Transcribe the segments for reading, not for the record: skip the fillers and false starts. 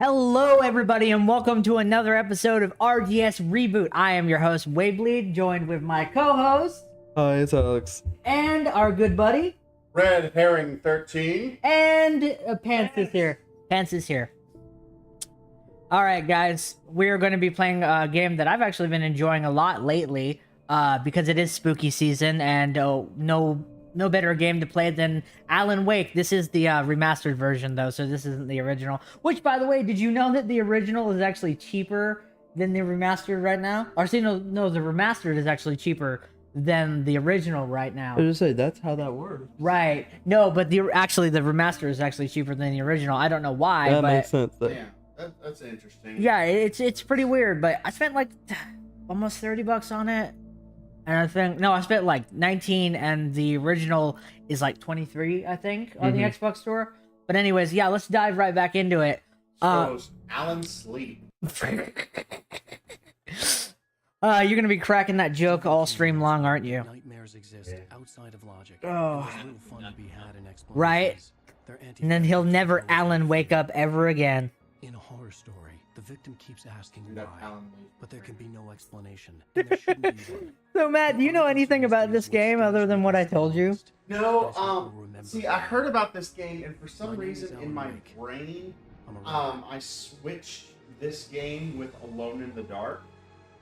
Hello, everybody, and welcome to another episode of RDS Reboot. I am your host, Wavebleed, joined with my co-host Hi, it's Alex. and our good buddy, Red Herring 13. and Pants is here. Pants is here. All right, guys, we're going to be playing a game that I've actually been enjoying a lot lately, because it is spooky season, and no better game to play than Alan Wake. This is the remastered version, though, so this isn't the original. Which, by the way, did you know that the original is actually cheaper than the remastered right now? Or, see, no, the remastered is actually cheaper than the original right now. I was just say that's how that works. Right. No, but the remaster is actually cheaper than the original. I don't know why, That but makes sense. Yeah, that's interesting. yeah, it's pretty weird. But I spent like almost $30 on it. And I spent like 19, and the original is like 23, I think, on the Xbox store. But anyways, yeah, let's dive right back into it. Shows Alan Sleep. You're gonna be cracking that joke all stream long, aren't you? Nightmares exist outside of logic. Oh. There's little fun to be had in explanations. Right? They're And then he'll never anti-factual Alan wake up ever again. In a horror story, the victim keeps asking That's why, Alan Sleep. but there can be no explanation. And there shouldn't be one. So Matt, do you know anything about this game other than what I told you? No, see, I heard about this game, and for some reason in my brain, I switched this game with Alone in the Dark.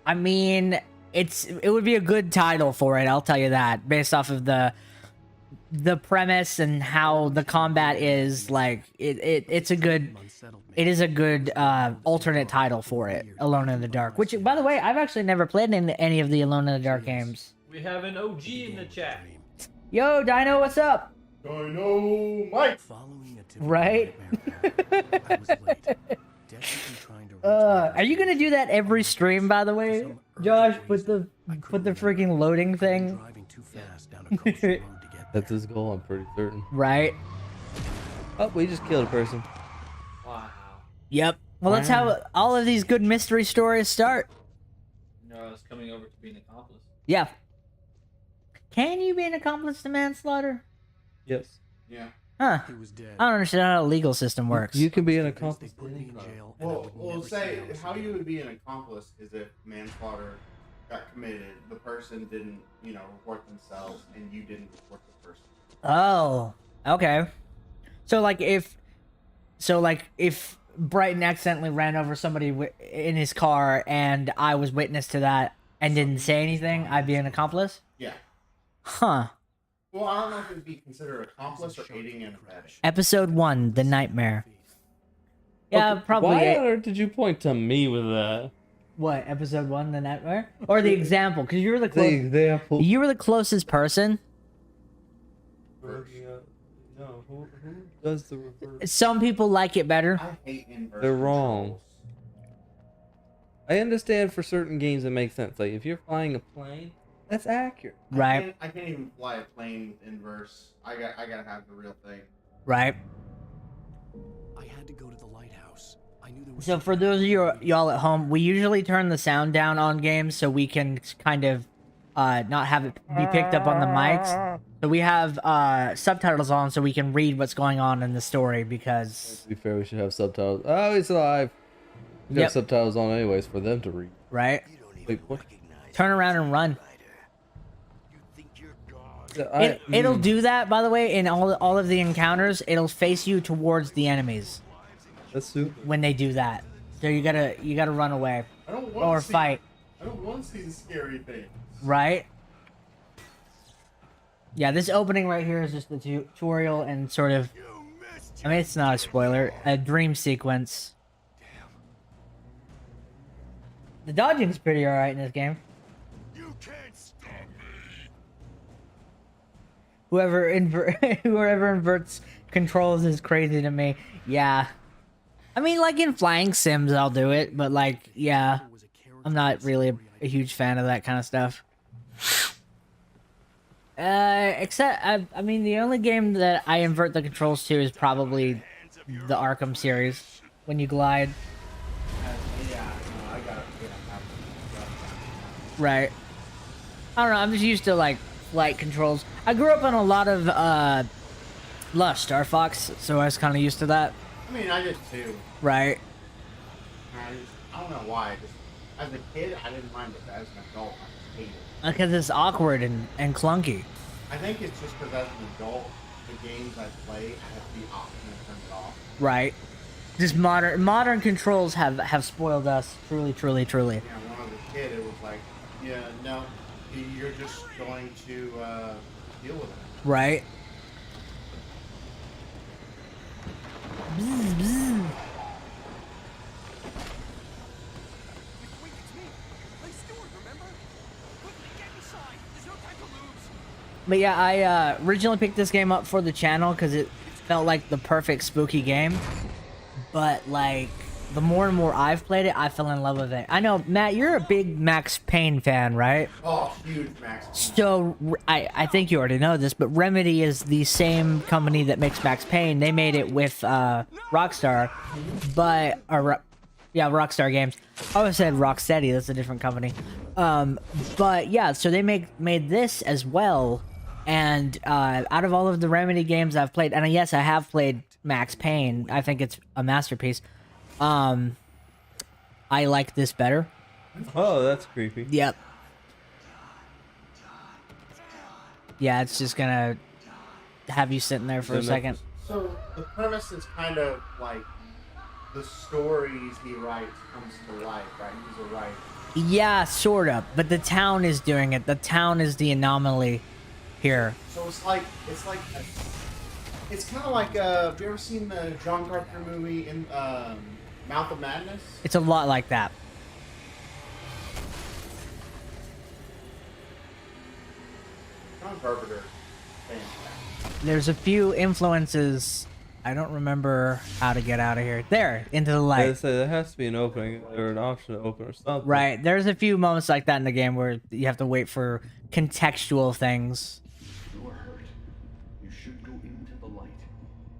I mean, it would be a good title for it, I'll tell you that, based off of the premise and how the combat is. Like it is a good alternate title for it, Alone in the Dark. Which, by the way, I've actually never played any of the Alone in the Dark games. We have an OG in the chat. Yo, Dino, what's up? Dino Mike. Following a typical Right? nightmare path, I was late, desperately trying to reach my Are you gonna do that every stream, by the way, Josh? With the freaking loading thing, driving too fast down a coastal road to get That's his goal, I'm pretty certain. right? Oh, we just killed a person. Wow. Yep. Well, that's how all of these good mystery stories start. No, I was coming over to be an accomplice. Yeah. Can you be an accomplice to manslaughter? Yes. Yeah. Huh. He was dead. I don't understand how the legal system works. You can be an They accomplice. put to me any in crime. jail, and I Well, would we'll never say I was how in you jail. would be an accomplice is if manslaughter got committed, the person didn't, report themselves, and you didn't report the person. Oh. Okay. So if Brighton accidentally ran over somebody in his car and I was witness to that and didn't say anything, I'd be an accomplice? Yeah. Huh. Well, I don't know if it'd be considered accomplice or aiding and abetting. Episode 1, The Nightmare. Yeah, Okay, probably. Why on earth did you point to me with that? What, episode 1, The Nightmare? Or the example, because you were the The closest. example. You were the closest person. No, who does the reverse? Some people like it better. I hate inverse. They're wrong. controls. I understand for certain games it makes sense. Like if you're flying a plane, that's accurate. Right, I can't even fly a plane with inverse. I gotta have the real thing. right. I had to go to the lighthouse. I knew there was So for those of y'all at home, we usually turn the sound down on games so we can kind of not have it be picked up on the mics. So we have subtitles on so we can read what's going on in the story, because To be fair, we should have subtitles. Oh, he's alive. We should Yep. have subtitles on anyways for them to read. right? Wait, what? Turn around and run. I, It'll do that, by the way, in all of the encounters. It'll face you towards the enemies That's stupid. when they do that. So you gotta run away I don't want or to see, fight, I don't want to see the scary things. right? Yeah, this opening right here is just the tutorial and sort of, I mean, it's not a spoiler, a dream sequence. The dodging's pretty alright in this game. Whoever inverts controls is crazy to me. Yeah. I mean, like in flying sims, I'll do it, but like, yeah, I'm not really a huge fan of that kind of stuff. Except, I mean, the only game that I invert the controls to is probably the Arkham series, when you glide. Yeah, no, I gotta. Right. I don't know, I'm just used to, like, flight controls. I grew up on a lot of Star Fox, so I was kind of used to that. I mean, I did too. Right. I don't know why. As a kid, I didn't mind it. As an adult, I just hate it. Because it's awkward and clunky. I think it's just because as an adult, the games I play, I have the option to turn it off. Right. Just modern controls have spoiled us. Truly. You know, when I was a kid, it was like, yeah, no, you're just going to deal with it. Right. Wait, it's me. Play Stewart, remember? Quickly, get inside. There's no time to lose. But yeah, I originally picked this game up for the channel because it felt like the perfect spooky game. But like, the more and more I've played it, I fell in love with it. I know, Matt, you're a big Max Payne fan, right? Oh, huge Max. So I think you already know this, but Remedy is the same company that makes Max Payne. They made it with Rockstar, but yeah, Rockstar Games. I always said Rocksteady. That's a different company. But yeah, so they made this as well. And out of all of the Remedy games I've played, and yes, I have played Max Payne. I think it's a masterpiece. I like this better. Oh, that's creepy. Yep. Yeah, it's just gonna have you sitting there for a second. So the premise is kind of like the stories he writes comes to life, right? He's a writer. Yeah, sort of. But the town is doing it. The town is the anomaly here. So it's kind of like have you ever seen the John Carpenter movie in Mouth of Madness? It's a lot like that. John Carpenter, fantastic. There's a few influences. I don't remember how to get out of here. There, into the I light. say there has to be an opening or an option to open or something. Right. There's a few moments like that in the game where you have to wait for contextual things. You are hurt. You should go into the light.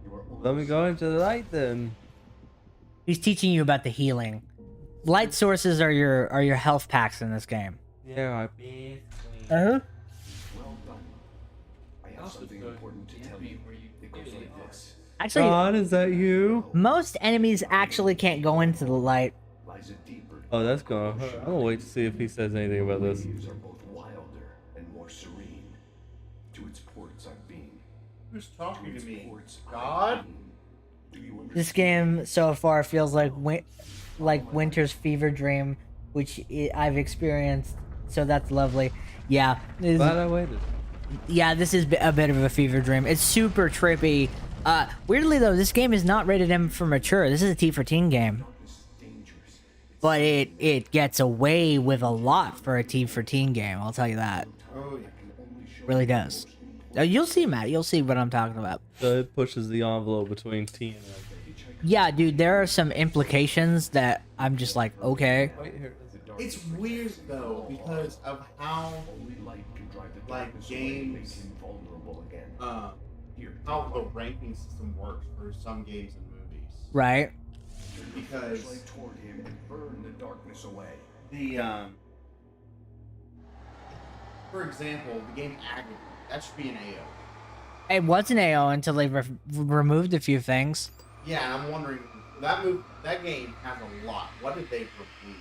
You are Let me go into the light then. He's teaching you about the healing. Light sources are your health packs in this game. Yeah, I be. Uh-huh. well done. I have something important to tell you. It goes like this. Actually, God, is that you? most enemies actually can't go into the light. Lies a deeper. Oh, that's gonna hurt. I'm gonna wait to see if he says anything about this. Waves are both wilder and more serene. To its ports I've been. Who's talking to me? Ports God? I've been. Do you understand? This game so far feels like Winter's fever dream, which I've experienced. So that's lovely. Yeah, Glad I waited. yeah, this is a bit of a fever dream. It's super trippy. Weirdly though, this game is not rated M for mature. This is a T for teen game, It's dangerous. but it gets away with a lot for a T for teen game. I'll tell you that. Oh yeah. Really does. You'll see, Matt. You'll see what I'm talking about. So it pushes the envelope between T and M. Yeah, dude, there are some implications that I'm just like, okay. Wait here. It's weird though because of how Only light can drive the like darkness away and make games him vulnerable again. Here, how the ranking system works for some games and movies. Right? Because Flashlight toward him and burn the darkness away. the for example, the game Agony, that should be an AO. It was an AO until they removed a few things. Yeah, and I'm wondering that game has a lot. What did they remove?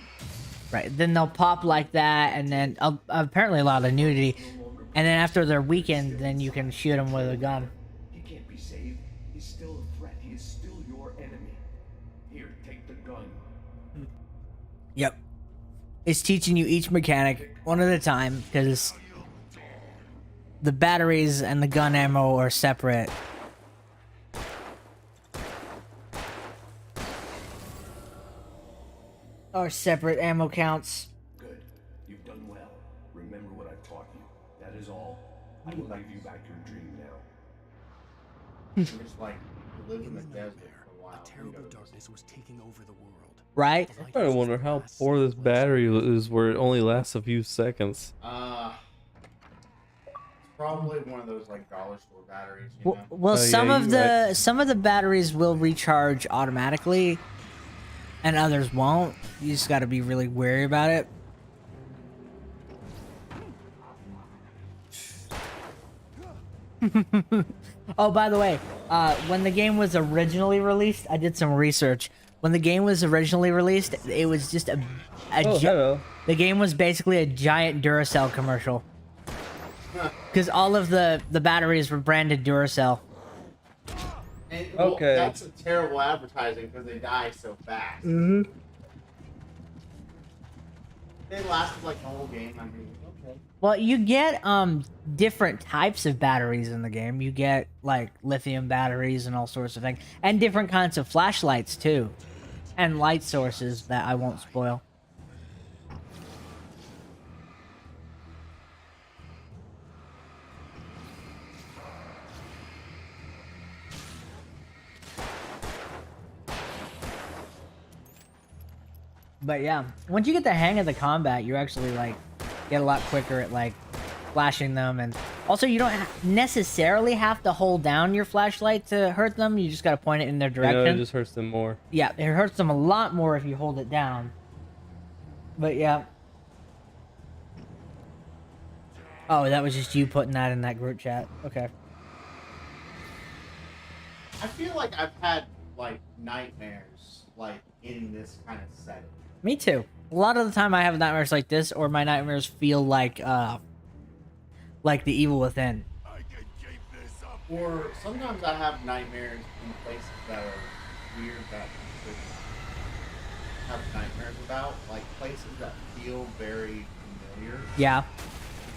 Right. Then they'll pop like that, and then apparently a lot of nudity. And then after they're weakened, then you can shoot them with a gun. He can't be saved. He's still a threat. He is still your enemy. Here, take the gun. Yep. It's teaching you each mechanic one at a time, because the batteries and the gun ammo are separate. Are separate ammo counts. Good. You've done well. Remember what I've taught you. That is all. I will give you back your dream now. It's like you live in the desert for a while. A terrible darkness was taking over the world. Right? I kind of wonder how poor this battery is where it only lasts a few seconds. It's probably one of those like dollar store batteries. You know? Well, Oh, some yeah, of you're the right. some of the batteries will recharge automatically, and others won't. You just got to be really wary about it. Oh, by the way, when the game was originally released, I did some research. When the game was originally released, it was just Oh, hello. the game was basically a giant Duracell commercial. Because all of the batteries were branded Duracell. And, Okay. That's a terrible advertising because they die so fast. Mm-hmm. They lasted like the whole game. I mean, okay. Well, you get different types of batteries in the game. You get like lithium batteries and all sorts of things, and different kinds of flashlights too, and light sources that I won't spoil. But yeah, once you get the hang of the combat, you actually like get a lot quicker at like flashing them, and also you don't necessarily have to hold down your flashlight to hurt them. You just gotta point it in their You know, direction. it just hurts them more. Yeah, it hurts them a lot more if you hold it down. But yeah. Oh, that was just you putting that in that group chat. Okay. I feel like I've had like nightmares like in this kind of setting. Me too. A lot of the time I have nightmares like this, or my nightmares feel like the Evil Within. Or sometimes I have nightmares in places that are weird that I shouldn't have nightmares about, like places that feel very familiar. Yeah.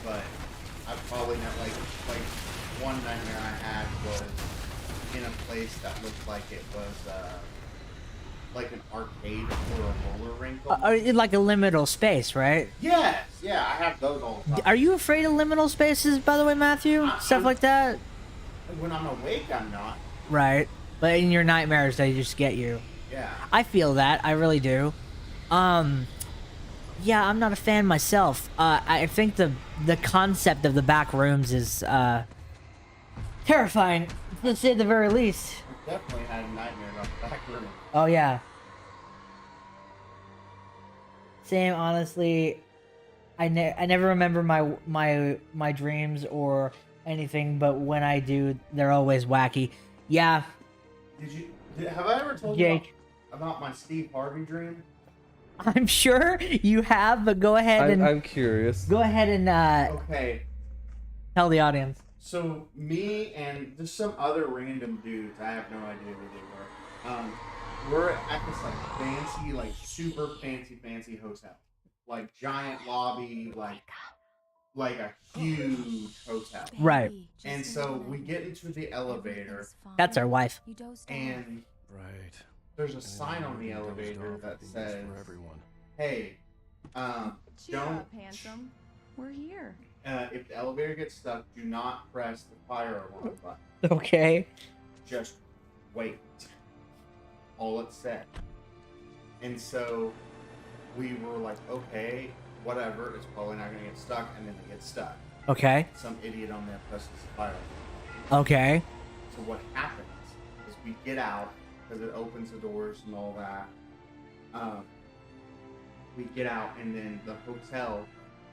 But I probably not like one nightmare I had was in a place that looked like it was like an arcade or a roller rink. Like a liminal space, right? Yes, yeah, I have those all the time. Are you afraid of liminal spaces, by the way, Matthew? Stuff like that? When I'm awake, I'm not. Right. But in your nightmares, they just get you. Yeah. I feel that. I really do. Yeah, I'm not a fan myself. I think the concept of the back rooms is terrifying, to say the very least. I definitely had a nightmare about the back room. Oh yeah. Same, honestly. I never remember my dreams or anything, but when I do, they're always wacky. Yeah. Have I ever told you Jake, about my Steve Harvey dream? I'm sure you have, but go ahead and I'm curious. go ahead and Okay, tell the audience. so me and just some other random dudes, I have no idea who they were. We're at this like fancy, like super fancy hotel, like giant lobby, like a huge hotel. Right. And so we get into the elevator, That's our wife. and Right. there's a sign on the elevator that says, for everyone. "Hey, Cheer don't up, handsome. We're here. if the elevator gets stuck, do not press the fire alarm button. Okay. Just wait." All it said. And so we were like, okay, whatever, it's probably not gonna get stuck, and then it gets stuck. Okay. Some idiot on there presses the fire alarm. Okay. So what happens is we get out, because it opens the doors and all that. We get out, and then the hotel,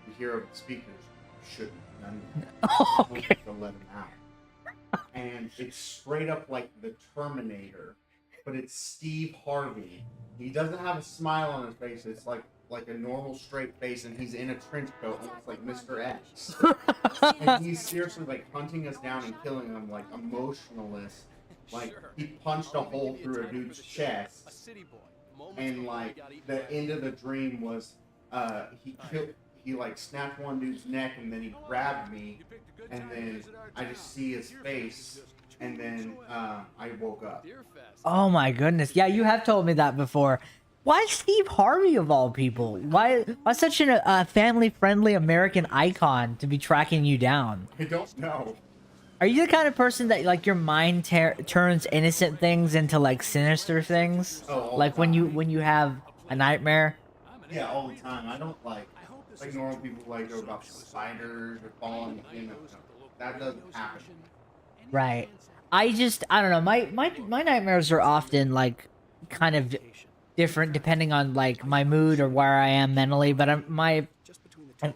we hear over the speakers, shouldn't have done that. Okay. To let him out. And it's straight up like the Terminator, but it's Steve Harvey. He doesn't have a smile on his face. It's like a normal straight face, and he's in a trench coat, almost like Mr. X. And he's seriously like hunting us down and killing them, like emotionalist. Like he punched a hole through a dude's chest, and like the end of the dream was he like snapped one dude's neck, and then he grabbed me, and then I just see his face, and then I woke up. Oh my goodness. Yeah, you have told me that before. Why Steve Harvey of all people? Why such a family-friendly American icon to be tracking you down? I don't know. Are you the kind of person that like your mind turns innocent things into like sinister things? Oh, all Like the when time. you have a nightmare? Yeah, all the time. I don't like normal people like go about spiders or falling. That doesn't happen. Right. I don't know. My nightmares are often like kind of different depending on like my mood or where I am mentally, but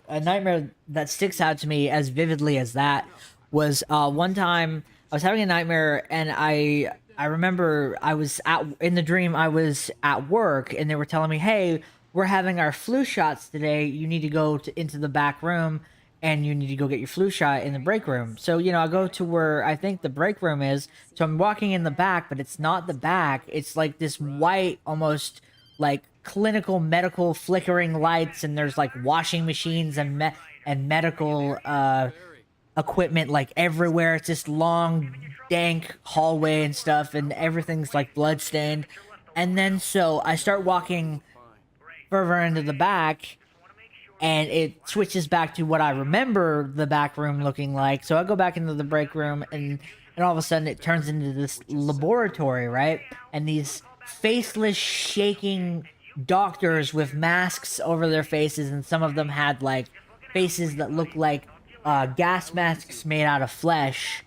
a nightmare that sticks out to me as vividly as that was one time I was having a nightmare, and I I remember I was in the dream. I was at work, and they were telling me, "Hey, we're having our flu shots today. You need to go into the back room, and you need to go get your flu shot in the break room." So I go to where I think the break room is. So I'm walking in the back, but it's not the back. It's like this white, almost like clinical medical flickering lights, and there's like washing machines and medical equipment like everywhere. It's this long dank hallway and stuff, and everything's like bloodstained. And then so I start walking further into the back, and it switches back to what I remember the back room looking like. So I go back into the break room, and all of a sudden it turns into this laboratory, right? And these faceless, shaking doctors with masks over their faces, and some of them had like faces that looked like gas masks made out of flesh.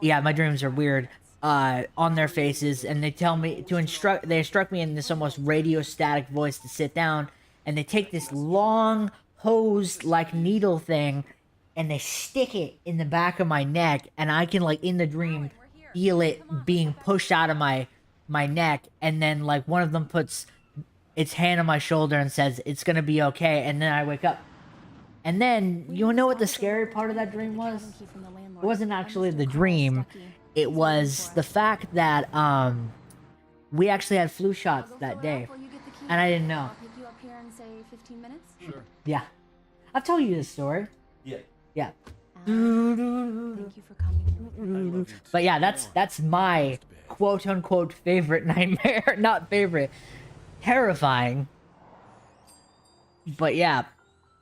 Yeah, my dreams are weird. On their faces, and they tell me to they instruct me in this almost radio static voice to sit down, and they take this long hose like needle thing, and they stick it in the back of my neck, and I can like in the dream feel it being pushed out of my neck, and then like one of them puts its hand on my shoulder and says it's gonna be okay, and then I wake up. And then you know what the scary part of that dream was? It wasn't actually the dream. It was the fact that we actually had flu shots that day, and I didn't know. I'll pick you up here in, say, 15 minutes? Sure. Yeah, I've told you this story. Yeah. Yeah, Thank you for coming. but yeah, that's my quote unquote favorite nightmare. Not favorite, terrifying. But yeah,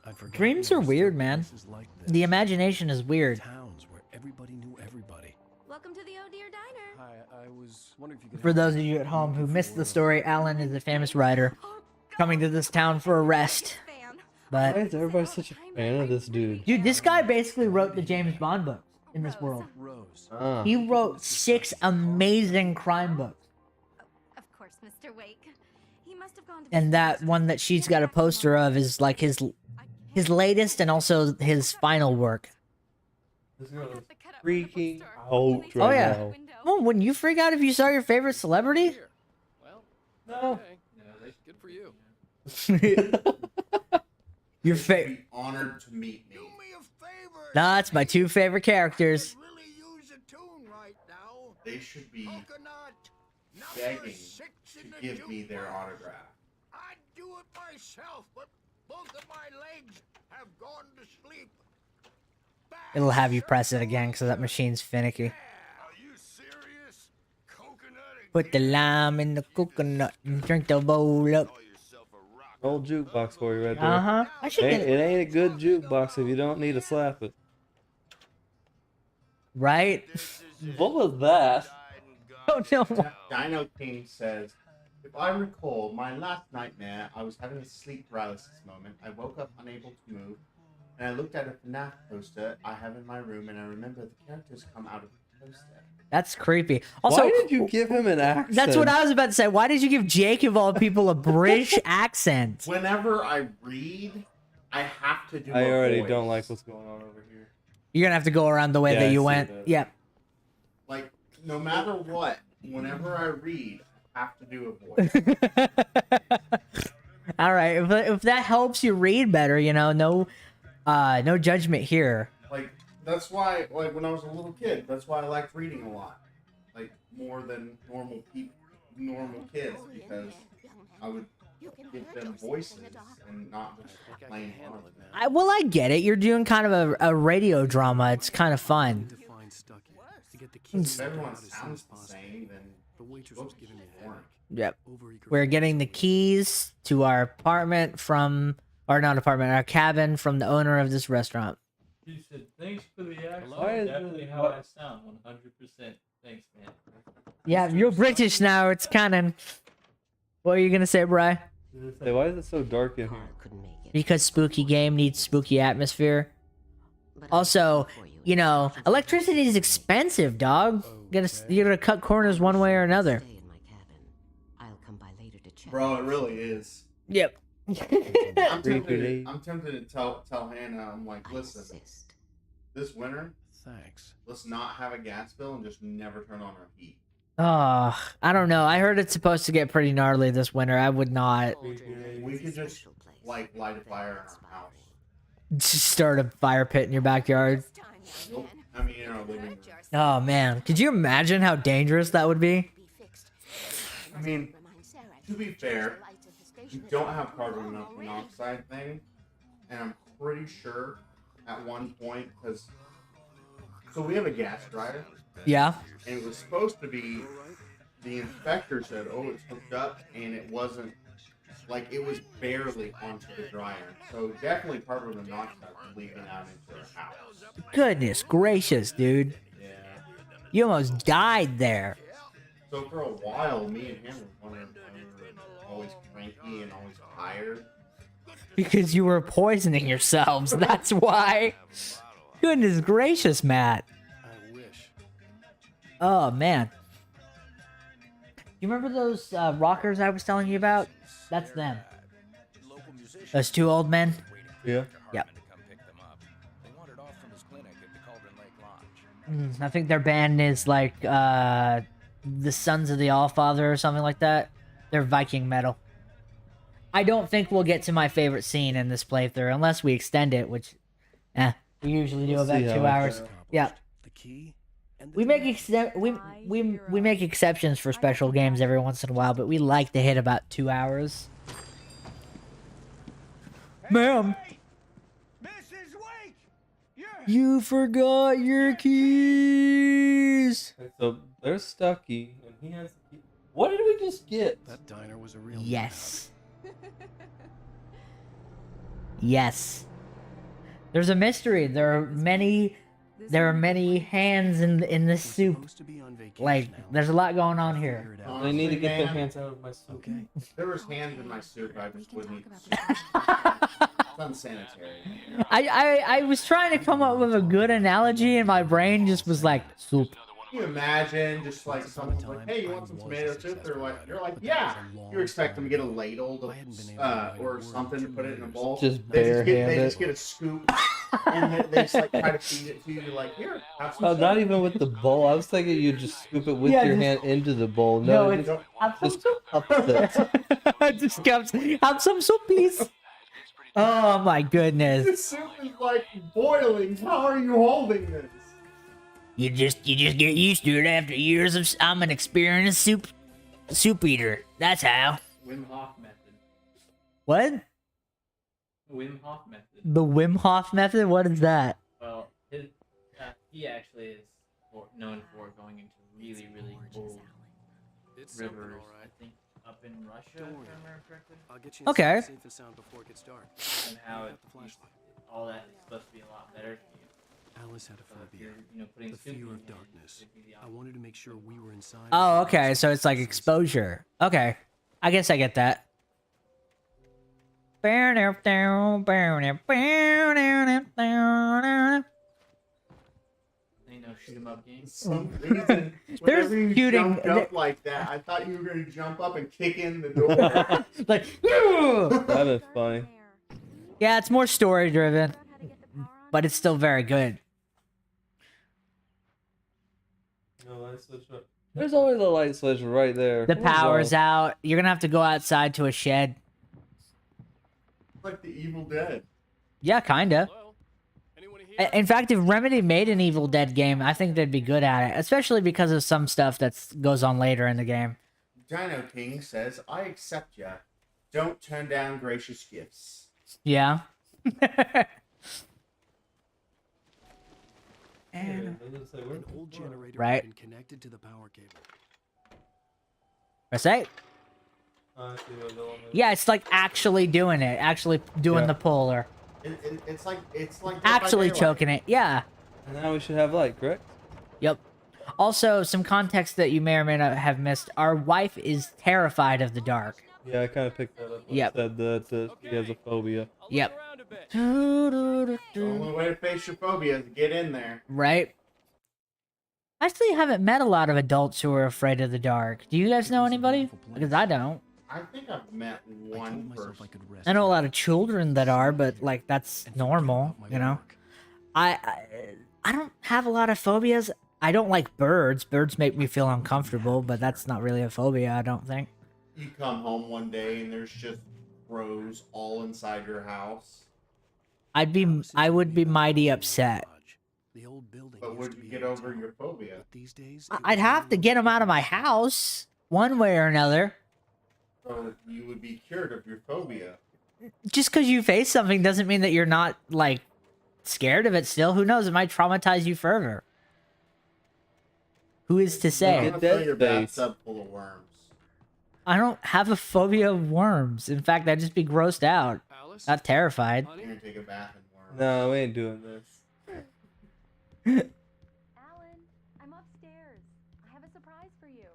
I'd forgotten dreams there are were weird, still man. places like this. The imagination is weird. Towns where everybody knew everybody. Welcome to the Oh Dear Diner. Hi, I was wondering if you could. For those of you at home who missed the story, Alan is a famous writer coming to this town for a rest. Why But is everybody such a fan of this dude? dude, this guy basically wrote the James Bond books in this world. Rose. He wrote 6 amazing crime books. Of course, Mr. Wake. He must have gone to And that one that she's got a poster of is like his latest and also his final work. This girl is freaking out right Oh, yeah. now. Well, wouldn't you freak out if you saw your favorite celebrity? Well, No. okay. Good for you. Your They should favorite? be honored to meet me. Nah, it's my 2 favorite characters. They should be begging to give me their autograph. I'd do it myself, but both of my legs have gone to sleep. It'll have you press it again because that machine's finicky. Are you serious? Coconut Put the lime in the coconut and drink the bowl up. Old jukebox for you right there. Uh-huh. I should It get ain't a good jukebox if you don't need to slap it. right? What was that? Oh no. Dino King says, if I recall my last nightmare, I was having a sleep paralysis moment. I woke up unable to move, and I looked at a FNAF poster I have in my room, and I remember the characters come out of the poster. That's creepy. Also, Why did you give him an accent? that's what I was about to say. Why did you give Jake of all people a British accent? Whenever I read, I have to do I a already voice. don't like what's going on over here. You're gonna have to go around the way Yeah, that I you see went. that. Yep. Like, no matter what, whenever I read, I have to do a voice. All right. If that helps you read better, no judgment here. Like, that's why, like, when I was a little kid, that's why I liked reading a lot. Like, more than normal kids, because I would give them voices and not just plain words. I get it. You're doing kind of a radio drama. It's kind of fun. To find Stucky. To get the kids If everyone out as soon sounds as the possible. same, then The waitress books was giving me a boring. headache. Yep. Overeager We're for getting the food. keys to our apartment our cabin from the owner of this restaurant. He said, thanks for the accent. Why is Definitely it- how what- I sound. 100%. Thanks, man. Yeah, you're British now. It's kind of. What are you gonna say, Bri? Hey, why is it so dark in here? Because spooky game needs spooky atmosphere. Also, electricity is expensive, dog. You're gonna cut corners one way or another. Bro, it really is. Yep. I'm Creepy. tempted to tell Hannah, I'm like, listen, this winter, thanks. Let's not have a gas bill and just never turn on our heat. Oh, I don't know. I heard it's supposed to get pretty gnarly this winter. I would not We could just like light a fire in our house. just start a fire pit in your backyard. Nope. I mean, in our living room. Oh man, could you imagine how dangerous that would be? I mean, to be fair, you don't have carbon monoxide thing, and I'm pretty sure at one point, because so we have a gas dryer, Yeah. and it was supposed to be, the inspector said, oh, it's hooked up, and it wasn't, like, it was barely onto the dryer. So definitely carbon monoxide was leaking out into our house. Goodness gracious, dude. Yeah. You almost died there. So for a while, me and him were wondering why we were always cranky and always tired. Because you were poisoning yourselves. That's why. Goodness gracious, Matt. I wish. Oh man. You remember those rockers I was telling you about? That's them. Those two old men. Yeah. Yep. To come pick them up. They wandered off from his clinic at the Cauldron Lake Lodge. I think their band is like the Sons of the Allfather or something like that. They're Viking metal. I don't think we'll get to my favorite scene in this playthrough unless we extend it, which we usually do We'll about see how 2 it hours. goes. Yeah. The key and the We make door. we make exceptions for special games every once in a while, but we like to hit about 2 hours. Ma'am, Mrs. Wake! you forgot your keys. Okay, so there's Stucky, and he has. What did we just get? That diner was a real Yes. Yes. There's a mystery. There are many hands in this soup. Like, there's a lot going on here. They need to get their Man, hands out of my soup. Okay. There was hands in my soup. I just wouldn't eat the soup. It's unsanitary. I was trying to come up with a good analogy, and my brain just was like, soup. Can you imagine just like someone's like, hey, you want some tomato soup? You're like, yeah. You expect them to get a ladle to, or something to put it in a bowl. Just They bare-handed. just get a scoop, and they just like try to feed it to you. Like, here, have some Oh, soup. not even with the bowl. I was thinking you just scoop it with Yeah, your just- hand into the bowl. No, No, it's have some just soup. up the. Just comes, have some soup, please. Oh my goodness. This soup is like boiling. How are you holding this? You just get used to it after years of. I'm an experienced soup eater. That's how. Wim Hof method. What? Wim Hof method. The Wim Hof method? What is that? Well, he actually is known for going into really, really cold It's something, rivers. all right. I think up in Russia, if I Don't worry. remember correctly. I'll get you Okay. safe and sound before it gets dark. And how Got the flashlight. all that is supposed to be a lot better for you. Alice had a So if phobia. you're, putting The soup fear in of there, darkness. it'd be the I opposite. wanted to make sure we were inside. Oh, okay. So it's like exposure. Okay. I guess I get that. Ain't no shoot 'em up game. For some reason, There's whenever you shooting- jumped up like that, I thought you were going to jump up and kick in the door. Like, "Ugh." That is funny. Yeah, it's more story driven, but it's still very good. No light switch. There's always a light switch right there. The power's out. You're gonna have to go outside to a shed. like the Evil Dead. Yeah, kinda. Hello? Anyone here? In fact, if Remedy made an Evil Dead game, I think they'd be good at it, especially because of some stuff that goes on later in the game. Dino King says, I accept ya. Don't turn down gracious gifts. Yeah. An An old generator Right. had been connected to the power cable. Press A. Yeah, it's like actually doing it, actually doing Yeah. the puller, It's like Dead by actually Daylight. choking it. Yeah. And now we should have light, correct? Yep. Also, some context that you may or may not have missed. Our wife is terrified of the dark. Yeah, I kind of picked that up. When Yep. it said that she has a phobia. Yep. The only way to face your phobia is to get in there. Right? I actually haven't met a lot of adults who are afraid of the dark. Do you guys know anybody? Because I don't. I think I've met I one told myself I person. could rest. I know a lot of children that are, but like that's and forget normal, about my you know. work. I I don't have a lot of phobias. I don't like birds. Birds make me feel uncomfortable, but that's not really a phobia, I don't think. You come home one day and there's just crows all inside your house. I would be mighty upset. The old building But used would to you be get empty, over your phobia? but these days I'd have to get them out of my house one way or another. So you would be cured of your phobia. Just because you face something doesn't mean that you're not like scared of it still. Who knows? It might traumatize you further. Who is to You say? don't Get wanna fill that your space. bathtub full of worms. I don't have a phobia of worms. In fact, I'd just be grossed out, Alice, not terrified. honey? You're gonna take a bath in worms. No, we ain't doing this. Alan, I'm upstairs. I have a surprise for you.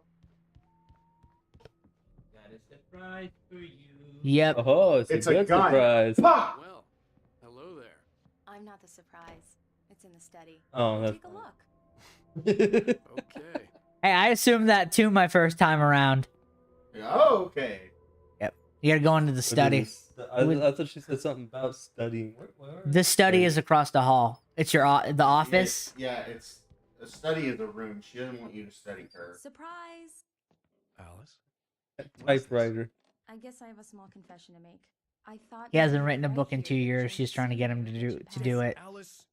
Got a surprise for you. Yep. Oh, it's It's a a good gun. surprise. Pah! Well, hello there. I'm not the surprise. It's in the study. Oh, that's Take a look. Okay. Hey, I assumed that too my first time around. Oh, okay. You gotta go into the study. I thought she said something about studying. Where The study is across the hall. It's your the office. Yeah, it's a study is a room. She doesn't want you to study her. Surprise! Alice? typewriter. I guess I have a small confession to make. I thought He you hasn't were written a right book in here 2 to years. change She's trying to get him to do it. Alice,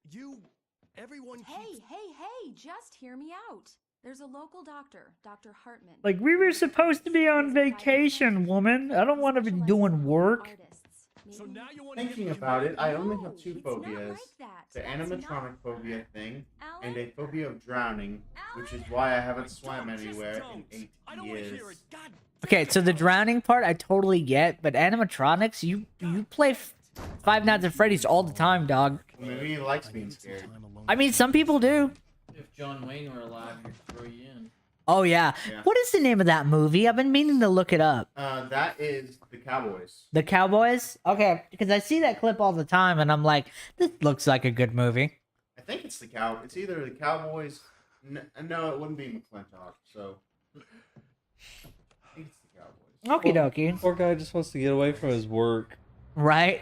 everyone Hey, keeps... hey, just hear me out. There's a local doctor, Dr. Hartman. Like, we were supposed to be on vacation, woman. I don't want to be doing work. So now you want to Thinking get about it, I only No, have two it's not phobias. like that. The That's animatronic not- phobia thing and Alan? a phobia of drowning, which is why I haven't swam anywhere in 8 years. Okay, so the drowning part I totally get, but animatronics, you play Five Nights at Freddy's all the time, dog. Maybe he likes being scared. I mean, some people do. If John Wayne were alive, he'd throw you in. Oh yeah. Yeah. What is the name of that movie? I've been meaning to look it up. That is the Cowboys. The Cowboys? Okay, because I see that clip all the time and I'm like, this looks like a good movie. I think it's the Cow. It's either the Cowboys. No, it wouldn't be McClintock. So I think it's the Cowboys. Okie dokie. Poor guy just wants to get away from his work. Right?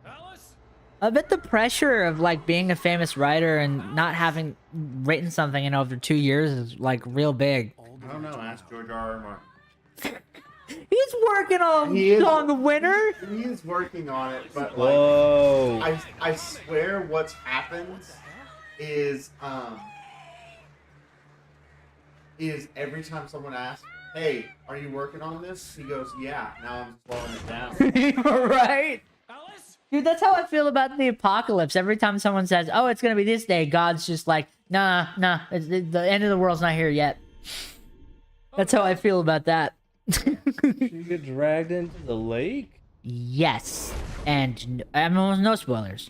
Alice? I bet the pressure of like being a famous writer and not having written something in over 2 years is like real big. I don't know. Ask George R. R. Martin. He's working on He is- Song of Winter. He is working on it, but like. Whoa. I swear what's happened is every time someone asks, "Hey, are you working on this?" He goes, "Yeah." Now I'm slowing it down. Right? Alice? Dude, that's how I feel about the apocalypse. Every time someone says, "Oh, it's gonna be this day," God's just like, "Nah, the end of the world's not here yet." That's how I feel about that. Did you get dragged into the lake? Yes, and no spoilers.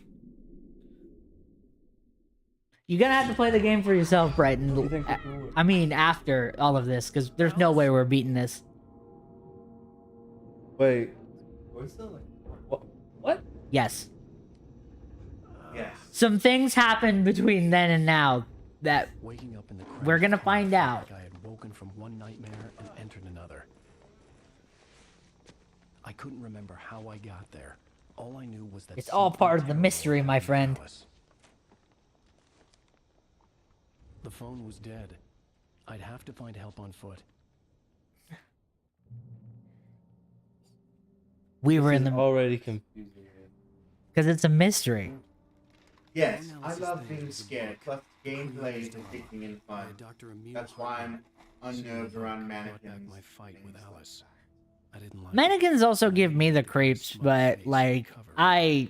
You're gonna have to play the game for yourself, Brighton. What do you think we're doing? I mean, after all of this, because there's no way we're beating this. Wait. What's the like? What? Yes. Yes. Some things happened between then and now that Waking up in the We're gonna crashed find car out. Like I had woken from one nightmare and entered another. I couldn't remember how I got there. All I knew was that It's all something part of the terrible mystery, my happened to friend. Alice. The phone was dead. I'd have to find help on foot. we were in This is the already confusing. because it's a mystery. Yes, I Analysis love thing being was a scared. book. Plus, gameplay is addicting and By fun. Dr. Emil That's why Hartman. I'm Seeing the unnerved book around brought back mannequins. my fight with and Alice. stuff. I didn't like it. Mannequins also give me the creeps, but like There's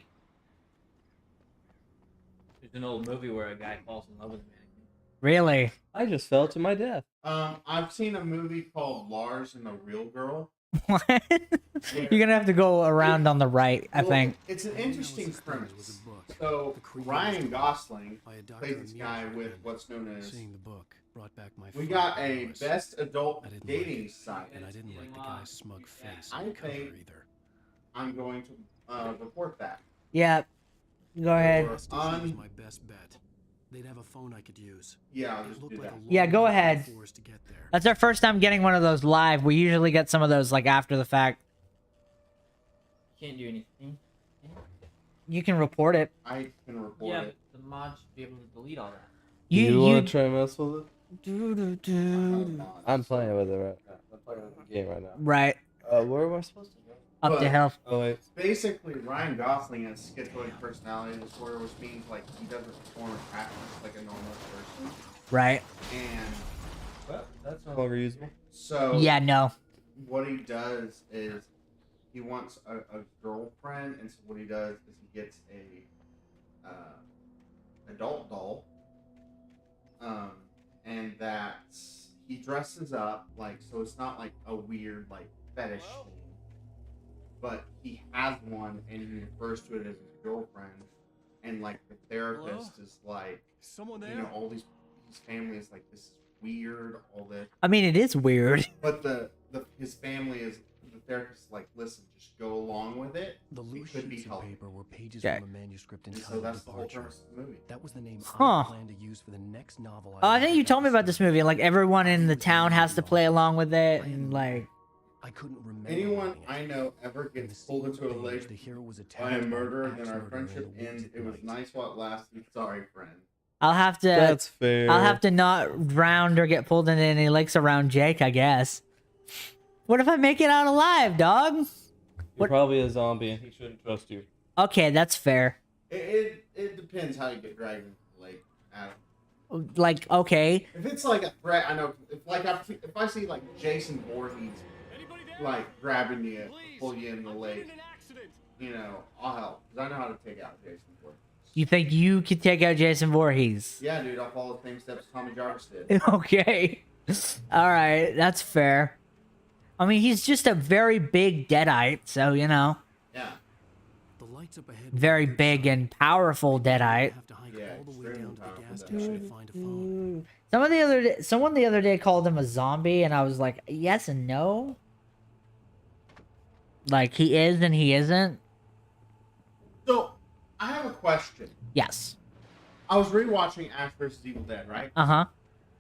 an old movie where a guy falls in love with a mannequin. really. I just fell to my death. I've seen a movie called Lars and the Real Girl. What? You're gonna have to go around on the right, I Well, think. It's an interesting premise. Was a book. So The Creed Ryan was- Gosling By a Dr. plays this Emil guy with Hartman. what's known as. Seeing the book brought back my We fight got with a Alice. best adult I didn't dating like it, site. and I didn't like the guy's smug face I on the cover think- either. I'm going to report that. Yeah. Go ahead. Or- Station was my best bet. They'd have a phone I could use. Yeah, I'll It just looked do like that. a Yeah, long go walk ahead. for us to get there. That's our first time getting one of those live. We usually get some of those like after the fact. You can't do anything. You can report it. I can report Yeah, it. but mod should be able to delete all that. You want to try and mess with it? Do. I'm playing with it right now. I'm playing with the game right now. Right. Where am I supposed to go? Up to health. Oh wait. Basically, Ryan Gosling has schizoid personality disorder, which means like he doesn't perform attachments like a normal person. Right. And Well, that's no longer usable. so Yeah, no. what he does is he wants a girlfriend, and so what he does is he gets a adult doll, and that's he dresses up like so it's not like a weird like fetish thing, but he has one and he refers to it as his girlfriend, and like the therapist is like, Someone you know, all these his family is like, this is weird, all this. I mean, it is weird. But his family is the therapist is like, listen, just go along with it. The It loose could be sheets of healthy. paper were pages Okay. from a manuscript And so entitled that's the whole Departure. premise of the movie. That was the name Huh. I planned to use for the next novel. I think wrote you told me about the this movie. And, like everyone in the town has to play along with it, and like. I couldn't remember. Anyone writing it. I know ever In the gets pulled into a sealed page, relationship the hero was by attacked a by an murderer, axe then our murderer friendship in the woods ends. at It was night. nice while it lasted. Sorry, friend. I'll have to. That's fair. I'll have to not drown or get pulled into any lakes around Jake, I guess. What if I make it out alive, dog? You're What- probably a zombie, and he shouldn't trust you. Okay, that's fair. It depends how you get dragged into the lake, Adam. Like, okay. If it's like a threat, I know. If I see like Jason Voorhees like grabbing you, pull you in the lake, you know, I'll help because I know how to take out Jason Voorhees. You think you could take out Jason Voorhees? Yeah, dude, I'll follow the same steps Tommy Jarvis did. Okay. Alright, that's fair. I mean, he's just a very big deadite, so, you know. Yeah. The lights up ahead. Very big and powerful deadite. Have to hike Yeah, all the way extremely down to the powerful gas deadite. station to find a phone. Someone the other day called him a zombie, and I was like, yes and no. Like, he is and he isn't. So, I have a question. Yes. I was rewatching Ash vs. Evil Dead, right? Uh-huh.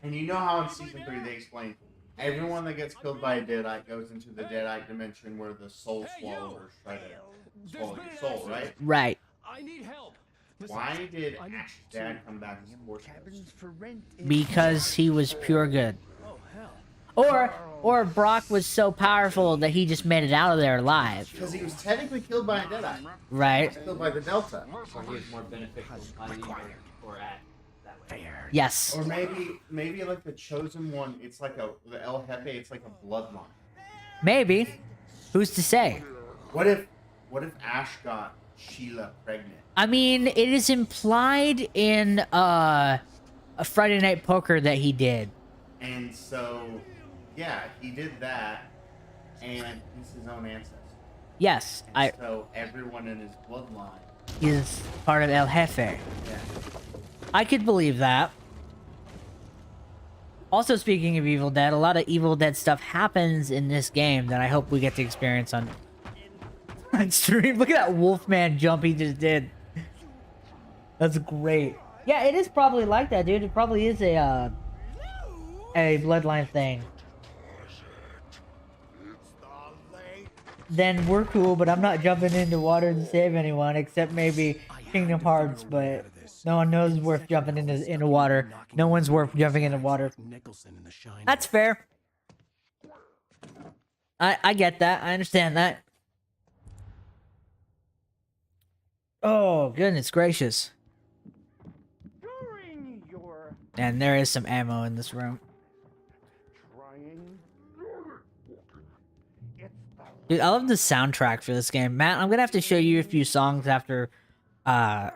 And you know how in season 3 they explain everyone that gets killed by a deadite goes into the deadite dimension where the soul swallowers try to swallow your soul, right? Right. I need help. Why did Ash's dad come back as a force ghost? Because he was pure good. Oh hell. Or Brock was so powerful that he just made it out of there alive. Because he was technically killed by a deadite. He Right? was killed by the Delta. Or he was more beneficial by leaving or at that way. Yes. Or maybe like the chosen one, it's like the El Jefe, it's like a bloodline. Maybe. Who's to say? What if Ash got Sheila pregnant? I mean, it is implied in a Friday Night Poker that he did. And so, yeah, he did that, and he's his own ancestor. Yes, And so everyone in his bloodline. is part of El Jefe. Yeah. I could believe that. Also, speaking of Evil Dead, a lot of Evil Dead stuff happens in this game that I hope we get to experience on stream. Look at that Wolfman jump he just did. That's great. Yeah, it is probably like that, dude. It probably is a bloodline thing. Then we're cool, but I'm not jumping into water to save anyone, except maybe Kingdom Hearts, but no one knows worth jumping into water. No one's worth jumping into water. Nicholson in The Shining. That's fair. I get that. I understand that. Oh, goodness gracious. During your And there is some ammo in this room. trying, it's the Dude, I love the soundtrack for this game. Matt, I'm gonna have to show you a few songs after the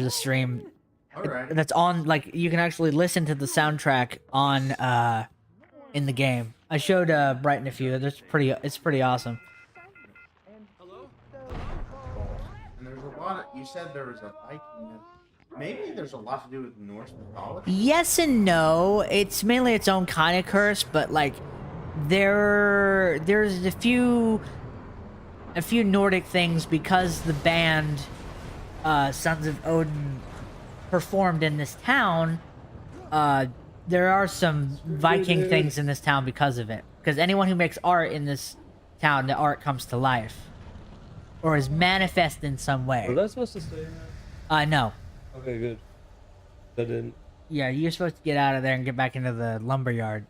stream. Alright. That's on, like, you can actually listen to the soundtrack on in the game. I showed Brighton a few. It's pretty awesome. And there's a lot of, you said there was a Viking. Maybe there's a lot to do with Norse mythology. Yes and no. It's mainly its own kind of curse, but like there's a few Nordic things because the band Sons of Odin performed in this town. There are some Viking things in this town because of it. Because anyone who makes art in this town, the art comes to life. Or is manifest in some way. Was I supposed to say that? No. Okay, good. I didn't. Yeah, you're supposed to get out of there and get back into the lumber yard.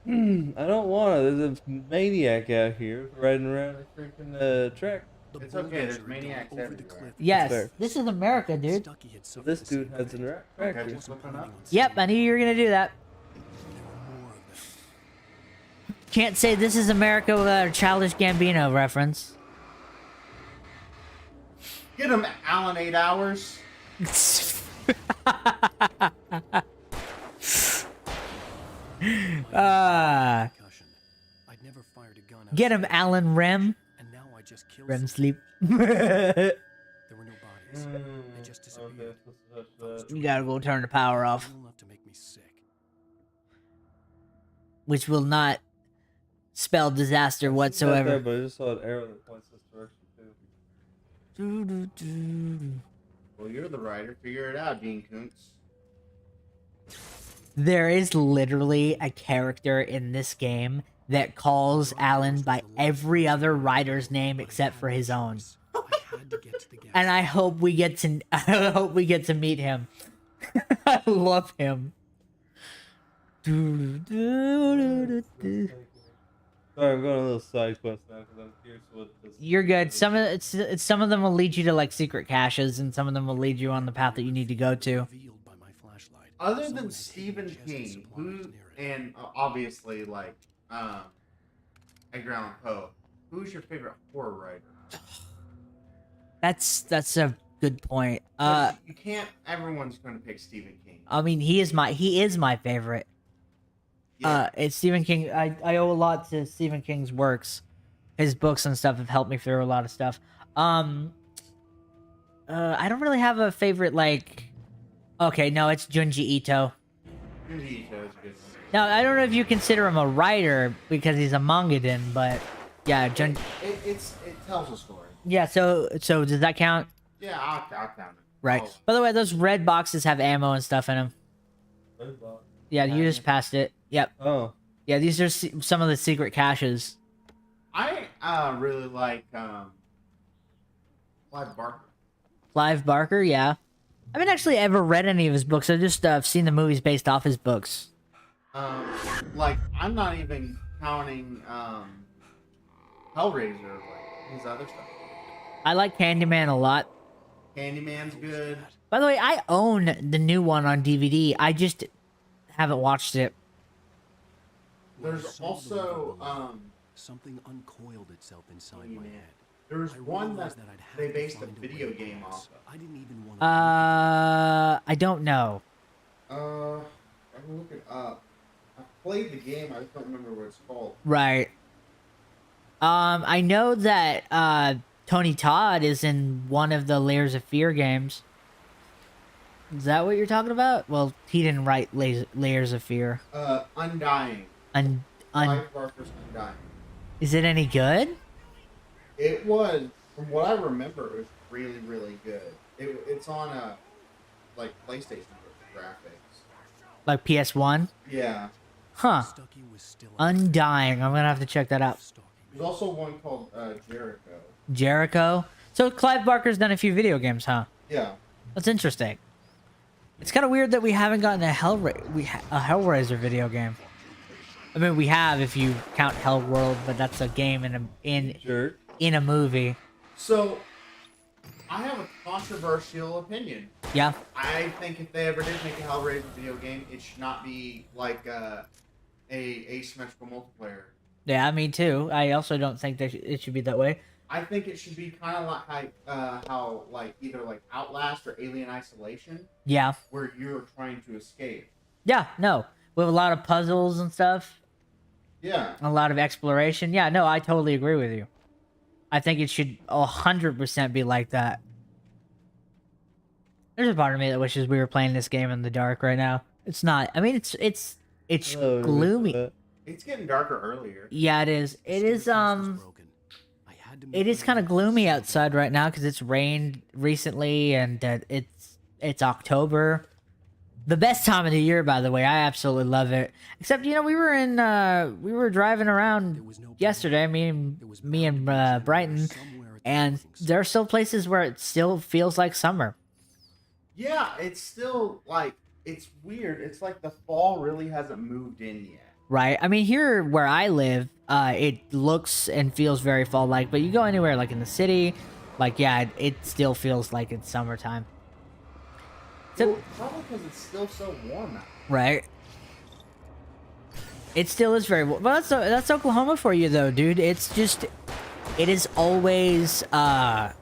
I don't want to. There's a maniac out here riding around a freaking track. The It's okay, there's bulldozer had maniacs gone over the everywhere. cliff. Yes, fair. this is America, dude. Stucky had suffered This the dude same has a fate. tractor. Okay, Wasn't looking planning up. on Yep, saving I knew you were gonna do that. There were more of them. Can't say this is America without a Childish Gambino reference. Get him, Alan. 8 hours. Concussion. I'd never fired a gun Get him, outside, Alan Rem. and now I just killed Rem someone. sleep. There were no bodies. They just disappeared. You gotta go turn the power off, Real enough to make me sick. which will not spell disaster There, whatsoever. but I just saw an arrow that points this direction too. Well, you're the writer. Figure it out, Dean Koontz. There is literally a character in this game that calls Alan by every other writer's name except for his own. I had to get to the gas And I hope we get to meet him. I love him. Sorry, I'm going on a little side quest now because I'm curious what this. You're good. Some of them will lead you to like secret caches, and some of them will lead you on the path that you need to go to. revealed by my flashlight. Other Someone than had Stephen hidden chests and King, supplies who, near it. and obviously like Edgar Allan Poe, who's your favorite horror writer? That's a good point. You can't. Everyone's going to pick Stephen King. I mean, he is my favorite. Yeah. It's Stephen King. I owe a lot to Stephen King's works. His books and stuff have helped me through a lot of stuff. I don't really have a favorite, like... Okay, no, it's Junji Ito. Junji Ito is a good one. Now, I don't know if you consider him a writer, because he's a mangadan, but... Yeah, It tells a story. Yeah, so does that count? Yeah, I'll count it. Right. Oh, By the way, those red boxes have ammo and stuff in them. Yeah, you just passed it. Yep. Oh, Yeah, these are some of the secret caches. I really like Clive Barker. Clive Barker, yeah. I haven't actually ever read any of his books. I just seen the movies based off his books. Like I'm not even counting Hellraiser, like his other stuff. I like Candyman a lot. Candyman's good. By the way, I own the new one on DVD. I just haven't watched it. There's also Something uncoiled itself inside my Man. head. there's I one realized that I'd have they to based a find way video to game do off this. of. I didn't even want I don't know. I can look it up. I played the game. I just don't remember what it's called. Right. I know that Tony Todd is in one of the Layers of Fear games. Is that what you're talking about? Well, he didn't write Layers of Fear. Undying. Clive Barker's Undying. Is it any good? It was, from what I remember, it was really, really good. It's on a like PlayStation graphics. Like PS1? Yeah. Huh. Stucky was still Undying. I'm gonna have to check that out. There's also one called Jericho. Jericho. So Clive Barker's done a few video games, huh? Yeah. That's interesting. It's kind of weird that we haven't gotten a Hellraiser video game. I mean, we have if you count Hellworld, but that's a game jerk. in a movie. So, I have a controversial opinion. Yeah. I think if they ever did make a Hellraiser video game, it should not be like a asymmetrical multiplayer. Yeah, me too. I also don't think that it should be that way. I think it should be kind of like how like either like Outlast or Alien Isolation, Yeah. where you're trying to escape. Yeah, no. With a lot of puzzles and stuff, Yeah. a lot of exploration. Yeah, no, I totally agree with you. I think it should 100% be like that. There's a part of me that wishes we were playing this game in the dark right now. It's not. I mean, it's Oh, gloomy. It's getting darker earlier. Yeah, it is. It is it is kind of gloomy outside right now because it's rained recently and it's October. The best time of the year, by the way. I absolutely love it. Except, you know, we were driving around yesterday, me and Brighton, and there are still places where it still feels like summer. Yeah, it's still like it's weird. It's like the fall really hasn't moved in yet. Right. I mean, here where I live, it looks and feels very fall-like, but you go anywhere like in the city, like yeah, it still feels like it's summertime. So, Well, probably because it's still so warm out. right. It still is very well. That's Oklahoma for you though, dude. It's just, it is always the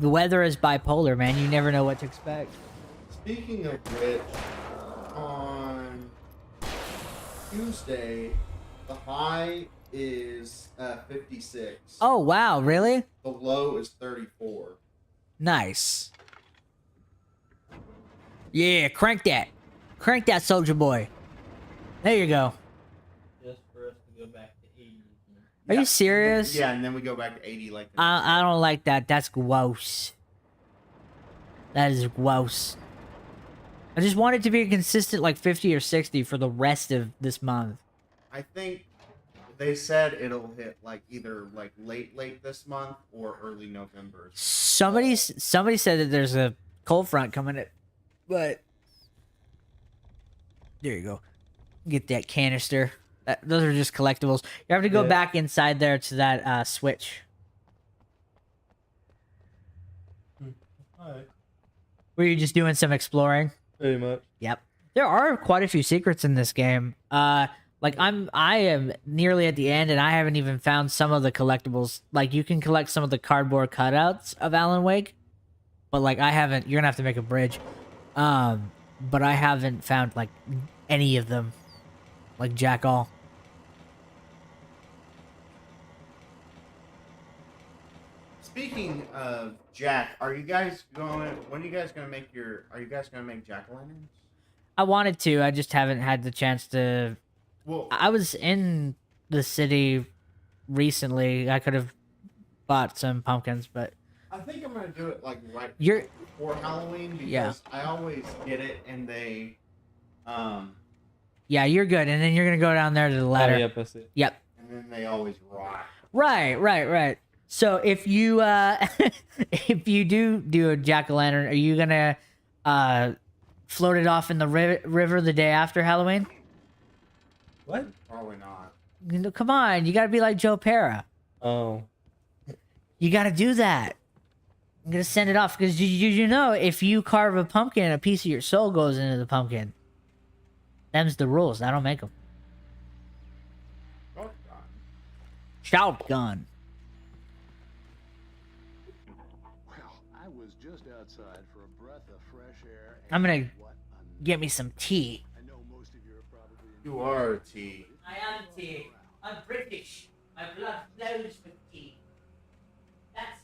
weather is bipolar, man. You never know what to expect. Speaking of which, on Tuesday, the high is 56. Oh wow, really? The low is 34. Nice. Yeah, crank that, soldier boy. There you go. Just for us to go back to 80. Are you serious? Yeah, and then we go back to 80 like the I don't like that. That's gross. That is gross. I just want it to be a consistent like 50 or 60 for the rest of this month. I think they said it'll hit like either like late this month or early November. Somebody said that there's a cold front coming in, but there you go. Get that canister. Those are just collectibles. You have to go back inside there to that switch. Alright. Were you just doing some exploring? Pretty much. Yep. There are quite a few secrets in this game. Like I am nearly at the end and I haven't even found some of the collectibles. Like you can collect some of the cardboard cutouts of Alan Wake, but like I haven't. You're gonna have to make a bridge. But I haven't found like any of them. Like Jack all. Speaking of Jack, are you guys going? When are you guys gonna make your? Are you guys gonna make jack-o'-lanterns? I wanted to. I just haven't had the chance to. Well, I was in the city recently. I could have bought some pumpkins, but I think I'm gonna do it like right you're. before Halloween because Yeah. I always get it and they, Yeah, you're good. And then you're gonna go down there to the ladder. Oh, yep, I see. Yep. and then they always rot. Right. So if you if you do a jack-o'-lantern, are you gonna float it off in the river the day after Halloween? What? Probably not. You know, come on, you gotta be like Joe Pera. Oh. You gotta do that. I'm gonna send it off because you know if you carve a pumpkin, a piece of your soul goes into the pumpkin. Them's the rules. I don't make them. Oh, God. Shotgun. Well, I was just outside for a breath of fresh air. I'm gonna what a get me some tea. I know most of you are probably You are a T. I am tea. I'm British. My blood flows with tea. That's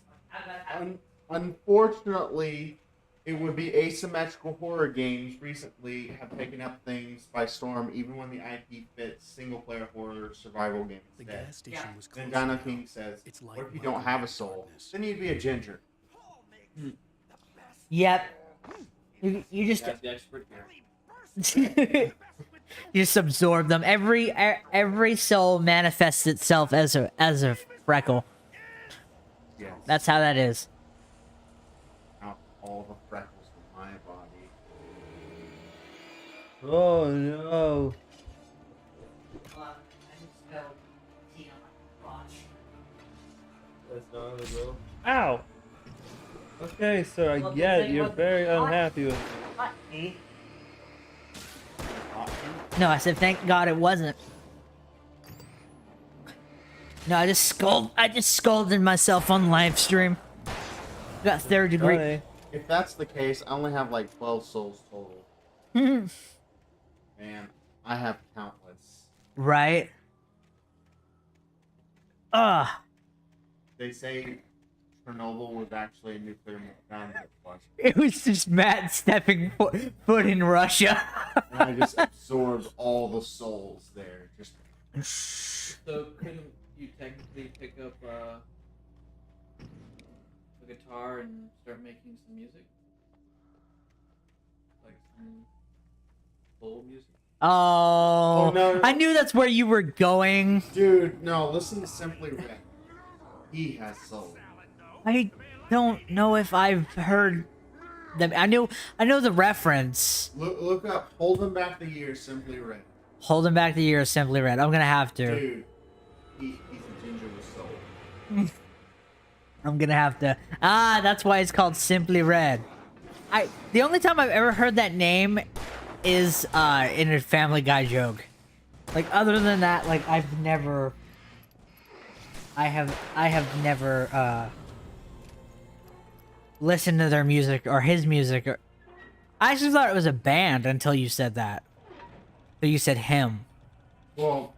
Unfortunately, it would be asymmetrical horror games recently have taken up things by storm, even when the IP fits single-player horror survival games. The instead. gas station was Then closing Dino down. King says, It's "What like if you my don't have a own soul? darkness. Then you'd be a ginger." Yep. You just That's the expert here. you just absorb them. Every soul manifests itself as a freckle. Yes. That's how that is. Out all the freckles from my body. Oh no. That's not it, bro. Ow! Okay, sir, I get it. You're very unhappy with me. No, I said thank God it wasn't. No, I just scolded myself on live stream. Got third degree. Funny. If that's the case, I only have like 12 souls total. Man, I have countless. Right? Ugh. They say Chernobyl was actually a nuclear meltdown, but it wasn't. It was just Matt stepping foot in Russia. And I just absorbed all the souls there. Just So couldn't you technically pick up a guitar and start making some music? Like some soul music? Oh, no. I knew that's where you were going. dude, no, listen to Simply Red. He has souls. I don't know if I've heard I know the reference. Look up. Holding Back the Years, Simply Red. Holding Back the Years, Simply Red. I'm gonna have to. Dude, he's a ginger with soul. I'm gonna have to. Ah, that's why it's called Simply Red. The only time I've ever heard that name is in a Family Guy joke. Like, other than that, like, I have never listened to their music or his music. I actually thought it was a band until you said that. So you said him. Well,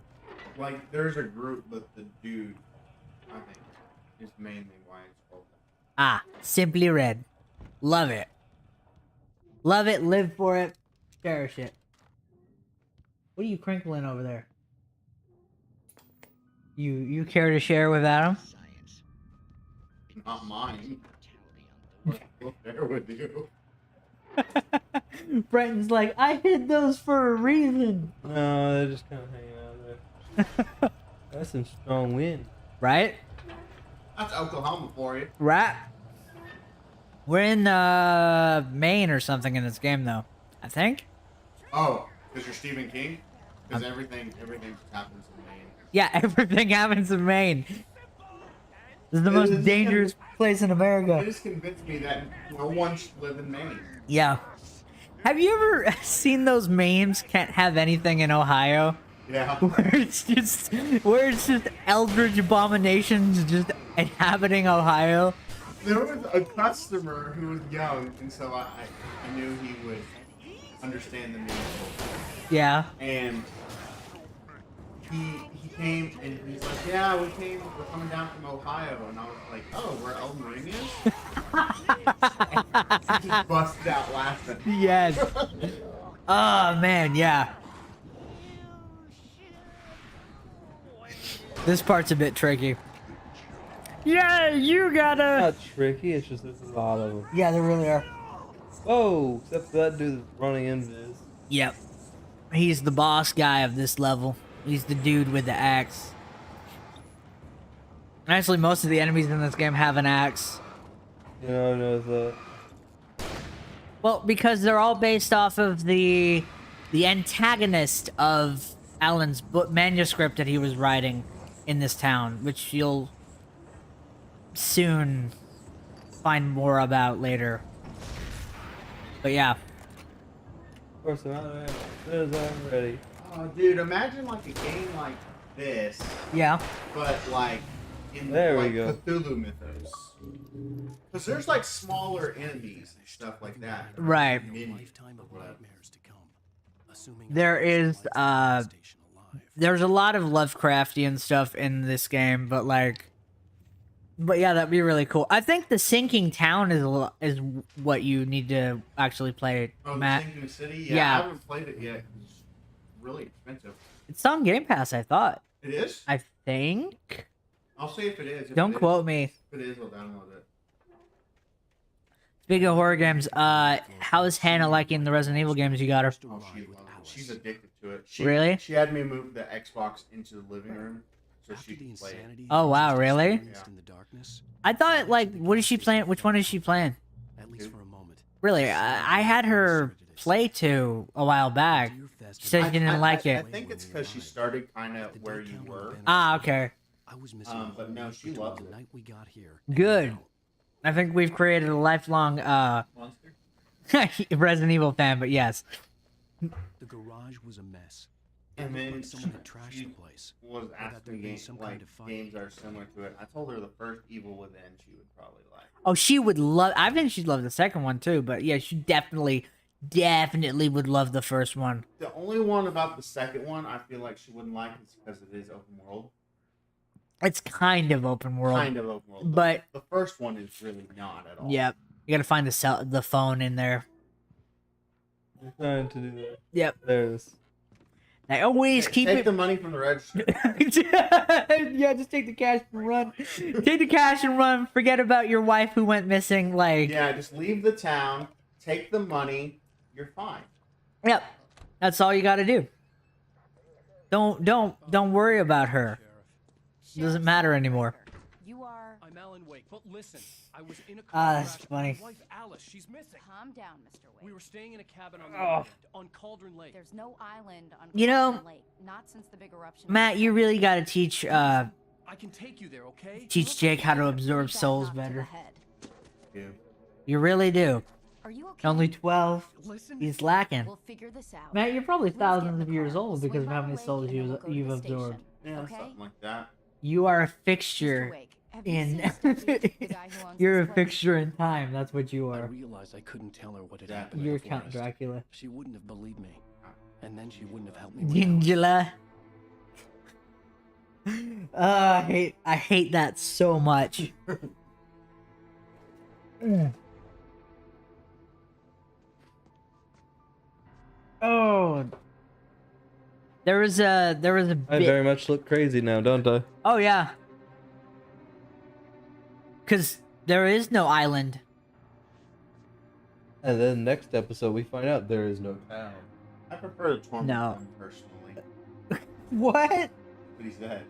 like, there's a group, but the dude, I think, is mainly why it's called that. Ah, Simply Red. Love it. Love it, live for it, cherish it. What are you crinkling over there? You care to share with Adam? Not mine. We'll share with you. Brenton's like, I hid those for a reason. No, they're just kind of hanging out there. That's some strong wind. Right? That's Oklahoma for you. Right? We're in Maine or something in this game, though. I think. Oh, because you're Stephen King? Because everything just happens in Maine. Yeah, everything happens in Maine. This is the It most is- dangerous place in It America. just convinced me that no one should live in Maine. Yeah. Have you ever seen those memes? Can't have anything in Ohio. Yeah. Where it's just eldritch abominations just inhabiting Ohio. There was a customer who was young, and so I knew he would understand the meme. Yeah. And he came and he's like, yeah, we're coming down from Ohio, and I was like, oh, where Elden Ring is? He just busted out laughing. Yes. Oh man, yeah. This part's a bit tricky. Yeah, you gotta. Not tricky, it's just there's a lot of them. Yeah, there really are. Whoa, except for that dude that's running invis. Yep. He's the boss guy of this level. He's the dude with the axe. Actually, most of the enemies in this game have an axe. You know, there's a... Well, because they're all based off of the antagonist of Alan's book manuscript that he was writing in this town, which you'll soon find more about later. But yeah. Of course, I'm out of ammo. As soon as I'm ready. Oh, dude, imagine like a game like this, Yeah. but like in There we like go. Cthulhu mythos. Because there's like smaller enemies and stuff like that. Right. Minions. Lifetime of nightmares to come. Assuming There is alive. there's a lot of Lovecraftian stuff in this game, but yeah, that'd be really cool. I think the sinking town is what you need to actually play, Oh, Matt. the Sinking City? Yeah. Yeah, I haven't played it yet. It's really expensive. It's on Game Pass, I thought. It is? I think. I'll see if it is. If Don't it is- quote me. If it is, I'll download it. Speaking of horror games, how is Hannah liking the Resident Evil games you got her? Oh, she loves it. She's addicted to it. Really? She had me move the Xbox into the living room so After she the could play it. insanity Oh, he wow, just really? experienced in the darkness, I thought, what is she playing? Which one is she playing? at least for a moment. Really, I had her play 2 a while back. She said she didn't like I it. think it's because she started kind of where you were. Ah, okay. I was missing But no, she between loves the it. night we got here. Good. I think we've created a lifelong Monster? Resident Evil fan, but yes. The garage was a mess. It And looked then like someone had trashed she the place. was Or that asking there'd me been games some like kind of fight. games that are similar to it. I told her the first Evil Within she would probably like. Oh, she would love. I think she'd love the second one too. But yeah, she definitely would love the first one. The only one about the second one I feel like she wouldn't like is because it is open world. It's kind of open world. Kind of open world. But the first one is really not at all. yep, you gotta find the phone in there. I'm trying to do that. Yep. There's... I always keep Take it. the money from the register. Yeah, just take the cash and run. Take the cash and run. Forget about your wife who went missing. Yeah, just leave the town, take the money, you're fine. Yep. That's all you gotta do. Don't worry about her. It doesn't matter anymore. You are. I'm Alan Alan Wake, but listen, I was in a car Ah, that's crash. funny. My wife Alice, she's missing. Calm down, Mr. Wake. We were staying in a cabin on the Oh. island, on Cauldron Lake. There's no island on You know, Cauldron Lake. Not since the big eruption. Matt, you really gotta teach I can take you there, okay? teach Jake how to absorb 3 souls knocked to the better. head. Yeah. You really do. Are you okay? Only 12. Listen. He's lacking. We'll figure this out. Matt, you're probably Please get in thousands the of years car. old because Swing of by how the many lake souls and then we'll go to you've the absorbed. station. Yeah, Okay? something like that. You are a Mr. fixture Wake, have you in. seen Stevie, the guy who owns You're a this place? fixture in time. That's what you I are. realized I couldn't tell her what had Yeah. happened. You're in the Count forest. Dracula. She wouldn't have believed me, and then she wouldn't have helped me. with Alice. Gingela. I hate that so much. Mm. Oh, there was a I bit. very much look crazy now, don't I? Oh yeah, because there is no island. And then next episode we find out there is no town. I prefer the torment No. one personally. What? But he's dead.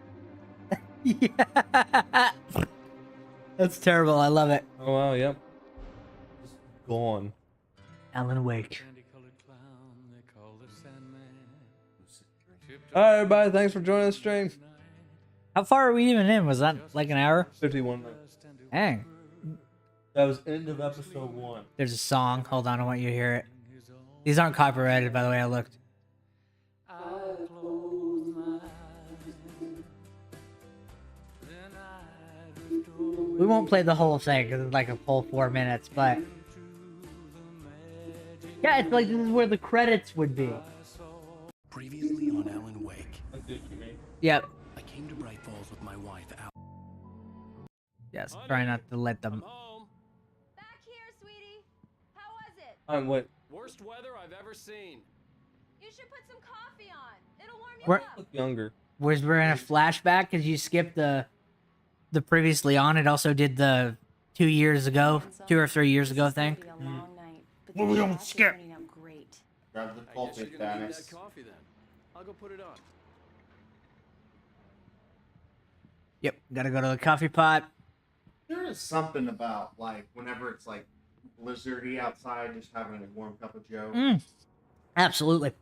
Yeah. That's terrible. I love it. Oh wow, yep. Just gone. Alan Wake. Alright everybody, thanks for joining the stream. How far are we even in? Was that like an hour? 51 minutes. Dang. That was end of episode 1. There's a song. Hold on, I want you to hear it. These aren't copyrighted, by the way. I looked. We won't play the whole thing because it's like a full 4 minutes, but yeah, it's like this is where the credits would be. Previously on Alan Wake, Yep. I came to Bright Falls with my wife, Alice. Yes. Try not to let them. home. Back here, sweetie. How was it? I'm what? Worst weather I've ever seen. You should put some coffee on. It'll warm you We're- up. Look younger. Where's we're in a flashback because you skipped the previously on. It also did the 2 years ago, 2 or 3 years ago thing. This is gonna be a long night, but Well, the we don't shots are skip. turning out great. Grab the I guess pulpit, you're gonna need Dennis. that coffee then. I'll go put it on. Yep. Gotta go to the coffee pot. There is something about like whenever it's like blizzardy outside, just having a warm cup of Joe. Absolutely.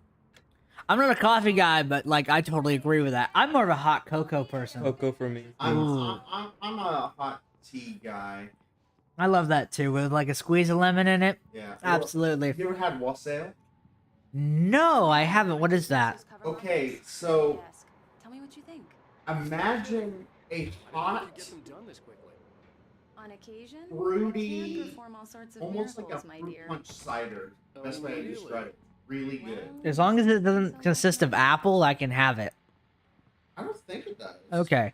I'm not a coffee guy, but like I totally agree with that. I'm more of a hot cocoa person. Cocoa for me. Ooh. I'm a hot tea guy. I love that too, with like a squeeze of lemon in it. Yeah. Absolutely. Have you ever had wassail? No, I haven't. What is that? Just cover my Okay, face. so Desk. Tell me what you think. imagine a How hot, did you get them done this quickly? On occasion, fruity, I can perform all sorts of almost like a miracles, my fruit dear. punch cider. Best way to really? describe it. Really good. As long as it doesn't consist of apple, I can have it. I don't think it does. Okay.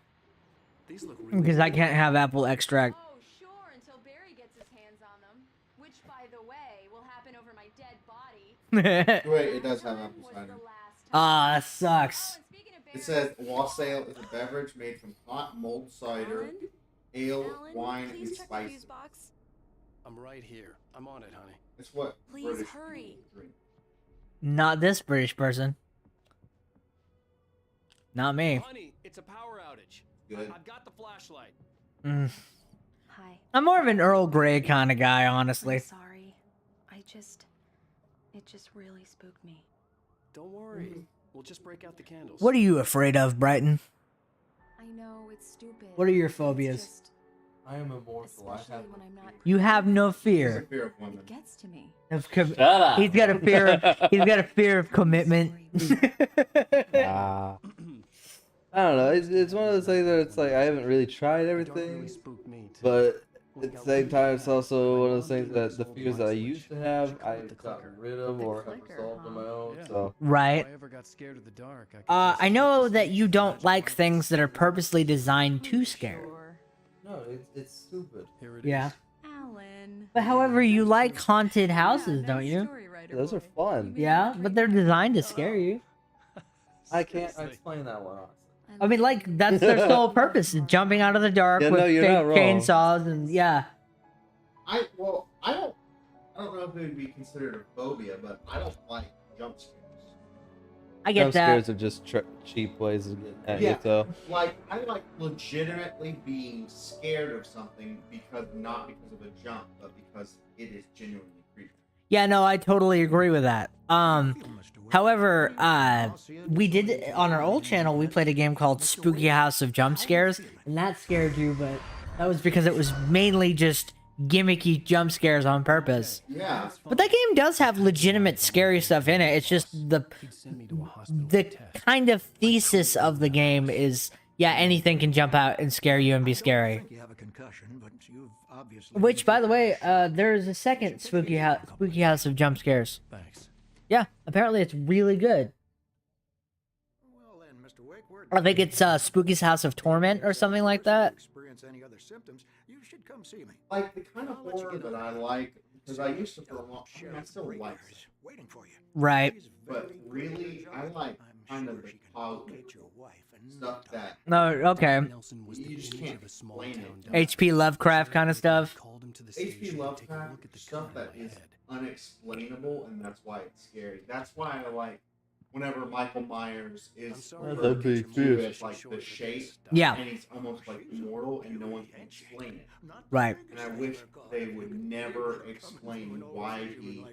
These look really Because I can't have apple extract. Oh, sure, until Barry gets his hands on them. Which, by the way, will happen over my dead body. Wait, it does have When apple was cider. the last time? Ah, that sucks. Oh, and speaking of It Barry, says wassail is a beverage made from hot mulled cider, Alan? ale, Alan, wine, and please check the fuse spices. box. I'm right here. I'm on it, honey. It's what Please British hurry. people drink. Not this British person. Not me. Honey, it's a power outage. Good. I've got the flashlight. Mm. Hi. I'm more of an Earl Grey kind of guy, I'm honestly. sorry. It just really spooked me. Don't worry. We'll just break out the candles. What are you afraid of, Brighton? I know it's stupid. What are your It's phobias? just- I am immortal. I especially have. when I'm not. You have no It's a fear. fear of women. It gets to me. Of Shut up. He's got a fear. He's got a fear of commitment. Ah. I don't know. It's one of those things that it's like I haven't really tried The dark everything, really spooked me, too. but at the same time, it's also one of those things that the fears that I used to have, I've gotten rid of or have clicker, resolved on my own. Yeah. So Right. If I ever got scared of the dark, I could just I know sit that you and don't watch like my things that are purposely designed to scare. Sure. no, it's stupid. Here it Yeah. is. Alan. But however, you like haunted houses, Yeah, don't nice you? story writer Those are boy. fun. You made Yeah, me but they're break designed to down. scare you. I can't Seriously. explain that one. Honestly. I mean, like that's their sole purpose: is jumping out of the dark Yeah, with no, you're fake not wrong. chainsaws and yeah. I don't know if it would be considered a phobia, but I don't like jump scares. I get Jump that. scares are just cheap ways to get at you, though. Like I like legitimately being scared of something not because of a jump, but because it is genuinely creepy. Yeah, no, I totally agree with that. However, we did on our old channel, we played a game called Spooky House of Jump Scares, and that scared you, but that was because it was mainly just gimmicky jump scares on purpose. Yeah. But that game does have legitimate scary stuff in it. It's just the kind of thesis of the game is, yeah, anything can jump out and scare you and be scary. You have a concussion, but you've obviously. Which, by the way, there's a second Spooky House of Jump Scares. Thanks. Yeah, apparently it's really good. Well then, Mr. Wake, we're I think it's Spooky's House of Torment or something like that. Experience any other symptoms? You should come see me. Like the kind of horror that I like, because I used to for a long time, I still like it. Waiting for you. Right. But really, I like kind of the cosmic stuff that No, okay. Nelson was you the just image can't of a small explain town it. doctor. H.P. Lovecraft kind of stuff. Called him to the H.P. station to take a Lovecraft look at the stuff gun that in my is head. unexplainable, and that's why it's scary. That's why I like whenever Michael Myers is That'd be referred to fierce. as like the shape, Yeah. and he's almost like immortal, and no one can explain it. Right. And I wish they would never explain why he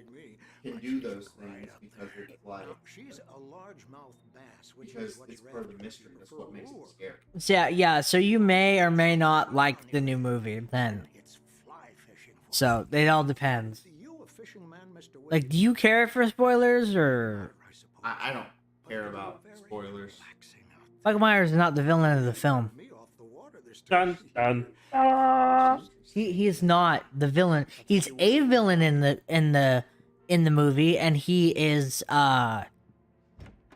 can do those things, because it's like She's a largemouth bass, which because is what it's he part of the recommends mystery. That's for what makes it lure. scary. So, yeah, so you may or may not like the new movie then. It's fly fishing for So it all depends. you a fishing man, Mr. Wake? Like, do you care for spoilers or I suppose. I don't care about spoilers. Relaxing out Michael Myers is not the villain of the film. me off the water this Dun time. dun. He is not the villain. He's a villain in the movie, and he is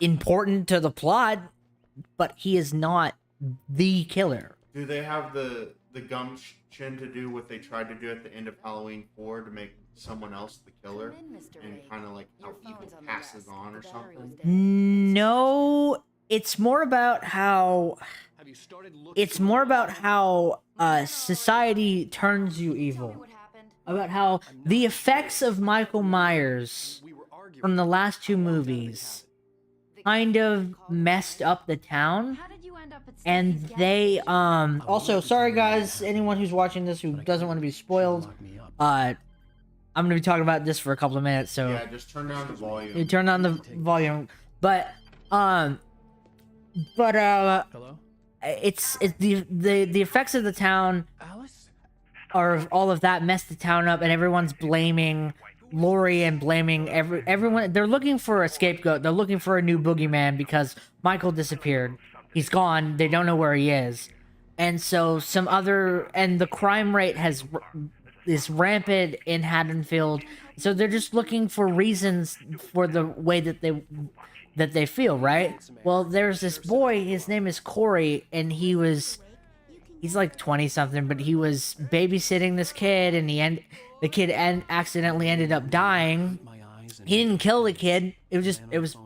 important to the plot, but he is not the killer. Do they have the gumption to do what they tried to do at the end of Halloween 4 to make someone else the killer, and kind of like how evil passes on or something? No, it's more about how Have you started looking it's more about how society turns you Tell me evil. what happened. About how the effects of Michael Myers We were arguing from the last two movies kind of messed up the town. How did you end up at And Stevie's gas they station? also, sorry guys, anyone who's watching this who doesn't want to be spoiled, Lock me up. I'm gonna be talking about this for a couple of minutes, so Yeah, just turn down the you volume. turn on the volume. But Hello? it's the effects of the town Alice? or all of that messed the town up, and everyone's blaming Lori and blaming everyone. They're looking for a scapegoat. They're looking for a new boogeyman because Michael disappeared. He's gone. They don't know where he is, and so the crime rate is rampant in Haddonfield. So they're just looking for reasons for the way that they feel, right? Well, there's this boy. His name is Corey, and he's like 20 something, but he was babysitting this kid, and the kid accidentally ended up dying. My eyes and He didn't kill the kid. It was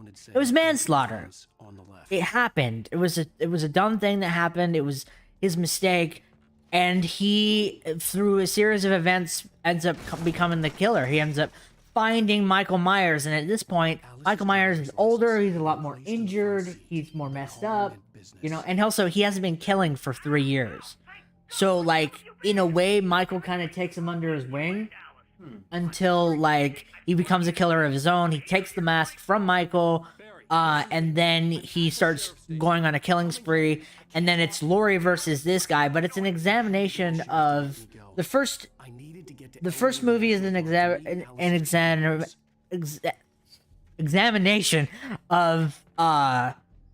manslaughter. on the left. It happened. It was a dumb thing that happened. It was his mistake, and he, through a series of events, ends up becoming the killer. He ends up finding Michael Myers, and at this point, Michael Myers is older. He's a lot more injured. He's more messed up, and also he hasn't been killing for 3 years. So, like, in a way, Michael kind of takes him under his wing until, like, he becomes a killer of his own. He takes the mask from Michael, and then he starts going on a killing spree, and then it's Laurie versus this guy, but it's an examination of the first movie is an examination of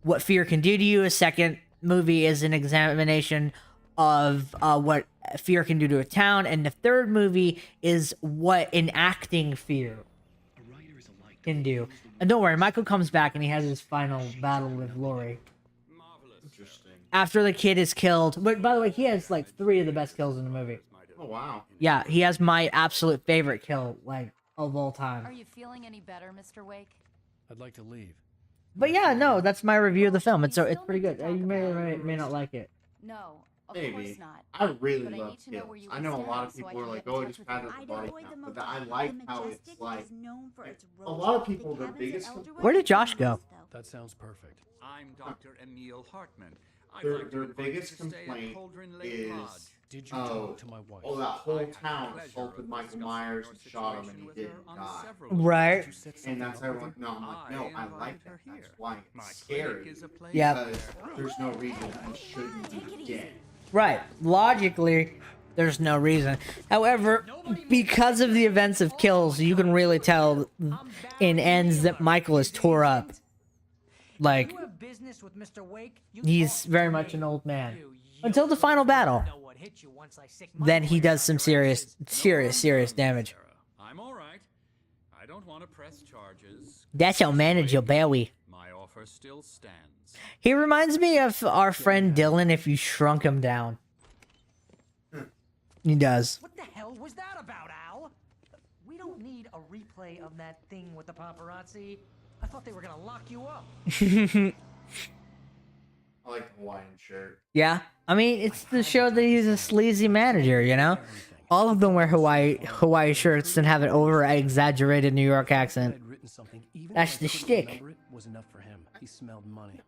what fear can do to you. A second movie is an examination of what fear can do to a town, and the third movie is what enacting fear can do. And don't worry, Michael comes back and he has his final battle with Laurie Interesting. after the kid is killed. But by the way, he has like 3 of the best kills in the movie. Oh wow. Yeah, he has my absolute favorite kill, like, of all Are time. you feeling any better, Mr. Wake? I'd like to leave. But yeah, no, that's my review of the film. It's We it's still pretty need good. to You talk may or about may not like it. No, Of Maybe. course not. I really But I love need to know where kills. you I were know a lot of standing so I people are can like, get in oh, touch just with pat you. it the body count. But I like how it's like, a lot of people, their biggest, Where did Josh go? That sounds perfect. I'm Dr. Emil Hartman. I'd their, like to their invite you biggest to stay at complaint Cauldron Lake is, Lodge. Did you oh, talk to my wife? oh, that I whole had the town pleasure assaulted of Michael discussing Myers your and shot him and situation he with her didn't on die. several Right. You said And something that's over everyone. No, I'm like, no, I invited like that. her That's here. why My it's clinic scary. is a place Yep. Because where- there's no reason you shouldn't be dead. Right. Logically, there's no reason. However, because of the events of Kills, you can really tell in ends that Michael is tore up. Like, You have business with Mr. Wake, you he's talk very to much me. an old man. You Until the useless final battle. know what hit you once I sick my Then he voice does on some your asses. serious damage. I'm all right. I don't want to press charges. That's how manage your Bowie. My offer still stands. He reminds me of our friend Dylan if you shrunk him down. He does. What the hell was that about, Al? We don't need a replay of that thing with the paparazzi. I thought they were gonna lock you up. I like the Hawaiian shirt. Yeah, I mean, it's the show that he's a sleazy manager, you know? All of them wear Hawaii shirts and have an over-exaggerated New York accent. I'd written something, even That's if I the couldn't shtick. remember it, was enough for him. He smelled money,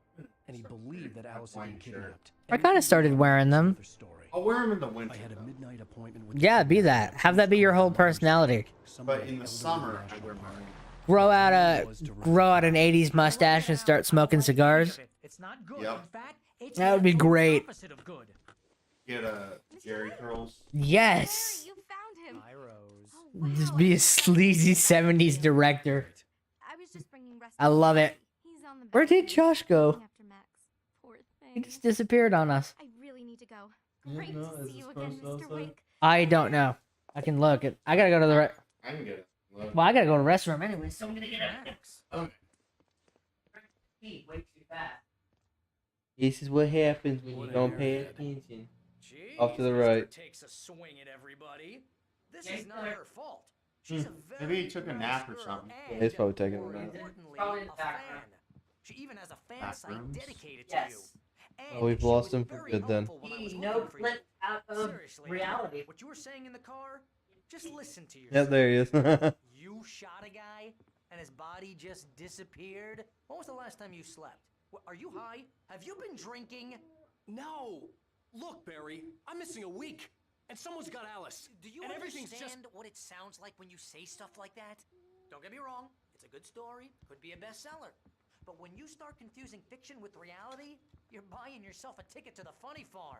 and he believed that Alice had been Hawaiian shirt. kidnapped. I kind of started wearing them. Another story. I'll wear them in the I winter. had a though. midnight appointment with. Yeah, be that. Have that be your whole personality. But in the summer, I wear my ring. Grow out an 80s mustache and start smoking cigars. It's not good. Yep. In fact, it's That would the be great. opposite of good. Get Jerry curls. Yes. You found him. Hi, Rose. Oh, wow. Just be a sleazy 70s director. I was just bringing Rusty. I love it. He's on the Where did balcony Josh go? looking after Max. Poor He thing. just disappeared on us. I really need to go. Yeah, Great no, to is see you this again, supposed to Mr. outside? Wake. I don't know. I can look. I gotta go to the I can get it. Look. well, I gotta go to the restroom anyway, so I'm gonna get out. Max. Okay. Way too fast. This is what happens when you don't pay attention. Off to the right. Takes a swing at everybody. This Yeah, is not there. her fault. She's a very Maybe he took a nice nap or girl something. and, He's probably taking a more nap. importantly, Probably in the a back fan. room. She even has a fan site Back rooms? dedicated to Yes. you. And Oh, we've she lost was him for very good then. helpful when I was No looking for you. flip out of Seriously, reality. what you were saying in the car, just listen to yourself. Yep, there he is. You shot a guy and his body just disappeared? When was the last time you slept? Are you high? Have you been drinking? No! Look, Barry, I'm missing a week, and someone's got Alice. Do you and everything's understand just... what it sounds like when you say stuff like that? Don't get me wrong, it's a good story, could be a bestseller. But when you start confusing fiction with reality, you're buying yourself a ticket to the funny farm.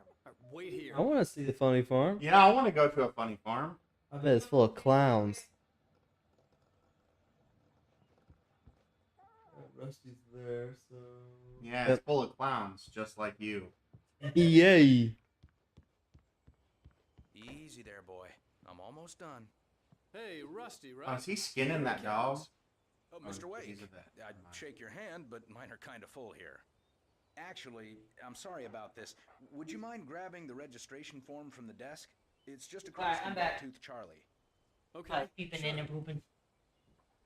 Wait here. I want to see the funny farm. Yeah, I want to go to a funny farm. I bet it's full of clowns. Rusty's there, so. Yeah, it's full of clowns, just like you. Yay! Easy there, boy. I'm almost done. Hey, Rusty, Oh, is he skinning that dog? Oh, Oh, Mr. Wake, he's a vet. I'd shake your hand, but mine are kind of full here. Actually, I'm sorry about this. Would you mind grabbing the registration form from the desk? It's just across Alright, I'm from back. Tooth Charlie. Okay. Peeping sure. in and pooping. You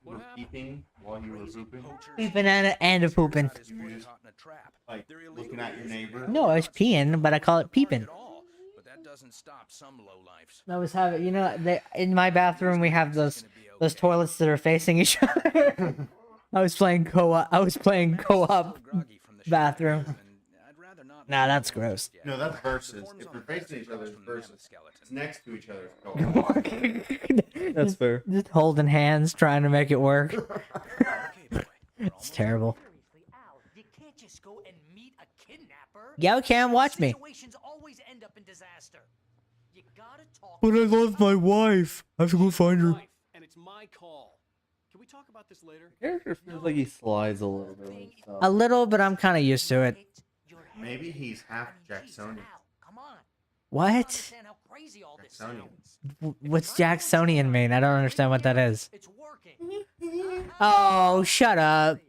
What were happened? peeping while you were Crazy pooping. poachers Peeping and a pooping. got his foot caught in a trap. Like, They're looking illegal at your use of neighbor. No, I was peeing, but I call it peeping. at all, but that doesn't stop some lowlifes. I was having, you know, in my bathroom we have those toilets that are facing each other. I was playing co-op. bathroom. Nah, that's gross. No, that's versus. If you're facing each other, it's versus. It's next to each other. That's fair. Just holding hands, trying to make it work. It's terrible. Seriously, Al, you can't just go and meet a kidnapper. Yeah, Cam, watch me. Situations always end up in disaster. You gotta talk. But I love my wife. I have to go find her. Wife, and it's my call. Can we talk about this later? Character feels like he slides a little bit. when stuff. A little, but I'm kind of used to it. Maybe he's half Jacksonian. Come on. What? Understand how crazy all this Jacksonian. sounds. What's Jacksonian mean? I don't understand what that is. It's working. Oh, shut up.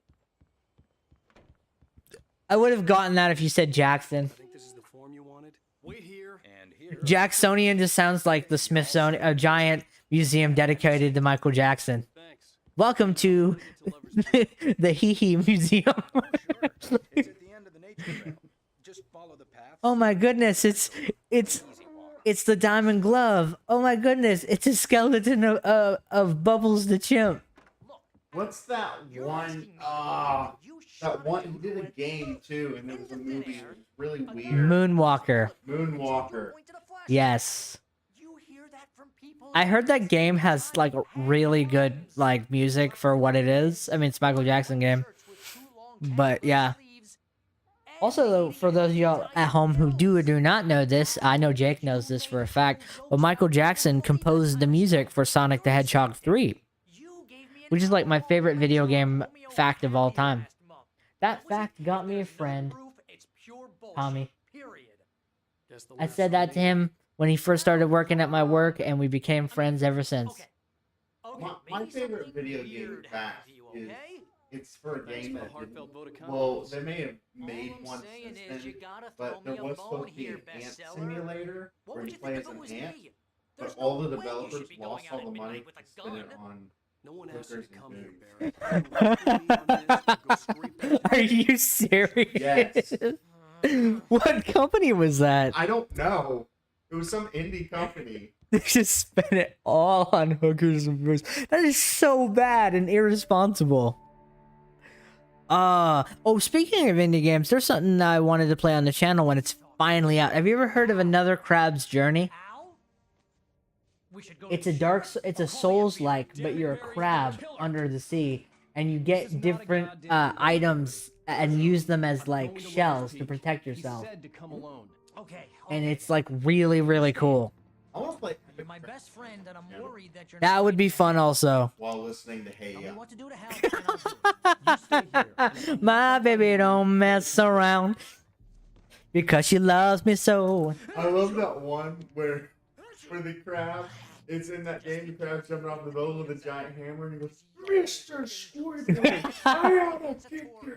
I would have gotten that if you said Jackson. I think this is the form you wanted. Wait here. And here, Jacksonian just sounds like the Smithsonian, a giant museum dedicated to Michael Jackson. Thanks. Welcome to the Hee Hee Museum. sure, it's at the end of the nature trail. Just follow the path. Oh my goodness, it's It's the Diamond Glove. Oh my goodness! It's a skeleton of Bubbles the chimp. What's that one? That one. He did a game too, and there was a movie. It was really weird. Moonwalker. Moonwalker. Yes. I heard that game has like really good like music for what it is. I mean, it's a Michael Jackson game. But yeah. Also, though, for those of y'all at home who do or do not know this, I know Jake knows this for a fact, but Michael Jackson composed the music for Sonic the Hedgehog 3, which is like my favorite video game fact of all time. That fact got me a friend, Tommy. I said that to him when he first started working at my work, and we became friends ever since. My favorite video game fact is it's for a game that didn't, well, they may have made one since then, but there was supposed to be an ant simulator where you play as an ant, but all the developers lost all the money to spend it on hookers and booze. Are you serious? Yes. What company was that? I don't know. It was some indie company. They just spent it all on hookers and booze. That is so bad and irresponsible. Oh, speaking of indie games, there's something I wanted to play on the channel when it's finally out. Have you ever heard of Another Crab's Journey? It's a Souls-like, but you're a crab under the sea, and you get different items and use them as like shells to protect yourself. And it's like really, really cool. I want to play my best friend, and I'm worried that you're That would be fun also. while listening to Hey Ya. what to do to help. My baby don't mess around because she loves me so. I love that one where the crab, it's in that game, the crab's jumping off the boat with a giant hammer, and he goes, Mr. Squidward, I ought to kick you.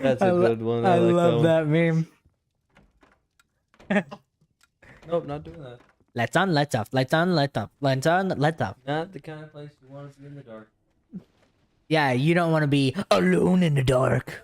That's a good one. I like love that meme. Nope, not doing that. Lights on, lights off, lights on, lights off, lights on, lights off. Not the kind of place you want to be in the dark. Yeah, you don't want to be alone in the dark.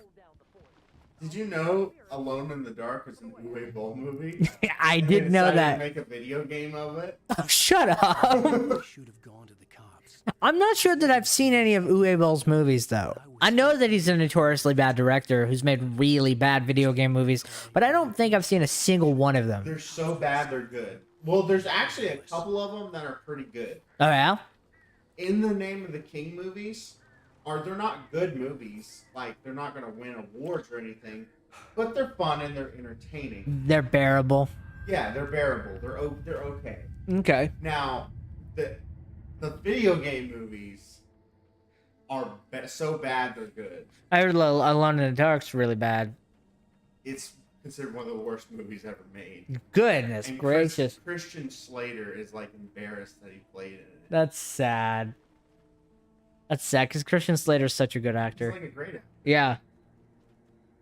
Did you know Alone in the Dark is an Uwe Boll movie? I And did they know decided that. to make a video game of it. Oh, shut up. Should have gone to the cops. I'm not sure that I've seen any of Uwe Boll's movies, though. I know that he's a notoriously bad director who's made really bad video game movies, but I don't think I've seen a single one of them. They're so bad, they're good. Well, there's actually a couple of them that are pretty good. Oh, yeah? In the Name of the King movies, they're not good movies. Like, they're not going to win awards or anything, but they're fun and they're entertaining. They're bearable. Yeah, they're bearable. They're okay. Okay. Now, the video game movies are so bad they're good. I heard Alone in the Dark's really bad. It's considered one of the worst movies ever made. Goodness And gracious. Christian Slater is like embarrassed that he played in it. That's sad. That's sad, because Christian Slater's such a good actor. He's like a great actor. Yeah.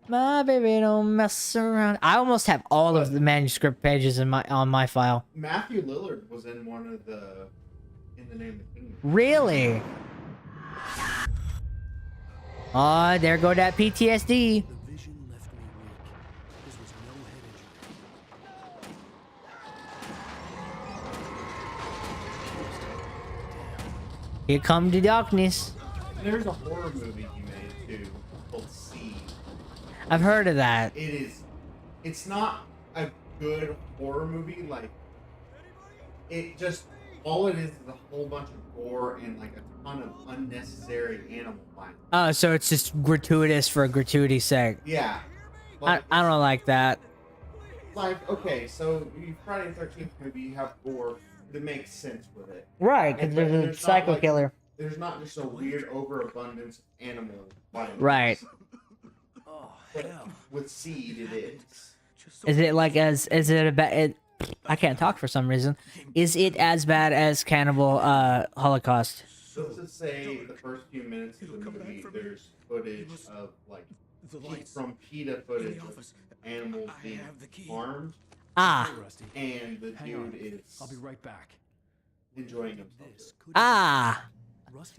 My baby don't mess around. I almost have all of the manuscript pages on my file. Matthew Lillard was in one of the In the Name of the King. Really? Oh, there go that PTSD. The vision left me weak. This was no head injury. Here come the darkness. There's a horror movie he made too called Seed. I've heard of that. It's not a good horror movie. Like, all it is a whole bunch of gore and like a ton of unnecessary animal violence. Oh, so it's just gratuitous for gratuity's sake. Yeah. I don't like that. Like, okay, so you Friday the 13th movie, you have gore that makes sense with it. Right, because And there's a there's not, psycho like, killer. There's not just a weird overabundance of animal violence. Right. But with Seed, it is. Is it like is it a bad? I can't talk for some reason. Is it as bad as Cannibal Holocaust? Let's just say the first few minutes of the movie, there's footage of like from PETA footage of animals being harmed, Ah, and the dude is I'll be right back. enjoying himself. ah.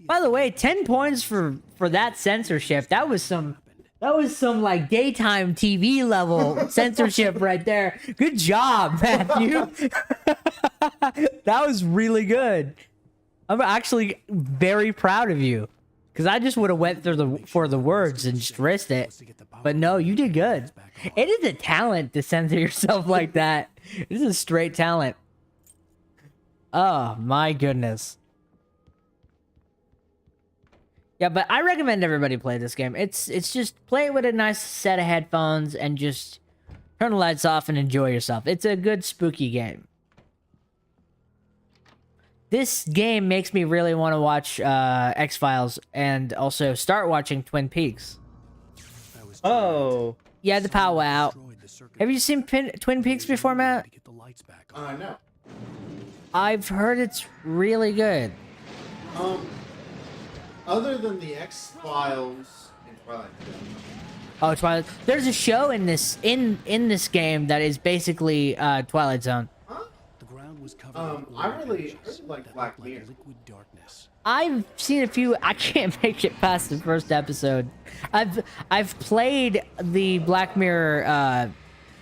By the way, 10 points for that censorship. That was some That was some like daytime TV level censorship right there. Good job, Matthew. That was really good. I'm actually very proud of you, because I just would have went through for the words and just risked it. But no, you did good. It is a talent to censor yourself like that. This is straight talent. Oh my goodness. Yeah, but I recommend everybody play this game. It's just play it with a nice set of headphones and just turn the lights off and enjoy yourself. It's a good spooky game. This game makes me really want to watch X-Files and also start watching Twin Peaks. Oh. Yeah, the power out. Have you seen Twin Peaks before, Matt? No. I've heard it's really good. Other than the X-Files and Twilight Zone. Oh, Twilight. There's a show in this game that is basically Twilight Zone. I really like Black Mirror. I've seen a few. I can't make it past the first episode. I've played the Black Mirror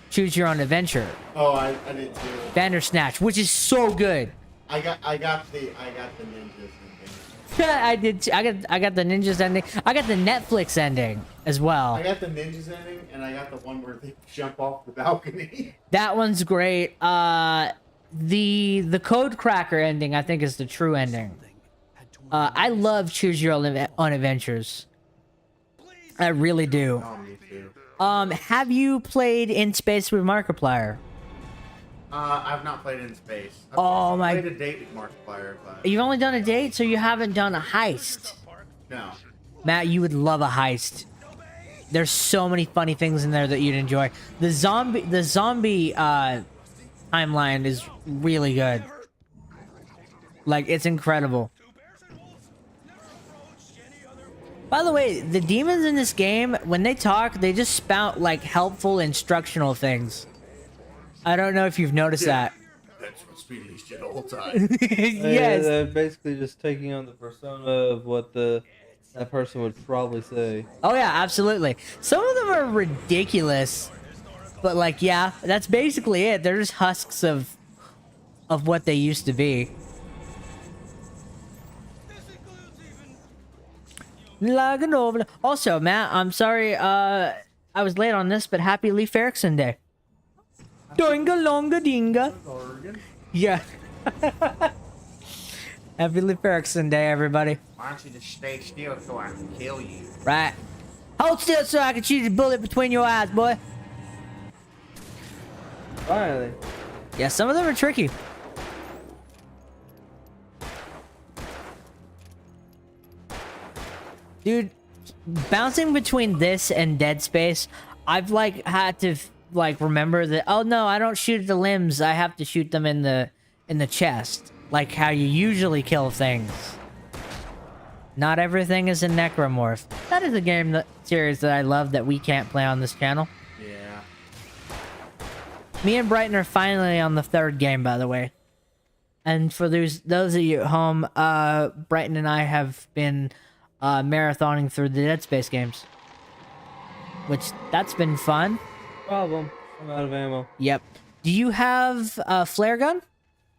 Choose Your Own Adventure. Oh, I did too. Bandersnatch, which is so good. I got the ninjas ending. I got the ninjas ending. I got the Netflix ending as well. I got the ninjas ending, and I got the one where they jump off the balcony. That one's great. The Code Cracker ending, I think, is the true ending. I love Choose Your Own Adventures. I really do. Oh, me too. Have you played In Space with Markiplier? I've not played In Space. Oh my! I've played a date with Markiplier, but You've only done a date, so you haven't done a heist. no. Matt, you would love a heist. There's so many funny things in there that you'd enjoy. The zombie timeline is really good. Like, it's incredible. By the way, the demons in this game, when they talk, they just spout like helpful instructional things. I don't know if you've noticed that. That's what Speedy did all the time. Yes. They're basically just taking on the persona of what that person would probably say. Oh yeah, absolutely. Some of them are ridiculous, but like, yeah, that's basically it. They're just husks of what they used to be. Also, Matt, I'm sorry, I was late on this, but happy Leif Erikson Day. Doinga longa dinga. Yeah. Happy Leif Erikson Day, everybody. Why don't you just stay still so I can kill you? Right. Hold still so I can shoot a bullet between your eyes, boy. Finally. Yeah, some of them are tricky. Dude, bouncing between this and Dead Space, I've like had to like remember that, oh no, I don't shoot the limbs, I have to shoot them in the chest, like how you usually kill things. Not everything is a necromorph. That is a game series that I love that we can't play on this channel. Yeah. Me and Brighton are finally on the third game, by the way. And for those of you at home, Brighton and I have been marathoning through the Dead Space games, which that's been fun. Problem. I'm out of ammo. Yep. Do you have a flare gun?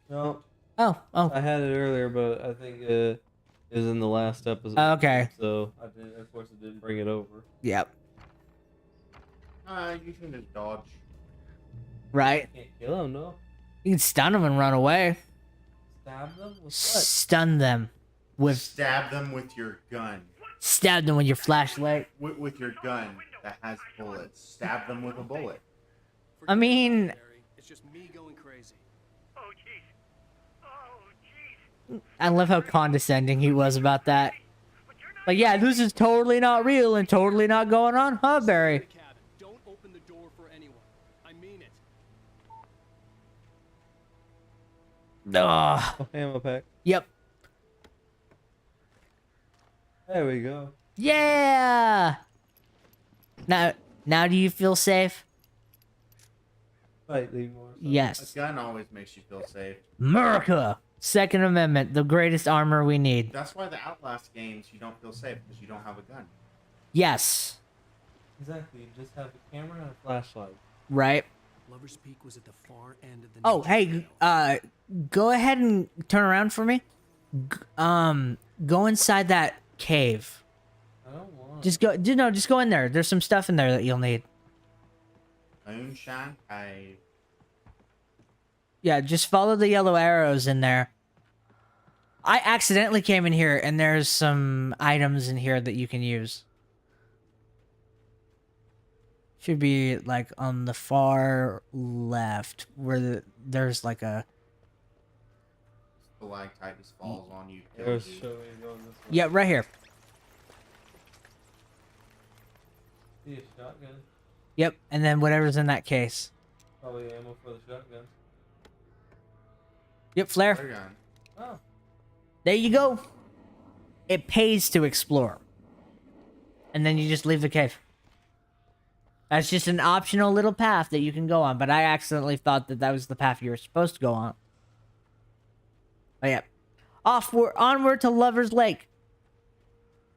No. Oh. I had it earlier, but I think it was in the last episode. Okay. So of course, I didn't bring it over. Yep. You can just dodge. Right. Can't kill him, no. You can stun them and run away. Stab them with what? Stun them with. Stab them with your gun. Stab them with your flashlight. With your gun that has bullets. Stab them with a bullet. I mean, It's just me going crazy. I love how condescending he was about that. Like, yeah, this is totally not real and totally not going on, huh, Barry? Don't open the door for anyone. I mean it. Ugh. Oh, ammo pack. Yep. There we go. Yeah. Now do you feel safe? Slightly more. So. Yes. A gun always makes you feel safe. America. Second Amendment, the greatest armor we need. That's why the Outlast games you don't feel safe because you don't have a gun. Yes. Exactly. You just have a camera and a flashlight. Right. Lover's Peak was at the far end of the. Oh, nature hey, trail. go ahead and turn around for me. Go inside that cave. I don't want. Just go. No, just go in there. There's some stuff in there that you'll need. Moonshine Cave. Yeah, just follow the yellow arrows in there. I accidentally came in here, and there's some items in here that you can use. Should be like on the far left, where there's like a. Stalactite just falls on you. There's kills you. show me going this way. Yeah, right here. See a shotgun. Yep, and then whatever's in that case. Probably ammo for the shotgun. Yep, flare. Flare gun. Oh. There you go. It pays to explore. And then you just leave the cave. That's just an optional little path that you can go on, but I accidentally thought that that was the path you were supposed to go on. But yeah. Onward to Lover's Lake.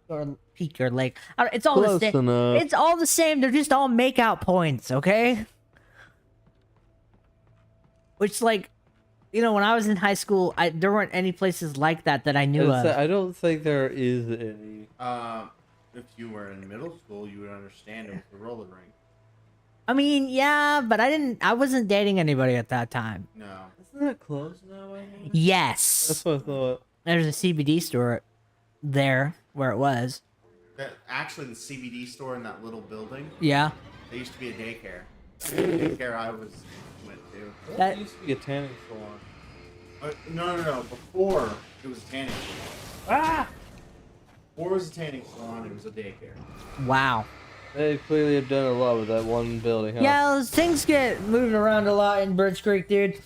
Or Peak or Lake. It's all Close the same. enough. It's all the same. They're just all make-out points, okay? Which, like, you know, when I was in high school, there weren't any places like that I knew of. I don't think there is any. If you were in middle school, you would understand it with the roller rink. I mean, yeah, but I wasn't dating anybody at that time. No. Isn't that closed now? I think? Yes. That's what I thought. There's a CBD store there where it was. Actually, the CBD store in that little building, Yeah. there used to be a daycare. Daycare I went to. That used to be a tanning salon. No. Before it was a tanning salon. Ah! Before it was a tanning salon, it was a daycare. Wow. They clearly have done a lot with that one building, huh? Yeah, those things get moved around a lot in Birch Creek, dude.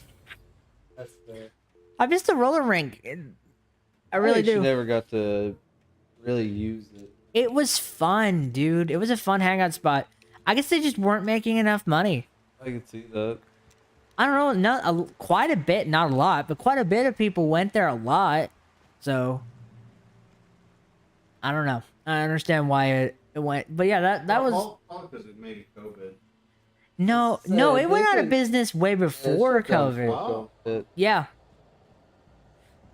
That's fair. I missed the roller rink. I really actually do. never got to really use it. It was fun, dude. It was a fun hangout spot. I guess they just weren't making enough money. I could see that. I don't know, quite a bit, not a lot, but quite a bit of people went there a lot. So, I don't know. I understand why it went, but yeah, that was. All because it made COVID. No, it went out of business way before COVID. Wow. Yeah.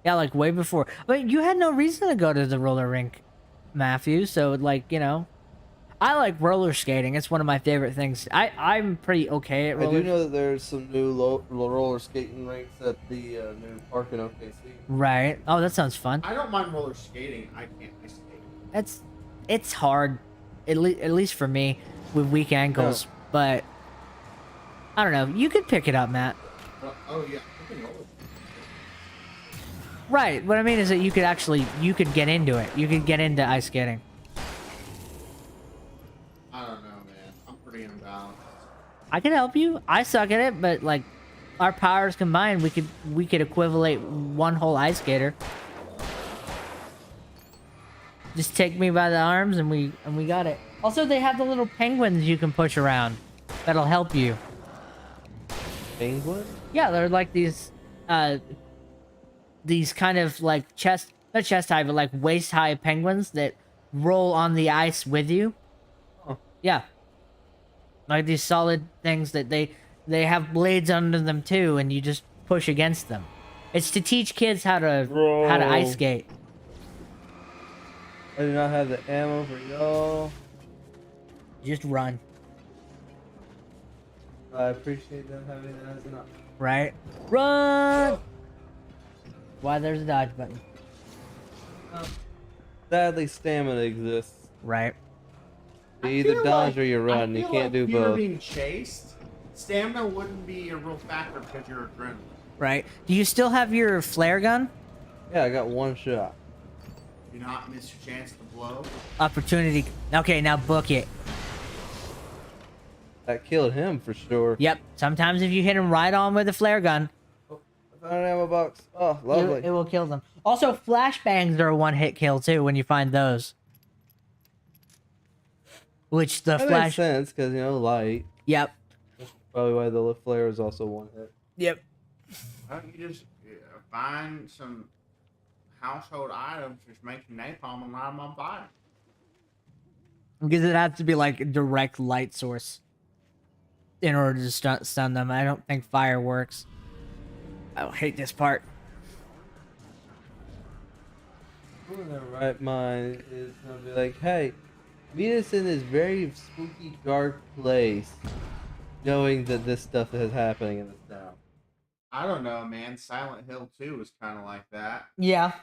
Yeah, like way before. But you had no reason to go to the roller rink, Matthew. So, like, you know, I like roller skating. It's one of my favorite things. I'm pretty okay at I roller. do know that there's some new roller skating rinks at the new park in OKC. Right. Oh, that sounds fun. I don't mind roller skating. I can't ice skate. It's hard, at least for me, with weak ankles. But I don't know. You could pick it up, Matt. Oh yeah, I can roller. Right. What I mean is that you could get into it. You could get into ice skating. I don't know, man. I'm pretty imbalanced. I can help you. I suck at it, but like our powers combined, we could equivalent one whole ice skater. Just take me by the arms and we got it. Also, they have the little penguins you can push around. That'll help you. Penguin? Yeah, they're like these kind of like not chest high, but like waist high penguins that roll on the ice with you. Huh. Yeah. Like these solid things that they have blades under them too, and you just push against them. It's to teach kids how to ice skate. I do not have the ammo for y'all. Just run. I appreciate them having that as an option. Right? Run! Why there's a dodge button. Sadly, stamina exists. Right. You either dodge or you run. You can't do if you're both. being chased, stamina wouldn't be a real factor because you're adrenaline. Right. Do you still have your flare gun? Yeah, I got one shot. Do not miss your chance to blow. Opportunity. Okay, now book it. That killed him for sure. Yep. Sometimes if you hit him right on with a flare gun, I found an ammo box. Oh, lovely. it will kill them. Also, flashbangs are a one-hit kill too when you find those. Which the That flash. makes sense because you know light. Yep. That's probably why the flare is also one hit. Yep. Why don't you just find some household items, just make some napalm and light them on fire? Because it has to be like a direct light source in order to stun them. I don't think fire works. I hate this part. Who in their right mind is gonna be like, hey, meet us in this very spooky, dark place, knowing that this stuff is happening in this town. I don't know, man. Silent Hill 2 was kind of like that. Yeah.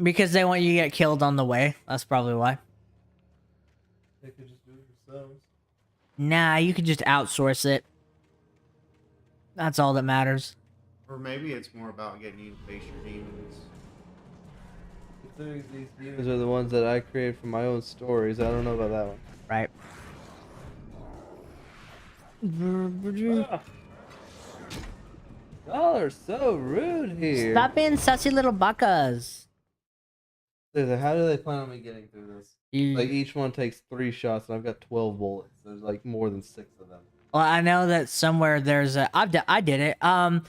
Because they want you to get killed on the way. That's probably why. They could just do it themselves. Nah, you can just outsource it. That's all that matters. Or maybe it's more about getting you to face your demons. Considering these demons are the ones that I create from my own stories, I don't know about that one. Right. Y'all are so rude here. Stop being sussy little buckas. Seriously, how do they plan on me getting through this? You- Like, each one takes 3 shots, and I've got 12 bullets. There's, like, more than 6 of them. Well, I know that somewhere there's a. I did it. How many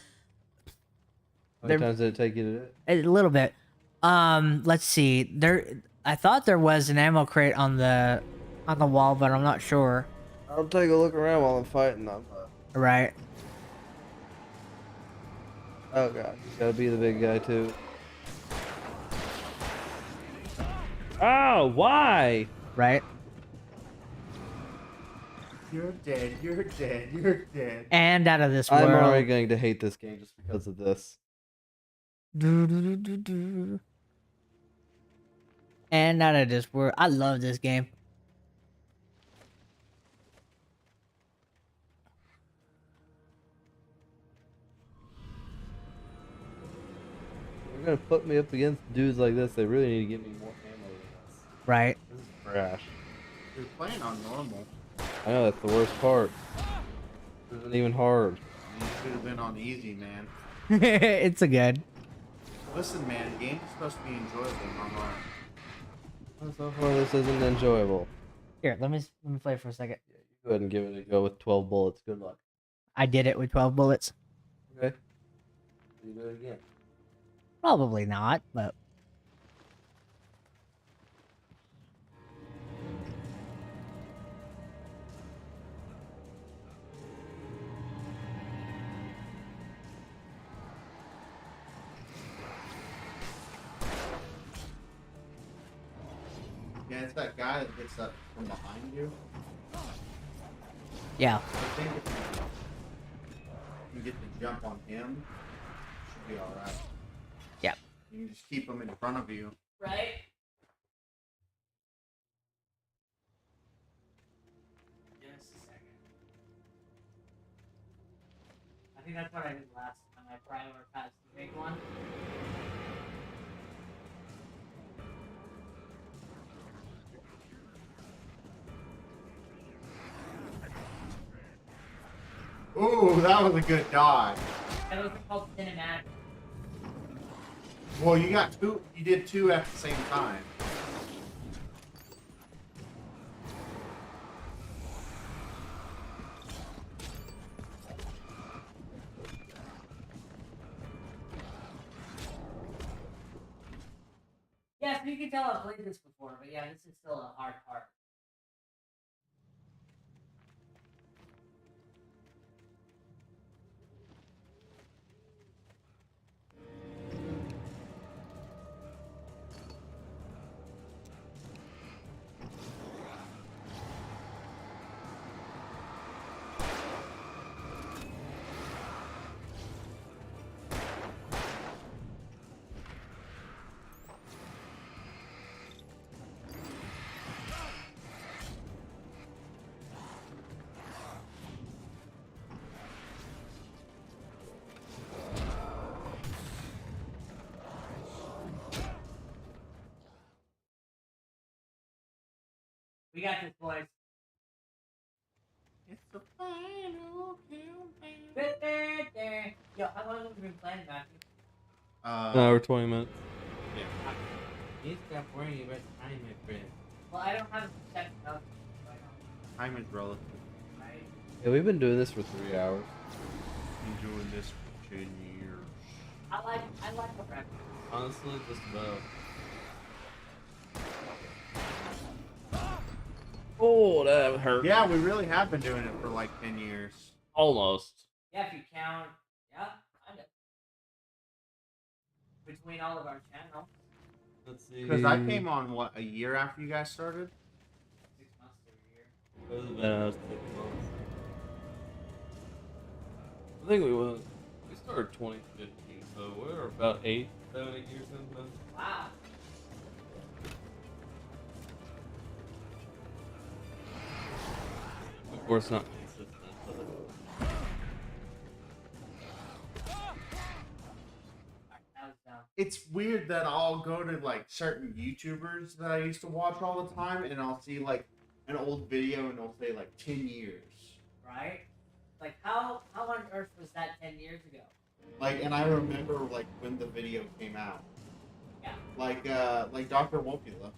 There- times did it take you to do it? A little bit. Let's see. There, I thought there was an ammo crate on the wall, but I'm not sure. I'll take a look around while I'm fighting them. Right. Oh god, he's gotta be the big guy too. Oh, why? Right. You're dead. You're dead. You're dead. And out of this world. I'm already going to hate this game just because of this. And out of this world. I love this game. They're gonna put me up against dudes like this. They really need to give me more ammo than this. Right. This is trash. You're playing on normal. I know, that's the worst part. It isn't even hard. You should have been on easy, man. It's a good. Listen, man. Games are supposed to be enjoyable, not hard. Well, so far, this isn't enjoyable. Here, let me play for a second. Go ahead and give it a go with 12 bullets. Good luck. I did it with 12 bullets. Okay. You do it again. Probably not, but Yeah, it's that guy that gets up from behind you. yeah. I think if you can get the jump on him, should be alright. Yeah. You can just keep him in front of you. Right. Just a second. I think that's what I did last time. I prioritized the big one. Ooh, that was a good dodge. That was called cinematic. Well, you got two. You did two at the same time. Yeah, so you can tell I've played this before, but yeah, this is still a hard part. We got this, boys. It's the final campaign. Yo, how long have we been playing, Matthew? An hour, 20 minutes. You stop worrying about time, my friend. Well, I don't have a set up. Time is relative. Right? Yeah, we've been doing this for 3 hours. Been doing this for 10 years. I like the record. Honestly, just about. Oh, that hurt. Yeah, we really have been doing it for like 10 years. Almost. Yeah, if you count, yeah, kind of. Between all of our channels. Let's see. Because I came on, what, a year after you guys started? 6 months to a year. It was about 6 months. I think we started 2015, so we're about 7, 8 years in then. Wow. Of course, not consistent. That was dumb. It's weird that I'll go to like certain YouTubers that I used to watch all the time, and I'll see like an old video, and it'll say like 10 years. Right? Like, how on earth was that 10 years ago? Like, and I remember like when the video came out. Yeah. Like Dr. Wolfula.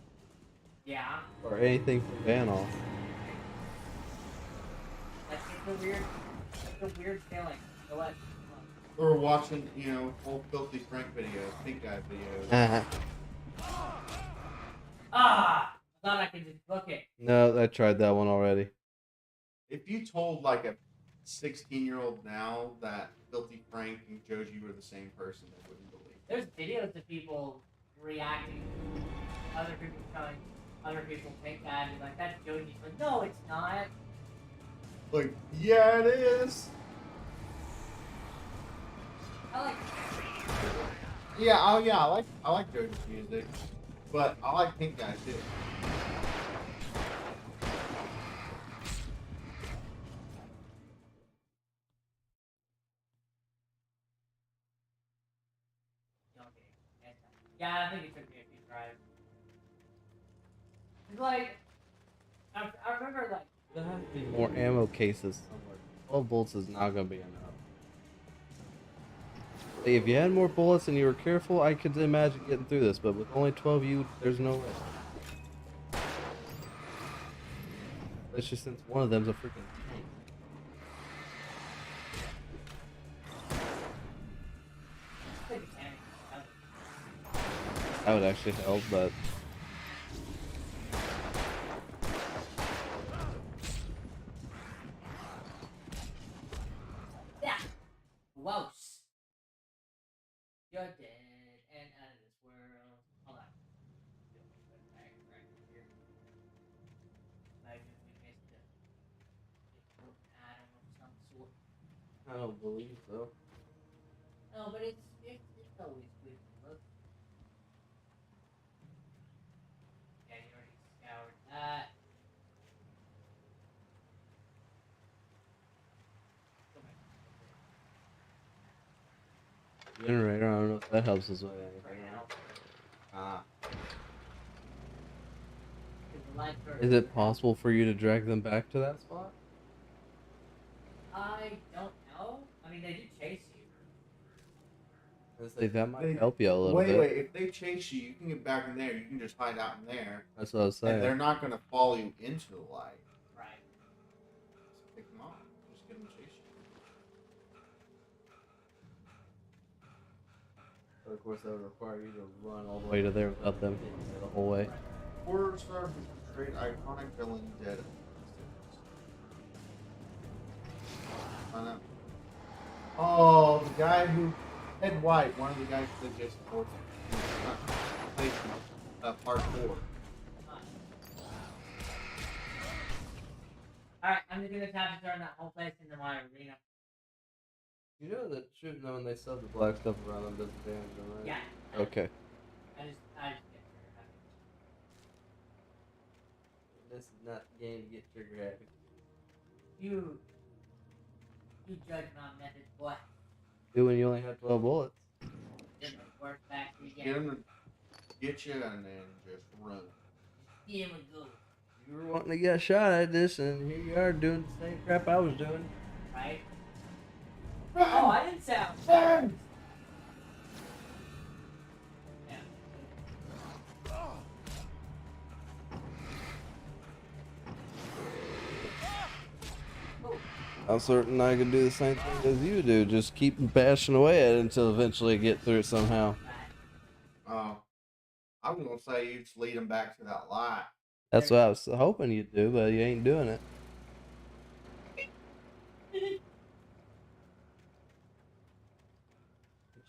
Yeah. Or anything from Vanoff. Like, it's a weird feeling. So what? Or watching, old Filthy Frank videos, Pink Guy videos. Ah! I thought I could just book it. No, I tried that one already. If you told like a 16-year-old now that Filthy Frank and Joji were the same person, they wouldn't believe it. There's videos of people reacting, other people telling other people think that, and like, that's Joji. Like, no, it's not. Like, yeah, it is. I like. Yeah, I like Joji's music, but I like Pink Guy too. Yeah, I think it took me a few tries. It's like, I remember like. There has to be more ammo cases somewhere. 12 bullets is not gonna be enough. Like, if you had more bullets and you were careful, I could imagine getting through this, but with only 12, there's no way. Especially since one of them's a freaking tank. That would actually help, but Yeah. Gross. You're dead and out of this world. Hold on. Right here. Maybe we missed it. Atom of some sort. I don't believe so. No, but it's always good to look. Yeah, you already scoured that. Generator, I don't know if that helps us with anything. Is it possible for you to drag them back to that spot? I don't know. I mean, they do chase you. It's like, that might help you a little wait, bit. Wait, if they chase you, you can get back in there. You can just hide out in there. That's what I was saying. And they're not going to follow you into the light. Right. So pick them off. Just get them to chase you. But of course, that would require you to run all the way to there without them hitting you the whole way. Horror star portrayed iconic villain dead. Find out. Oh, the guy who Ed White, one of the guys that just played part 4. Alright, I'm just gonna have to turn that whole place into my arena. You know that shooting them when they sub the black stuff around them doesn't damage them, right? Yeah. Okay. I just get trigger happy. This is not the game to get trigger happy. You judge my methods, boy. Do when you only have 12 bullets. You're the worst back to Get him to get you and then just run. Give him a go. You were wanting to get a shot at this, and here you are doing the same crap I was doing. Right? Oh, I didn't sound. Burn! Yeah. I'm certain I could do the same thing as you do. Just keep bashing away at it until eventually get through it somehow. Oh, I was gonna say you just lead them back to that light. That's what I was hoping you'd do, but you ain't doing it.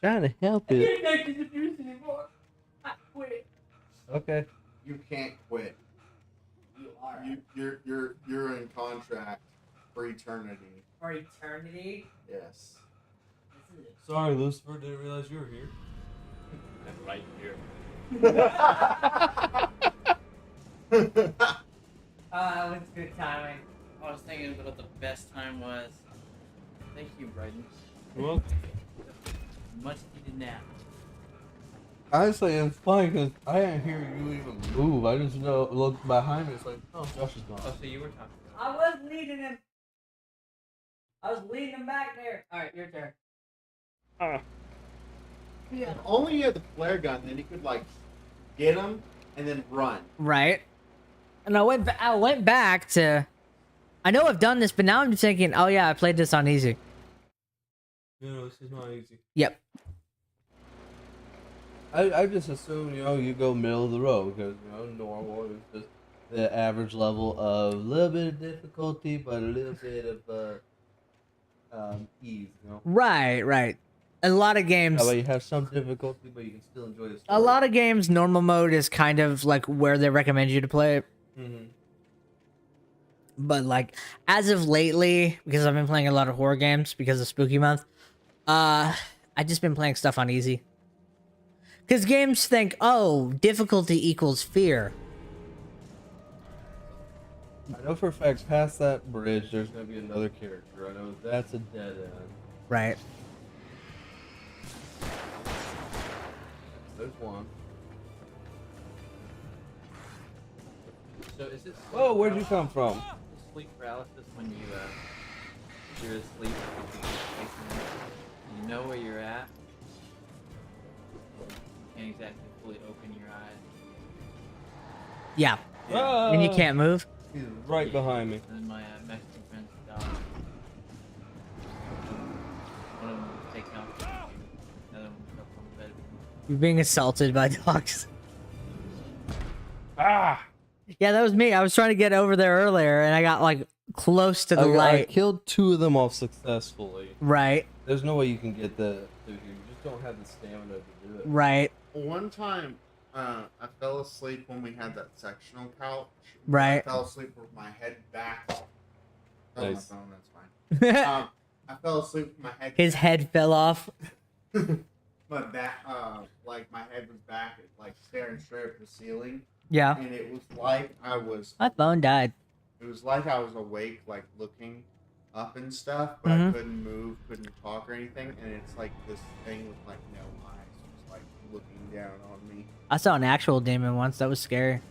Trying to help I it. can't take this abuse anymore. I quit. Okay. You can't quit. You are. You're in contract for eternity. For eternity. Yes. Sorry, Lucifer. Didn't realize you were here. I'm right here. That was good timing. I was thinking about what the best time was. Thank you, Bryden. Well, Much needed nap. honestly, it's funny because I didn't hear you even move. I just looked behind me. It's like, oh, Josh is gone. Oh, so you were talking about I was leading him. I was leading him back there. All right, your turn. Yeah. If only you had the flare gun, then you could like get him and then run. Right. And I went back to. I know I've done this, but now I'm just thinking, oh yeah, I played this on easy. No, this is not easy. Yep. I just assume, you go middle of the road because, normal is just the average level of a little bit of difficulty, but a little bit of ease, Right. A lot of games. That way you have some difficulty, but you can still enjoy the story. A lot of games, normal mode is kind of like where they recommend you to play it. Mm-hmm. But like, as of lately, because I've been playing a lot of horror games because of Spooky Month, I just been playing stuff on easy. Because games think, oh, difficulty equals fear. I know for a fact, past that bridge, there's going to be another character. I know that's a dead end. Right. There's one. So is it? Whoa, where'd you come from? Sleep paralysis when you're asleep. You know where you're at. You can't exactly fully open your eyes. Yeah. And you can't move? He's right behind me. And then my Mexican friends died. One of them was taken off the computer. Another one was up on the bed. You're being assaulted by dogs. Ah! Yeah, that was me. I was trying to get over there earlier, and I got like close to the I light. killed 2 of them off successfully. Right. There's no way you can get the through here. You just don't have the stamina to do it. Right. One time, I fell asleep when we had that sectional couch. Right. I fell asleep with my head back. Oh, Nice. my phone, that's fine. I fell asleep with my head. His head fell off. My back, like my head was back, like staring straight at the ceiling. Yeah. And it was like I was. My phone died. It was like I was awake, like looking up and stuff, but I Mhm. couldn't move, couldn't talk or anything. And it's like this thing with like no eyes, just like looking down on me. I saw an actual demon once. That was scary.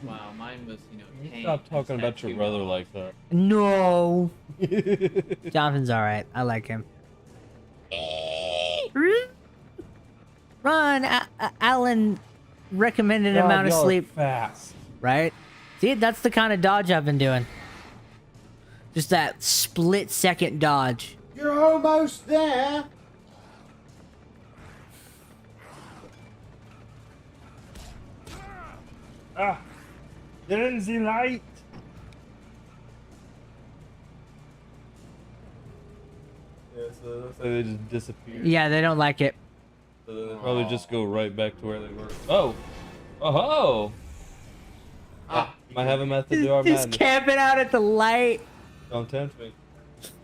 Wow, mine was, pain. Stop talking about your brother like that. No. Jonathan's alright. I like him. Run! Alan recommended God, amount of y'all are sleep. fast. Right? See, that's the kind of dodge I've been doing. Just that split-second dodge. You're almost there. Ah! There's the light! Yeah, so it looks like they just disappeared. Yeah, they don't like it. So then they probably just go right back to where they were. Oh! Oh-ho! I have a method to our Just madness. camping out at the light. Don't tempt me.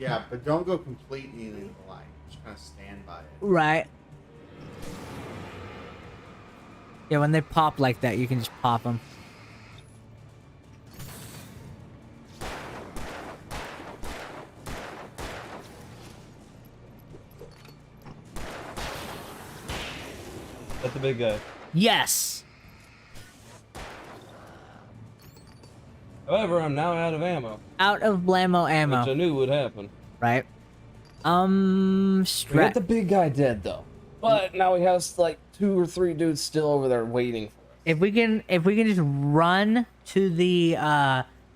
Yeah, but don't go completely in the light. Just kind of stand by it. Right. Yeah, when they pop like that, you can just pop them. That's the big guy. Yes! However, I'm now out of ammo. Out of blammo ammo. Which I knew would happen. Right. We got the big guy dead though. But now we have like 2 or 3 dudes still over there waiting for us. If we can just run to the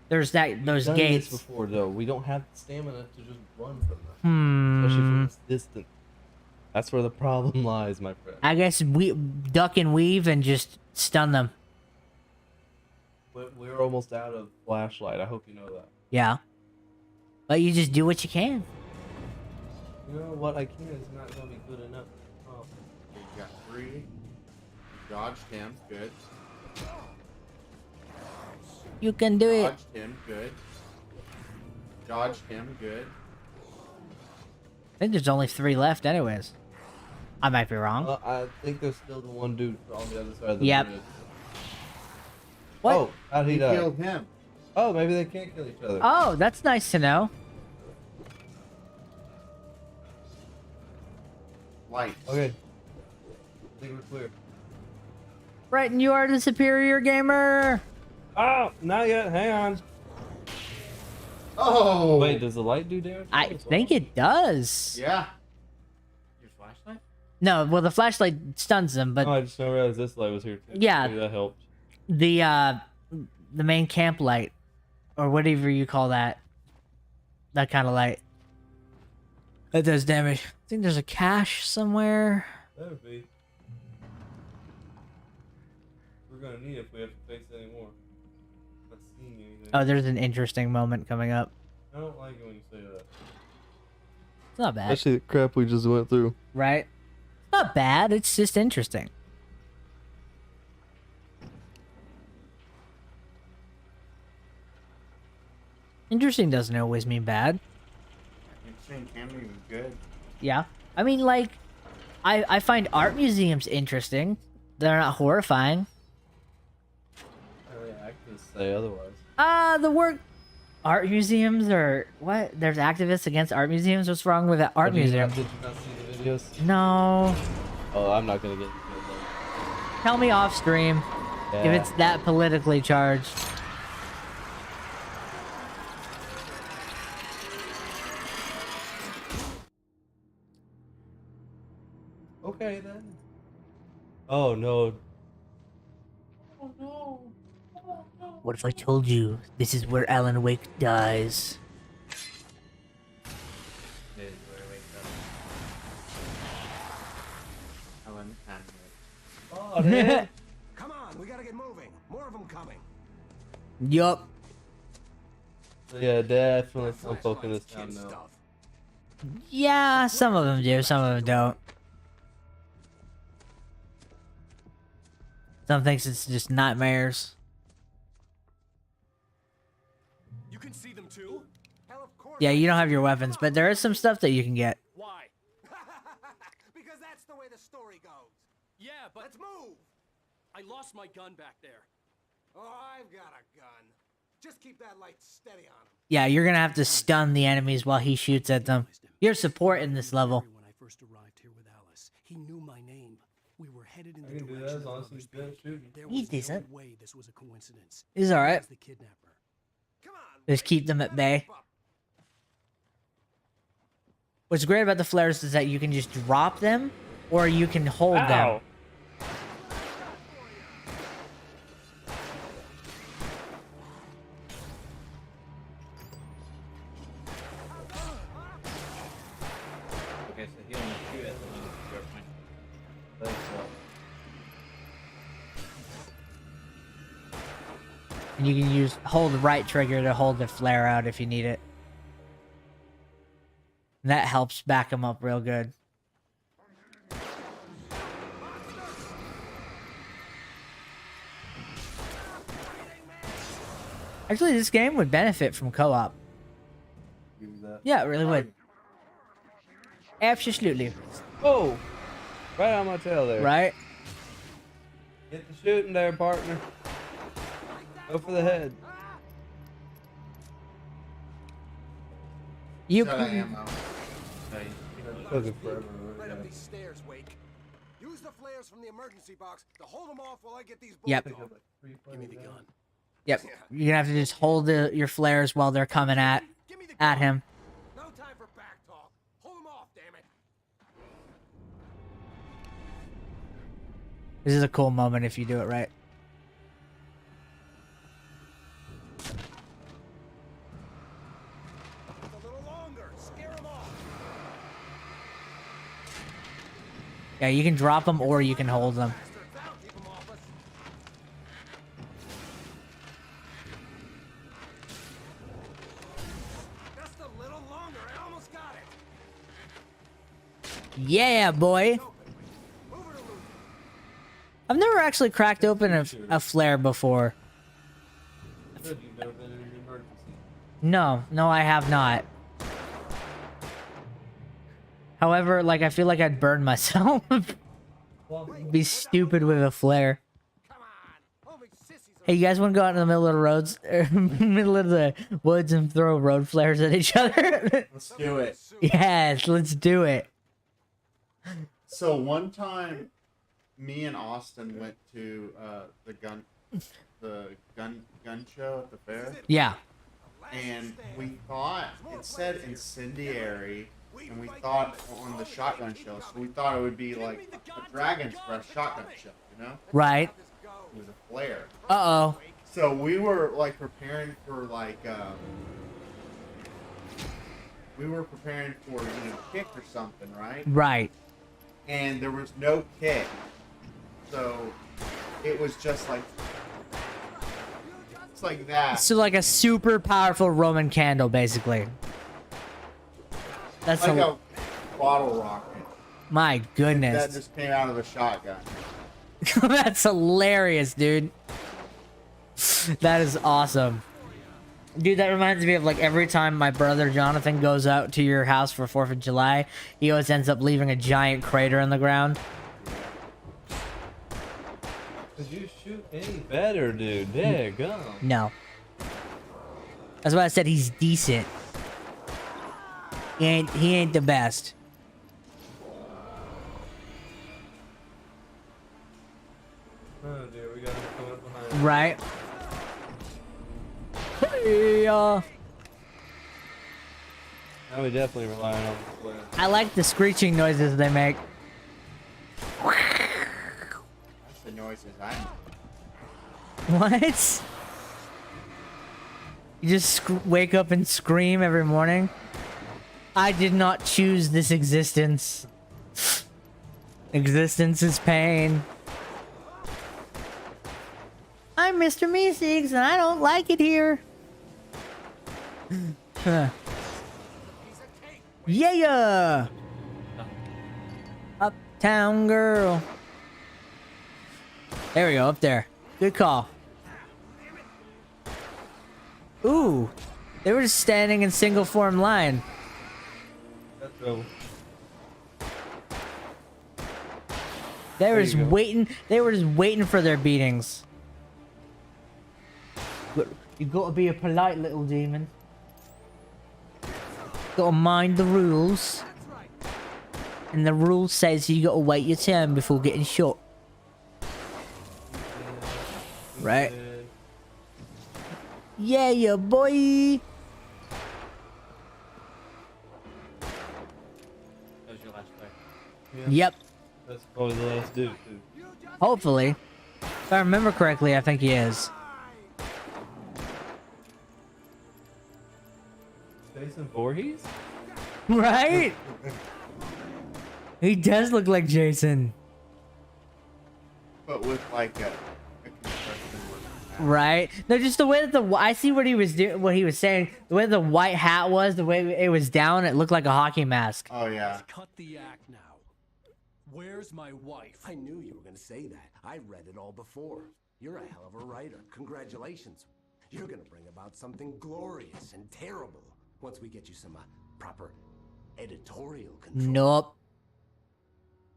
those We've done gates. this before though. We don't have the stamina to just run from them. Especially from this distance. That's where the problem lies, my friend. I guess we duck and weave and just stun them. We're almost out of flashlight. I hope you know that. Yeah. But you just do what you can. You know what I can is not gonna be good enough. Oh. You got 3. Dodged him. Good. You can do it. Dodged him. Good. Dodged him. Good. I think there's only 3 left anyways. I might be wrong. I think there's still the one dude on the other side of the Yep. bridge. What? Oh, how'd he die? Killed him. Oh, maybe they can't kill each other. Oh, that's nice to know. Light. Okay. I think we're clear. Brighton, you are the superior gamer. Oh, not yet. Hang on. Oh. Wait, does the light do damage? I think it does. Yeah. Your flashlight? No, well, the flashlight stuns them, but Oh, I just now realized this light was here too. Yeah. Maybe that helped. the main camp light, or whatever you call that kind of light, that does damage. I think there's a cache somewhere. That would be. We're gonna need it if we have to face any more. Not seeing anything. Oh, there's an interesting moment coming up. I don't like it when you say that. It's not bad, Especially the crap we just went through. right? It's not bad. It's just interesting. Interesting doesn't always mean bad. Interesting can be good. Yeah. I mean, like, I find art museums interesting. They're not horrifying. I mean, activists say otherwise. The word art museums or what? There's activists against art museums. What's wrong with an art museum? Did you not see the videos? No. Oh, I'm not gonna get into it. Tell me off stream if Yeah. it's that politically charged. Okay then. Oh no. What if I told you this is where Alan Wake dies? This is where it wakes up. Ellen Hanwood. Oh, man. Come on, we gotta get moving. More of them coming. Yup. Yeah, definitely some folk in this town now. Stuff. Yeah, some of them do, some of them don't. Some thinks it's just nightmares. You can see them too? Hell, of course. Yeah, you don't have your weapons, but there is some stuff that you can get. Why? Because that's the way the story goes. Yeah, but Let's move. I lost my gun back there. Oh, I've got a gun. Just keep that light steady on him. Yeah, you're gonna have to stun the enemies while he shoots at them. You're support in this level. When I first arrived here with Alice, he knew my name. We were headed in I the can do that direction as of long as he's Lover's good at Peak. shooting. There He's was no decent. way this was a coincidence. He's alright. He was the kidnapper. Come on. Just keep them at bay. What's great about the flares is that you can just drop them, or you can hold them. Okay, so he only shoot as long as you're pointing. Thanks, And you can hold the right trigger to hold the flare out if you need it. And that helps back them up real good. Actually, this game would benefit from co-op. Give me that. Yeah, it really would. Absolutely. Oh! Right on my tail there. Right? Get the shooting there, partner. Go for the head. You Got can... ammo. Looking forever. Right up these stairs, Wake. Use the flares from the emergency box to hold them off while I get these Yep. bullets off. Give me the gun. Yep. You're gonna have to just hold your flares while they're coming at him. No time for back talk. Hold them off, damn it. This is a cool moment if you do it right. A little longer. Scare them off. Yeah, you can drop them or you can hold them. Bastards, that'll keep them off us. Yeah, boy. I've never actually cracked open a flare before. Good, you've never been in an emergency. No, I have not. However, like, I feel like I'd burn myself. Be stupid with a flare. Hey, you guys want to go out in the middle of the roads, or middle of the woods, and throw road flares at each other? Let's do it. Yes, let's do it. So one time, me and Austin went to the gun show at the fair. Yeah. And we thought it said incendiary, and we thought on the shotgun show, so we thought it would be like a Dragon's Breath shotgun show, you know? Right. It was a flare. Uh-oh. So we were like preparing for we were preparing for kick or something, right? Right. And there was no kick, so it was just like it's like that. So like a super powerful Roman candle, basically. That's like a bottle rocket. My That goodness. just came out of a shotgun. That's hilarious, dude. That is awesome. Dude, that reminds me of like every time my brother Jonathan goes out to your house for 4th of July, he always ends up leaving a giant crater in the ground. Could you shoot any better, dude? There, go. No. That's why I said he's decent. He ain't the best. Oh, dude, we got him coming up behind. Right? Hey, Now we definitely relying on the flare. I like the screeching noises they make. That's the noises I make. What? You just wake up and scream every morning? I did not choose this existence. Existence is pain. I'm Mr. Meeseeks and I don't like it here. Huh. Yeah! Uptown girl. There we go, up there. Good call. Ooh, they were just standing in single form line. That's trouble. They were just waiting. They were just waiting for their beatings. But you gotta be a polite little demon. Gotta mind the rules. And the rule says you gotta wait your turn before getting shot. Right? Yeah, yeah, boy. That was your last play. Yeah. Yep. That's probably the last dude, too. Hopefully. If I remember correctly, I think he is. Jason Voorhees? Right? He does look like Jason. But with like a Right? No, just the way that I see what he was doing, what he was saying. The way the white hat was, the way it was down, it looked like a hockey mask. Oh yeah. Let's cut the act now. Where's my wife? I knew you were going to say that. I read it all before. You're a hell of a writer. Congratulations. You're going to bring about something glorious and terrible once we get you some proper editorial control. Nope.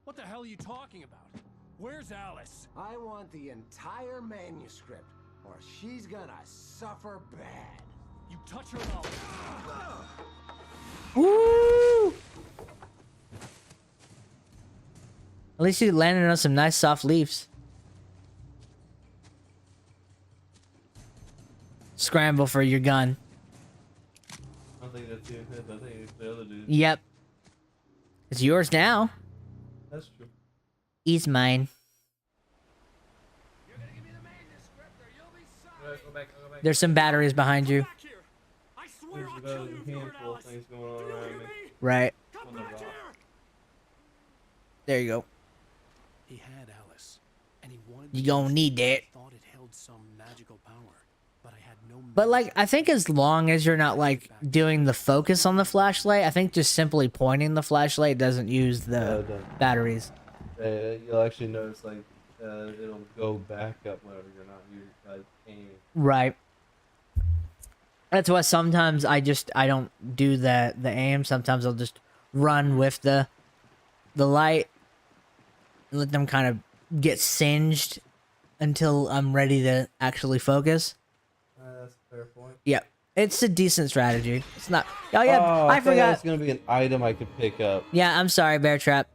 What the hell are you talking about? Where's Alice? I want the entire manuscript, or she's gonna suffer bad. You touch her and Woo! At least you landed on some nice soft leaves. Scramble for your gun. I think that's him. I think it's the other dude. Yep. It's yours now. That's true. He's mine. Go back. There's some batteries behind you. There's about a handful of things going on around me. Right. On the rock. There you go. He had Alice, and he wanted You gonna need that. thought it held some magical power. but I had no. But like, I think as long as you're not like doing the focus on the flashlight, I think just simply pointing the flashlight doesn't use the batteries. You'll actually notice like it'll go back up whenever you're not aiming. Right. That's why sometimes I don't do the aim. Sometimes I'll just run with the light and let them kind of get singed until I'm ready to actually focus. That's a fair point. Yep. It's a decent strategy. It's not. Oh yeah, I thought forgot. that was gonna be an item I could pick up. Yeah, I'm sorry, Bear Trap.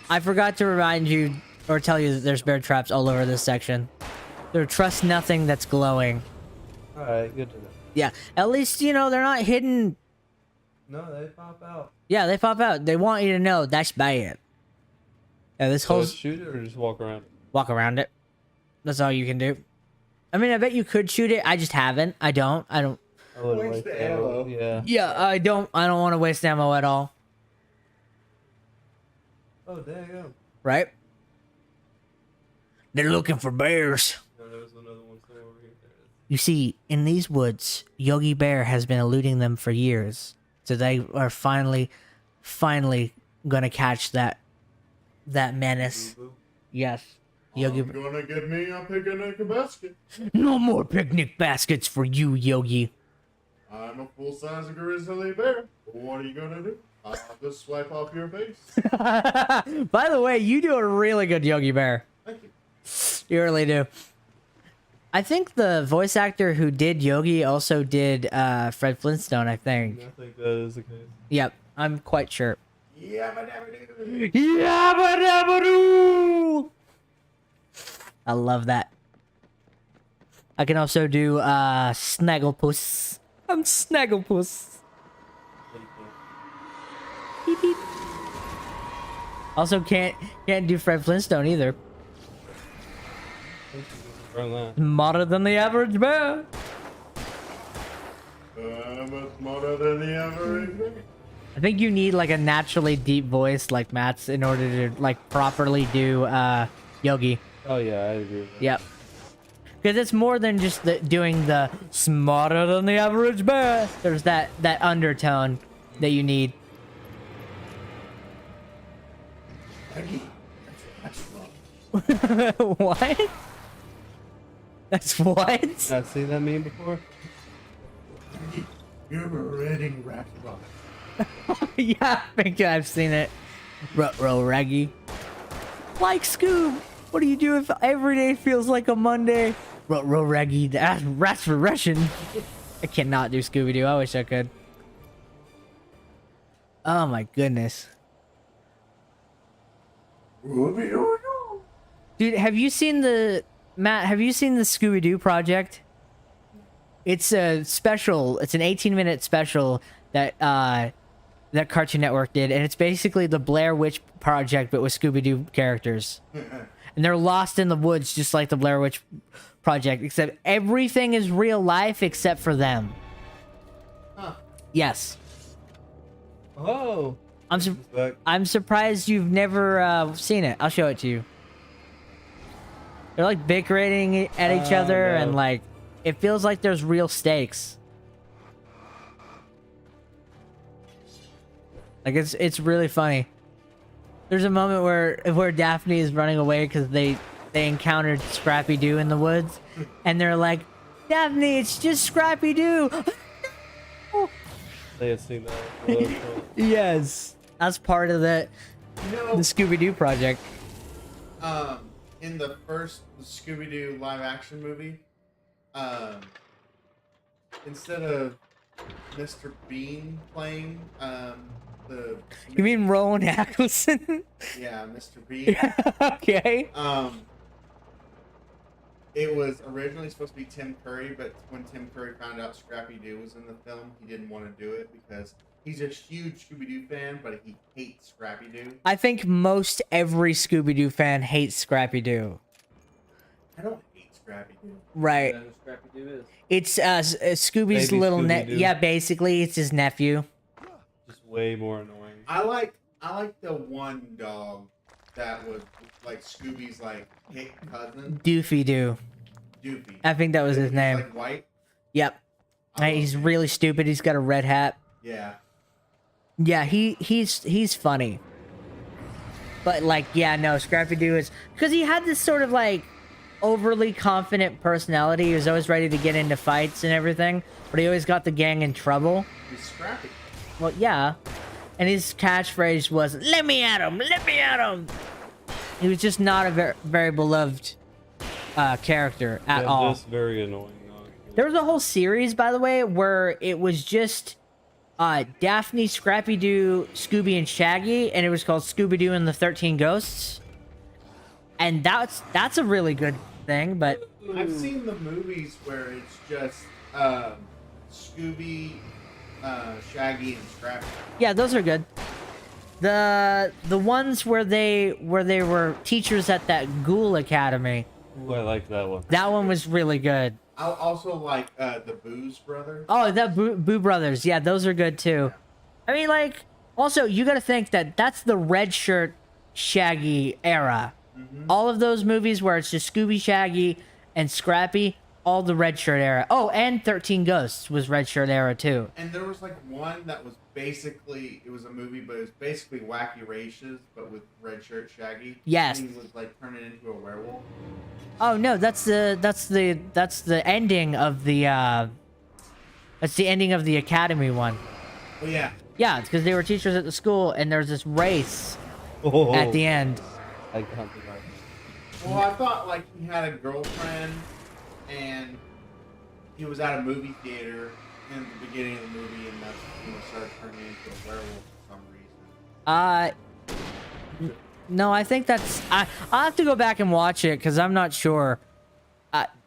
I forgot to remind you or tell you that there's bear traps all over this section. Trust nothing that's glowing. Alright, good to know. Yeah, at least, you know, they're not hidden. No, they pop out. Yeah, they pop out. They want you to know that's bad. Yeah, this whole... shoot it or just walk around it? Walk around it. That's all you can do. I mean, I bet you could shoot it. I just haven't. I don't. I wouldn't waste the ammo. Yeah. Yeah, I don't want to waste ammo at all. Oh, there you go. Right? They're looking for bears. No, there was another one somewhere over here. There it is. You see, in these woods, Yogi Bear has been eluding them for years. So they are finally gonna catch that menace. Yes. Yogi. I'm gonna get me a picnic basket. No more picnic baskets for you, Yogi. I'm a full-size grizzly bear. What are you gonna do? I'll just swipe off your face. By the way, you do a really good Yogi Bear. Thank you. You really do. I think the voice actor who did Yogi also did Fred Flintstone, I think. I think that is the case. Yep, I'm quite sure. Yabba-dabba-doo. Yabba-dabba-doo! I love that. I can also do Snagglepuss. I'm Snagglepuss. Beep, beep. Also can't do Fred Flintstone either. Smarter than the average bear. I'm smarter than the average bear. I think you need like a naturally deep voice like Matt's in order to like properly do Yogi. Oh yeah, I agree with that. Yep. Because it's more than just doing the smarter than the average bear. There's that undertone that you need. What? That's what? Not seen that meme before? You're a reading rat rock. Yeah, I think I've seen it. Ruh-roh, Raggy. Like Scoob, what do you do if every day feels like a Monday? Ruh-roh, Raggy, that's for Russian. I cannot do Scooby-Doo. I wish I could. Oh my goodness. Dude, have you seen the... Matt, have you seen the Scooby-Doo project? It's a special. It's an 18-minute special that that Cartoon Network did, and it's basically the Blair Witch Project, but with Scooby-Doo characters. And they're lost in the woods, just like the Blair Witch Project, except everything is real life except for them. Huh. Yes. Oh. I'm surprised you've never seen it. I'll show it to you. They're like bickering at each other, no. and like it feels like there's real stakes. Like it's really funny. There's a moment where Daphne is running away because they encountered Scrappy Doo in the woods, and they're like, Daphne, it's just Scrappy Doo. They have seen that. Yes, that's part of the Scooby Doo project. In the first Scooby-Doo live-action movie, instead of Mr. Bean playing the... You mean Rowan Atkinson? Yeah, Mr. Bean. Okay. It was originally supposed to be Tim Curry, but when Tim Curry found out Scrappy Doo was in the film, he didn't want to do it because he's a huge Scooby-Doo fan, but he hates Scrappy Doo. I think most every Scooby-Doo fan hates Scrappy Doo. I don't hate Scrappy Doo. Right. That's what Scrappy Doo is. It's Scooby's Baby little Scooby-Doo. Yeah, basically it's his nephew. Just way more annoying. I like the one dog that was like Scooby's like hit cousin, Doofy Doo. Doofy. I think that was his He's, name. like white. Yep. He's really stupid. He's got a red hat. Yeah. Yeah, he's funny. But like, yeah, no, Scrappy Doo is because he had this sort of like overly confident personality. He was always ready to get into fights and everything, but he always got the gang in trouble. He's Scrappy. Well, yeah. And his catchphrase was, "Let me at him! Let me at him!" He was just not a very beloved character at all. Just very annoying. There was a whole series, by the way, where it was just Daphne, Scrappy Doo, Scooby, and Shaggy, and it was called Scooby-Doo and the 13 Ghosts. And that's a really good thing, but I've seen the movies where it's just Scooby, Shaggy, and Scrappy. yeah, those are good. The ones where they were teachers at that Ghoul Academy. Ooh, I like that one. That one was really good. I also like the Booze Brothers. Oh, that Boo Brothers. Yeah, those are good too. I mean, like, also, you got to think that that's the red shirt Shaggy era. All of those movies where it's just Scooby, Shaggy, and Scrappy, all the red shirt era. Oh, and 13 Ghosts was red shirt era too. And there was like one that was basically, it was a movie, but it was basically Wacky Races, but with red shirt Shaggy. Yes. And he was like turning into a werewolf. Oh no, that's the ending of the that's the ending of the Academy one. Oh yeah. Yeah, it's because they were teachers at the school, and there's this race at the end. I can't think of it. Well, I thought like he had a girlfriend, and he was at a movie theater in the beginning of the movie, and that's when he started turning into a werewolf for some reason. No, I think that's I'll have to go back and watch it because I'm not sure.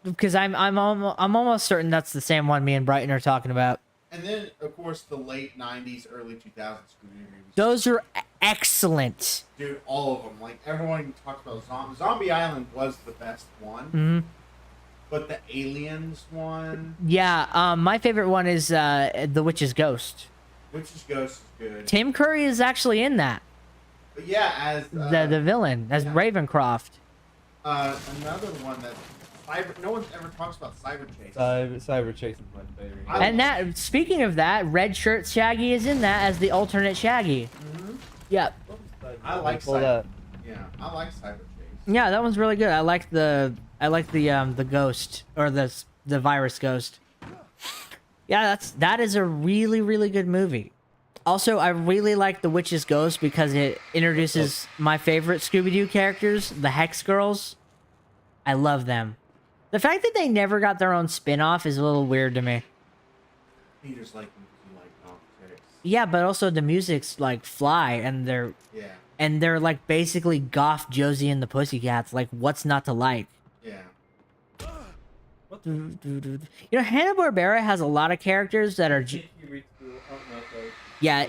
Because I'm almost certain that's the same one me and Brighton are talking about. And then, of course, the late '90s, early 2000s Scooby movies. Those are excellent. Dude, all of them. Like everyone talks about Zombie Island was the best one. Mm-hmm. But the Aliens one, Yeah, my favorite one is The Witch's Ghost. Witch's Ghost is good. Tim Curry is actually in that. But yeah, as The villain, as Ravencroft. another one that no one ever talks about Cyber Chase. Cyber Chase is my favorite. And that, speaking of that, red shirt Shaggy is in that as the alternate Shaggy. Mm-hmm. Yep. I like Pull Cyber. that. Yeah, I like Cyber Chase. Yeah, that one's really good. I like the ghost or the virus ghost. Yeah, that is a really good movie. Also, I really like The Witch's Ghost because it introduces my favorite Scooby-Doo characters, the Hex Girls. I love them. The fact that they never got their own spin-off is a little weird to me. You just like them because you like goth chicks. Yeah, but also the music's like fly, and they're like basically goth Josie and the Pussycats. Like, what's not to like? Yeah. You know, Hanna-Barbera has a lot of characters that are. Yeah.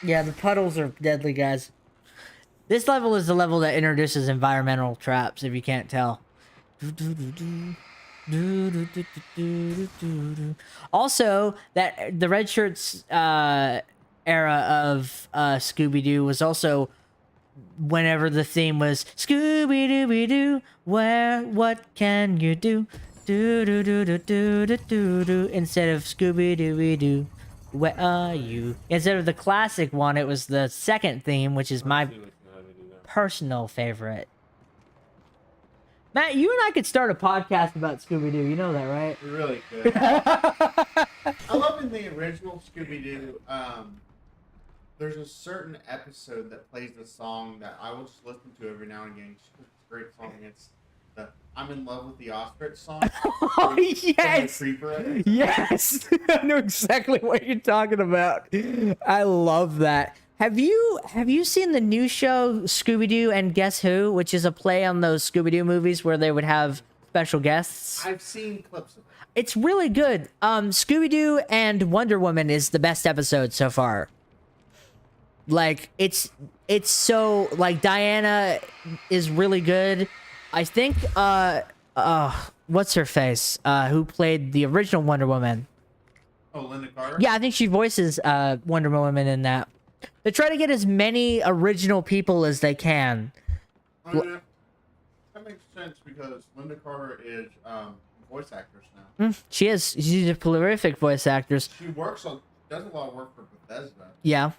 Yeah, the puddles are deadly, guys. This level is the level that introduces environmental traps, if you can't tell. Also, that the Red Shirts era of Scooby-Doo was also whenever the theme was Scooby-Dooby-Doo, what can you do? Do instead of Scooby-Dooby-Doo, where are you? Instead of the classic one, it was the second theme, which is my personal favorite. Matt, you and I could start a podcast about Scooby-Doo. You know that, right? We really could. I love in the original Scooby-Doo, there's a certain episode that plays the song that I will just listen to every now and again. It's a great song. It's the I'm in Love with the Ostrich song. Oh, yes! Yes! I know exactly what you're talking about. I love that. Have you seen the new show Scooby-Doo and Guess Who, which is a play on those Scooby-Doo movies where they would have special guests? I've seen clips of it. It's really good. Scooby-Doo and Wonder Woman is the best episode so far. Like, it's so, like, Diana is really good. I think, what's her face? Who played the original Wonder Woman? Oh, Linda Carter? Yeah, I think she voices Wonder Woman in that. They try to get as many original people as they can. I mean, that makes sense because Linda Carter is voice actress now. She is. She's a prolific voice actress. She does a lot of work for Bethesda. Yeah.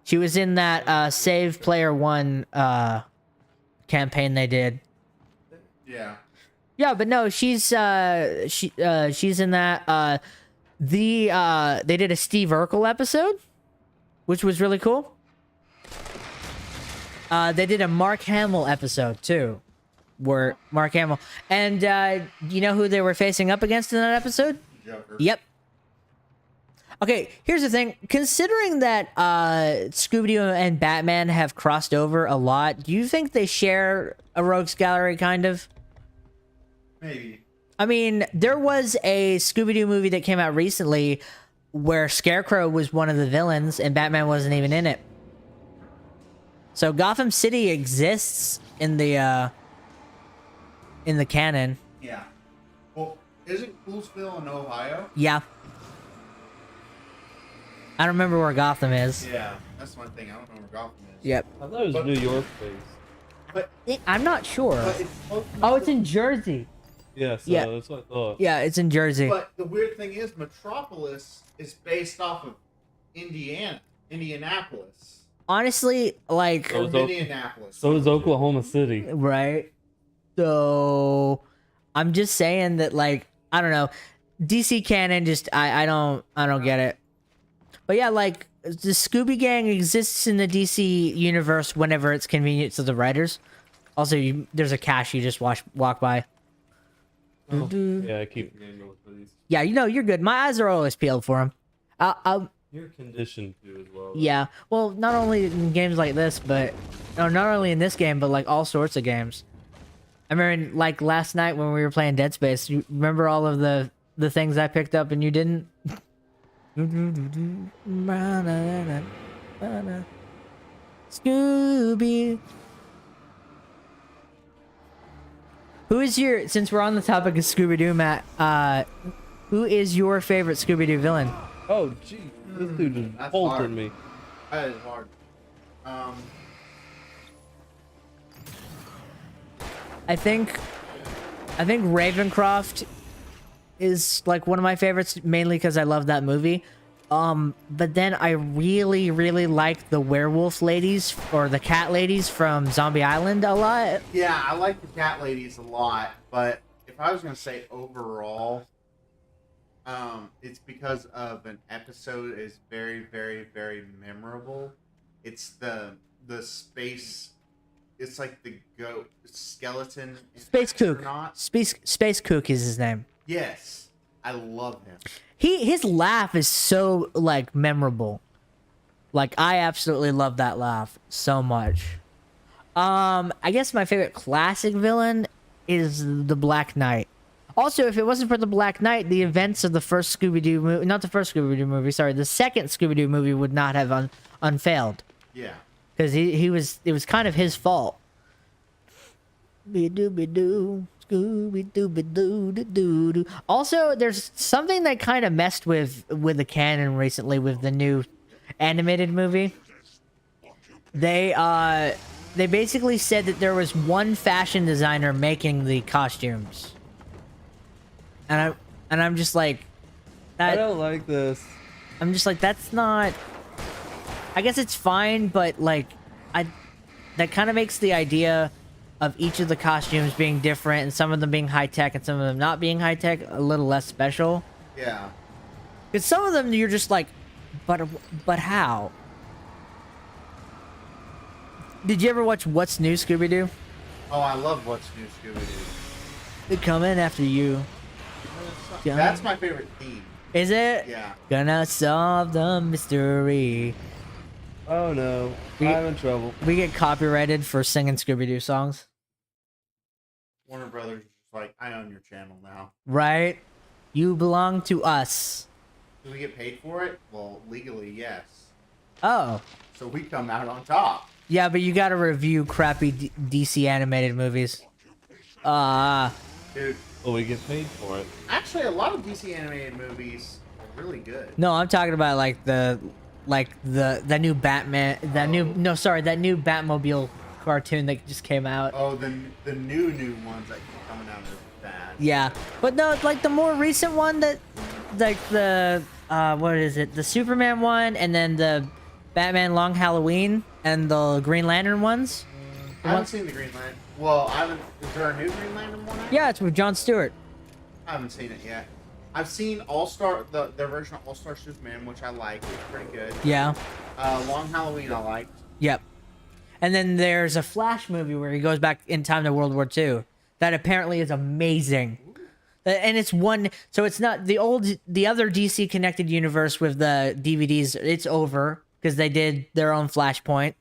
She was in that Save Player One campaign they did. Yeah. Yeah, but no, she's in that. They did a Steve Urkel episode, which was really cool. They did a Mark Hamill episode too, where Mark Hamill and you know who they were facing up against in that episode? Joker. Yep. Okay, here's the thing. Considering that Scooby-Doo and Batman have crossed over a lot, do you think they share a rogues gallery, kind of? Maybe. I mean, there was a Scooby-Doo movie that came out recently where Scarecrow was one of the villains and Batman wasn't even in it. So Gotham City exists in the canon. Yeah. Well, isn't Poolsville in Ohio? Yeah. I don't remember where Gotham is. Yeah, that's one thing. I don't know where Gotham is. Yep. I thought it was New York based. But I'm not sure. But it's close enough Oh, it's in Jersey. Yeah, so Yeah. that's what I thought. Yeah, it's in Jersey. But the weird thing is, Metropolis is based off of Indianapolis. Honestly, like... So is Indianapolis. So is Oklahoma City. Right. So I'm just saying that, like, I don't know. DC canon just I don't get it. But yeah, like the Scooby Gang exists in the DC universe whenever it's convenient to the writers. Also, there's a cache you just walk by. Oh, yeah, I keep getting those for these. Yeah, you know, you're good. My eyes are always peeled for him. You're conditioned to as well. Yeah. Well, not only in games like this, but no, not only in this game, but like all sorts of games. I remember, like last night when we were playing Dead Space. You remember all of the things I picked up and you didn't? Scooby. Who is your, since we're on the topic of Scooby-Doo, Matt, who is your favorite Scooby-Doo villain? Oh, gee. This dude just That's bolted hard. me. That is hard. I think Ravencroft is like one of my favorites, mainly because I love that movie. But then I really, really like the werewolf ladies or the cat ladies from Zombie Island a lot. Yeah, I like the cat ladies a lot, but if I was gonna say overall, it's because of an episode is very, very, very memorable. It's the space. It's like the goat skeleton. Space Kook. astronaut. Space Kook is his name. Yes, I love him. His laugh is so like memorable. Like I absolutely love that laugh so much. I guess my favorite classic villain is the Black Knight. Also, if it wasn't for the Black Knight, the events of the first Scooby-Doo movie, not the first Scooby-Doo movie, sorry, the second Scooby-Doo movie would not have unfailed. Yeah. Because it was kind of his fault. Be-doo-be-doo, Scooby-doo-be-doo-doo-doo-doo. Also, there's something that kind of messed with the canon recently with the new animated movie. They basically said that there was one fashion designer making the costumes. And I'm just like, I don't like this. I'm just like, that's not, I guess it's fine, but like that kind of makes the idea of each of the costumes being different and some of them being high-tech and some of them not being high-tech a little less special. Yeah. Because some of them you're just like, but how? Did you ever watch What's New, Scooby-Doo? Oh, I love What's New Scooby-Doo. They're coming after you. That's my favorite theme. Is it? Yeah. Gonna solve the mystery. Oh no, I'm in trouble. We get copyrighted for singing Scooby-Doo songs. Warner Brothers is just like, I own your channel now. Right? You belong to us. Do we get paid for it? Well, legally, yes. Oh. So we come out on top. Yeah, but you gotta review crappy DC animated movies. Dude. Well, we get paid for it. Actually, a lot of DC animated movies really good. No, I'm talking about like the new Batman, that new Batmobile cartoon that just came out. Oh, the new ones that keep coming out are bad. Yeah, but no, it's like the more recent one that, like the what is it? The Superman one, and then the Batman Long Halloween, and the Green Lantern ones. I haven't seen the Green Lantern. Well, I haven't. Is there a new Green Lantern one? Yeah, it's with Jon Stewart. I haven't seen it yet. I've seen All-Star, the original All-Star Superman, which I like. It's pretty good. Yeah. Long Halloween I liked. Yep. And then there's a Flash movie where he goes back in time to World War II. That apparently is amazing. And it's one, so it's not the other DC connected universe with the DVDs. It's over because they did their own Flashpoint,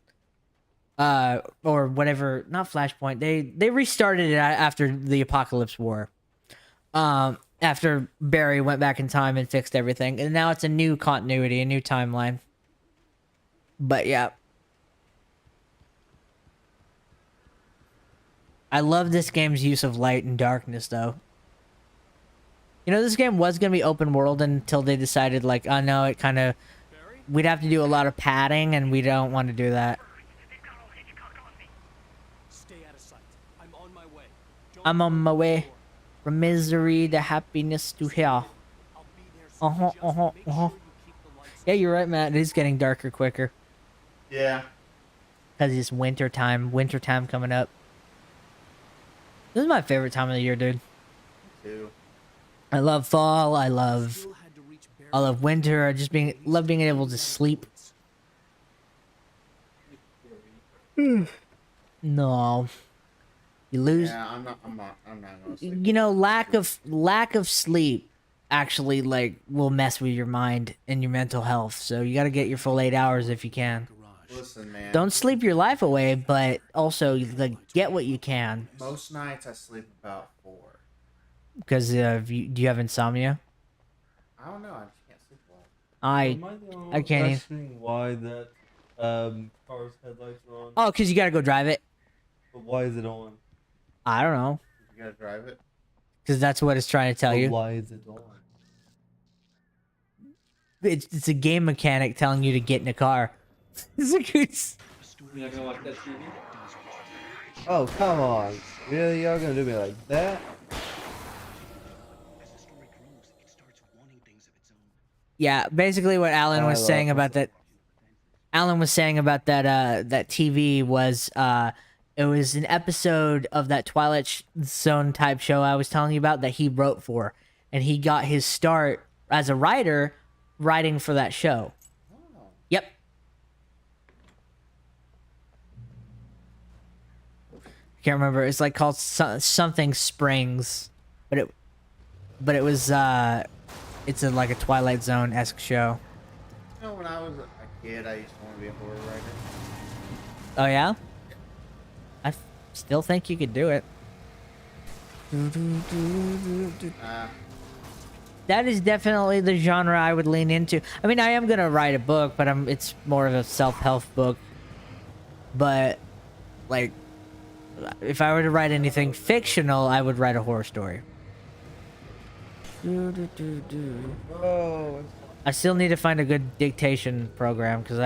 or whatever. Not Flashpoint. They restarted it after the Apocalypse War. After Barry went back in time and fixed everything, and now it's a new continuity, a new timeline. But yeah. I love this game's use of light and darkness, though. You know, this game was going to be open world until they decided, like, oh no, it kind of... We'd have to do a lot of padding, and we don't want to do that. Stay out of sight. I'm on my way. I'm on my way. From misery to happiness to hell. Yeah, you're right, Matt. It is getting darker quicker. Yeah. Because it's winter time. Winter time coming up. This is my favorite time of the year, dude. Me too. I love fall. I love winter. I just love being able to sleep. No. You lose. Yeah, I'm not gonna sleep. You know, lack of sleep actually like will mess with your mind and your mental health. So you got to get your full 8 hours if you can. Listen, man. Don't sleep your life away, but also like get what you can. Most nights I sleep about 4. Because do you have insomnia? I don't know. I just can't sleep well. I can't even. Questioning why that car's headlights are on. Oh, because you got to go drive it. But why is it on? I don't know. You gotta drive it. Because that's what it's trying to tell But you. why is it on? It's a game mechanic telling you to get in a car. It's Oh, come on. Really? Y'all gonna do me like that? Yeah, basically what Alan was saying about that. Alan was saying about that that TV was it was an episode of that Twilight Zone type show I was telling you about that he wrote for, and he got his start as a writer writing for that show. Yep. Can't remember. It's like called something Springs, but it was it's like a Twilight Zone-esque show. You know, when I was a kid, I used to want to be a horror writer. Oh yeah? I still think you could do it. That is definitely the genre I would lean into. I mean, I am gonna write a book, but it's more of a self-help book. But like, if I were to write anything fictional, I would write a horror story. Oh. I still need to find a good dictation program because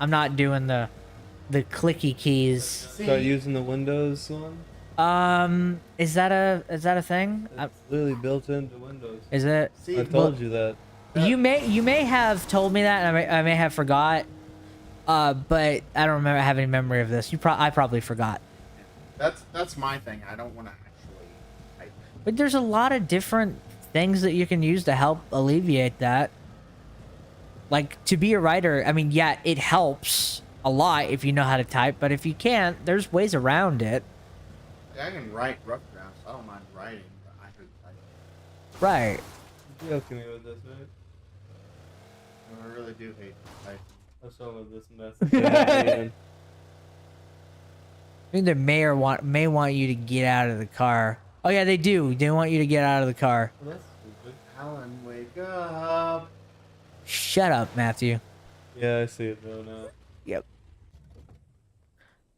I'm not doing the clicky keys. Start using the Windows one. Is that a thing? It's literally built into Windows. Is it? I told you that. You may have told me that, and I may have forgot. But I don't remember having any memory of this. I probably forgot. That's my thing. I don't want to actually type. But there's a lot of different things that you can use to help alleviate that. Like, to be a writer, I mean, yeah, it helps a lot if you know how to type, but if you can't, there's ways around it. I can write rough drafts. I don't mind writing, but I hate typing. Right. You helping me with this, right? I really do hate typing. What's wrong with this mess? I think they may want you to get out of the car. Oh yeah, they do. They want you to get out of the car. Well, that's stupid. Alan, wake up. Shut up, Matthew. Yeah, I see it though now. Yep.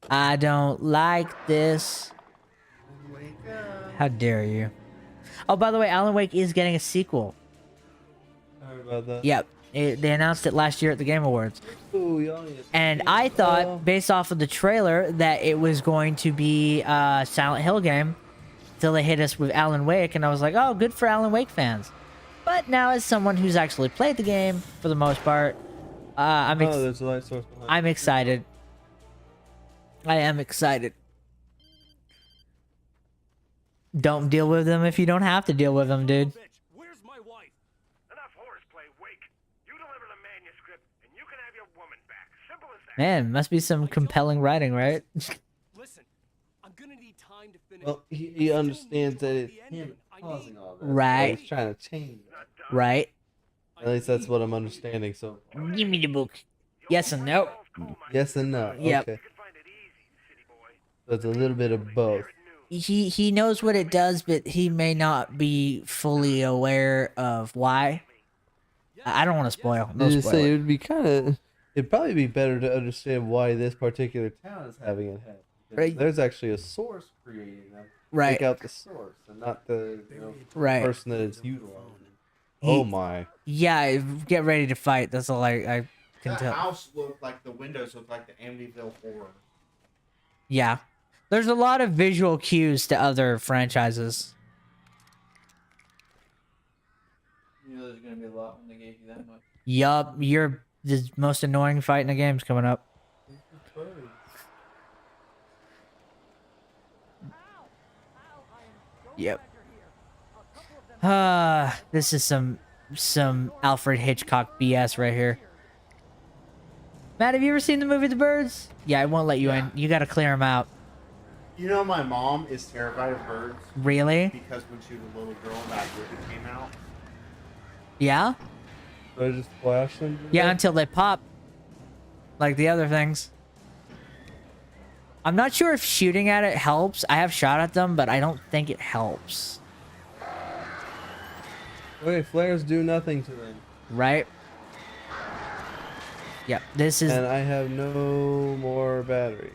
I don't like this. Wake up. How dare you? Oh, by the way, Alan Wake is getting a sequel. I heard about that. Yep. They announced it last year at the Game Awards. Ooh, y'all need to And see I it. thought, based off of the trailer, that it was going to be a Silent Hill game. Till they hit us with Alan Wake, and I was like, oh, good for Alan Wake fans. But now, as someone who's actually played the game, for the most part, there's a light source behind. I'm excited. I am excited. Don't deal with them if you don't have to deal with them, dude. Where's my wife? Enough horseplay, Wake. You deliver the manuscript, and you can have your woman back. Simple as that. Man, must be some compelling writing, right? Listen, I'm gonna need time to finish. Well, he understands that it's him causing all this. Right. He's trying to change it. Right? At least that's what I'm understanding. So. Give me the book. Yes and no. Yes and no. Yep. Okay. So it's a little bit of both. He knows what it does, but he may not be fully aware of why. I don't want to spoil. No Just say spoiler. it would be kind of. It'd probably be better to understand why this particular town is having it happen. Right. There's actually a source creating them. Right. Take out the source and not the Right. person that it's utilizing. Oh my. Yeah, get ready to fight. That's all I can That tell. house looked like the windows looked like the Amityville Horror. Yeah. There's a lot of visual cues to other franchises. You know there's gonna be a lot when they gave you that much. Yup, you're the most annoying fight in the game's coming up. Yep. This is some Alfred Hitchcock BS right here. Matt, have you ever seen the movie The Birds? Yeah, I won't let you in. You gotta clear them out. You know, my mom is terrified of birds. Really? Because when she was a little girl, that movie came out. Yeah? So I just flash them? Yeah, until they pop. Like the other things. I'm not sure if shooting at it helps. I have shot at them, but I don't think it helps. Wait, flares do nothing to them. Right? Yep, this is... And I have no more battery.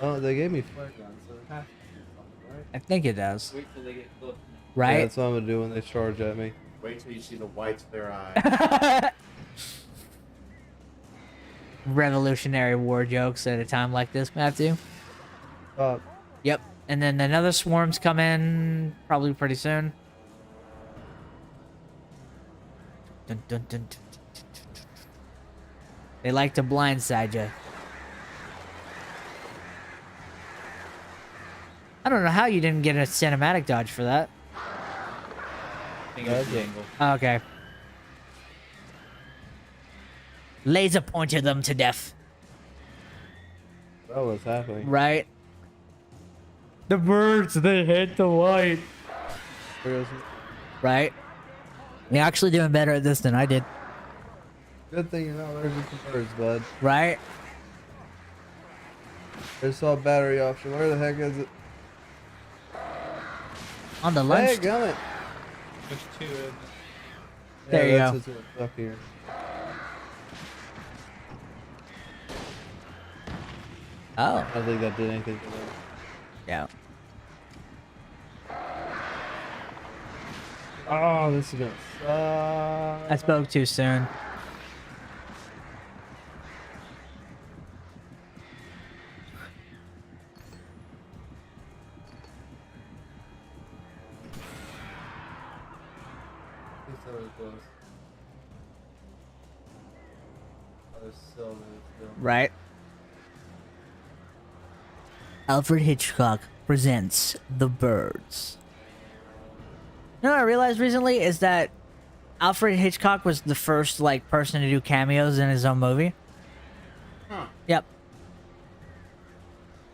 Oh, they gave me flare guns, so it has to do something, right? I think it does. Wait till they get close. Right? Yeah, that's what I'm gonna do when they charge at me. Wait till you see the whites of their eye. Revolutionary War jokes at a time like this, Matthew. Yep. And then another swarm's come in probably pretty soon. Dun, dun, dun, dun, dun, dun, dun. They like to blindside you. I don't know how you didn't get a cinematic dodge for that. I think it's the angle. Okay. Laser pointed them to death. That was happening. Right? The birds, they hit the white. Right? You're actually doing better at this than I did. Good thing you're not allergic to birds, bud. Right? I saw a battery option. Where the heck is it? On the lunch. Hey, gummit. There's two of them. There you that's go. what's up here. Oh. I don't think that did anything to them. Yeah. Oh, this is gonna suck. I spoke too soon. It's so close. Oh, there's so many still. Right? Alfred Hitchcock presents The Birds. You know what I realized recently is that Alfred Hitchcock was the first like person to do cameos in his own movie. Huh. Yep.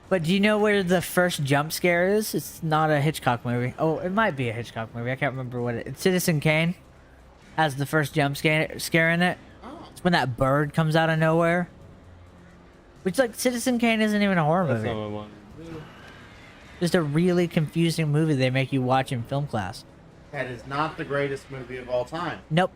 But do you know where the first jump scare is? It's not a Hitchcock movie. Oh, it might be a Hitchcock movie. I can't remember what it's Citizen Kane has the first jump scare in it. Oh. It's when that bird comes out of nowhere. Which, like, Citizen Kane isn't even a horror That's movie. not what I wanted to do. Just a really confusing movie they make you watch in film class. That is not the greatest movie of all time. Nope.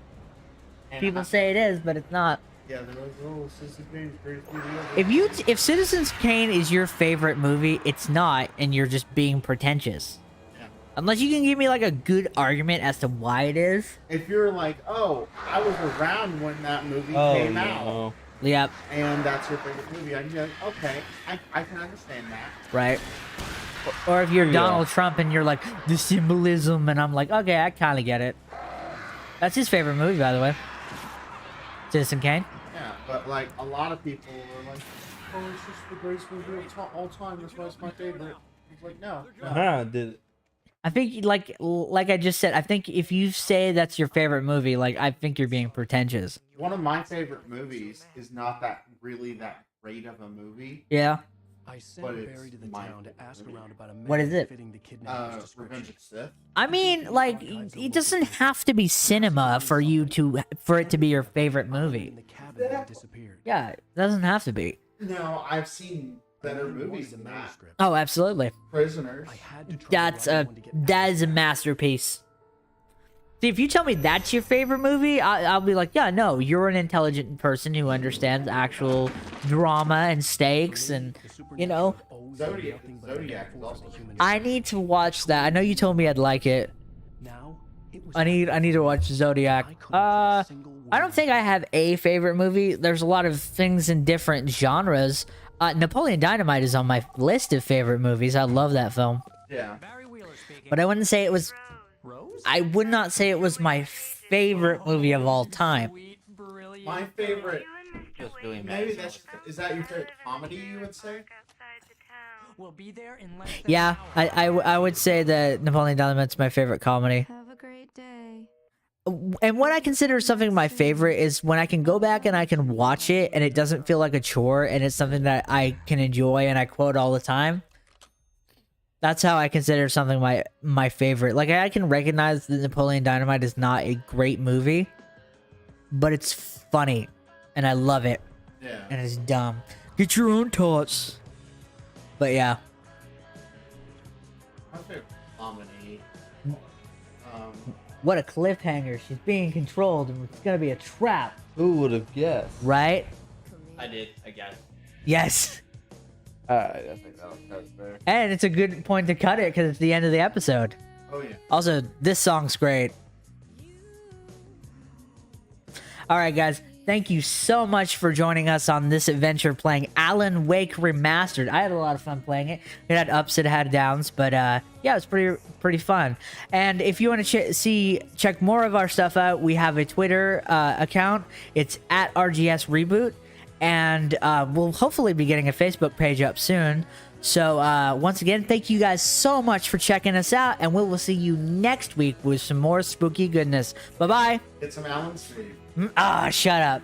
And People say it is, but it's not. Yeah, there was Citizen Kane's greatest movie ever. If Citizen Kane is your favorite movie, it's not, and you're just being pretentious. Yeah. Unless you can give me like a good argument as to why it is. If you're like, oh, I was around when that movie Oh came out, no. Yep. and that's your favorite movie, I can be like, okay, I can understand that. Right. Or if you're Yeah. Donald Trump and you're like, the symbolism, and I'm like, okay, I kind of get it. That's his favorite movie, by the way. Citizen Kane. Yeah, but like a lot of people are like, oh, it's just the greatest movie of all time. That's why it's my favorite. It's like, no. Did it? I think, like I just said, I think if you say that's your favorite movie, like, I think you're being pretentious. One of my favorite movies is not that great of a movie. Yeah. I sent But Barry it's to the my town to ask movie. around about a What is man it? fitting the kidnapper's description. Revenge of the Sith. I mean, like, it doesn't have to be cinema for it to be your favorite movie. In the cabin that disappeared. Yeah, it doesn't have to be. No, I've seen better movies than that. Manuscript. Oh, absolutely. Prisoners. I had to try That's to write a one to get that is a masterpiece. See, if you tell me that's your favorite movie, I'll be like, yeah, no, you're an intelligent person who understands actual drama and stakes, and you know, Zodiac is also. I need to watch that. I know you told me I'd like it. Now, it was I need to watch Zodiac. I don't think I have a favorite movie. There's a lot of things in different genres. Napoleon Dynamite is on my list of favorite movies. I love that film, Yeah. Barry Wheeler speaking. but I wouldn't say it was. Rose? I would not say it was my favorite movie of all time. Sweet, brilliant. My favorite. Just really Maybe is that your favorite comedy? You would say. We'll be there in less than Yeah, an hour. I would say that Napoleon Dynamite's my favorite comedy. Have a great day. And what I consider something my favorite is when I can go back and I can watch it and it doesn't feel like a chore and it's something that I can enjoy and I quote all the time. That's how I consider something my favorite. Like, I can recognize that Napoleon Dynamite is not a great movie, but it's funny and I love it. Yeah. And it's dumb. Get your own thoughts. But yeah. My favorite comedy. What a cliffhanger. She's being controlled and it's gonna be a trap. Who would have guessed? Right? I did, I guess. Yes. Alright, I think that's fair. And it's a good point to cut it because it's the end of the episode. Oh yeah. Also, this song's great. Alright, guys. Thank you so much for joining us on this adventure playing Alan Wake Remastered. I had a lot of fun playing it. It had ups, it had downs, but yeah, it was pretty fun. And if you want to check more of our stuff out, we have a Twitter account. It's at RGS Reboot, and we'll hopefully be getting a Facebook page up soon. So once again, thank you guys so much for checking us out, and we will see you next week with some more spooky goodness. Bye bye. Get some Alan Steve. Shut up.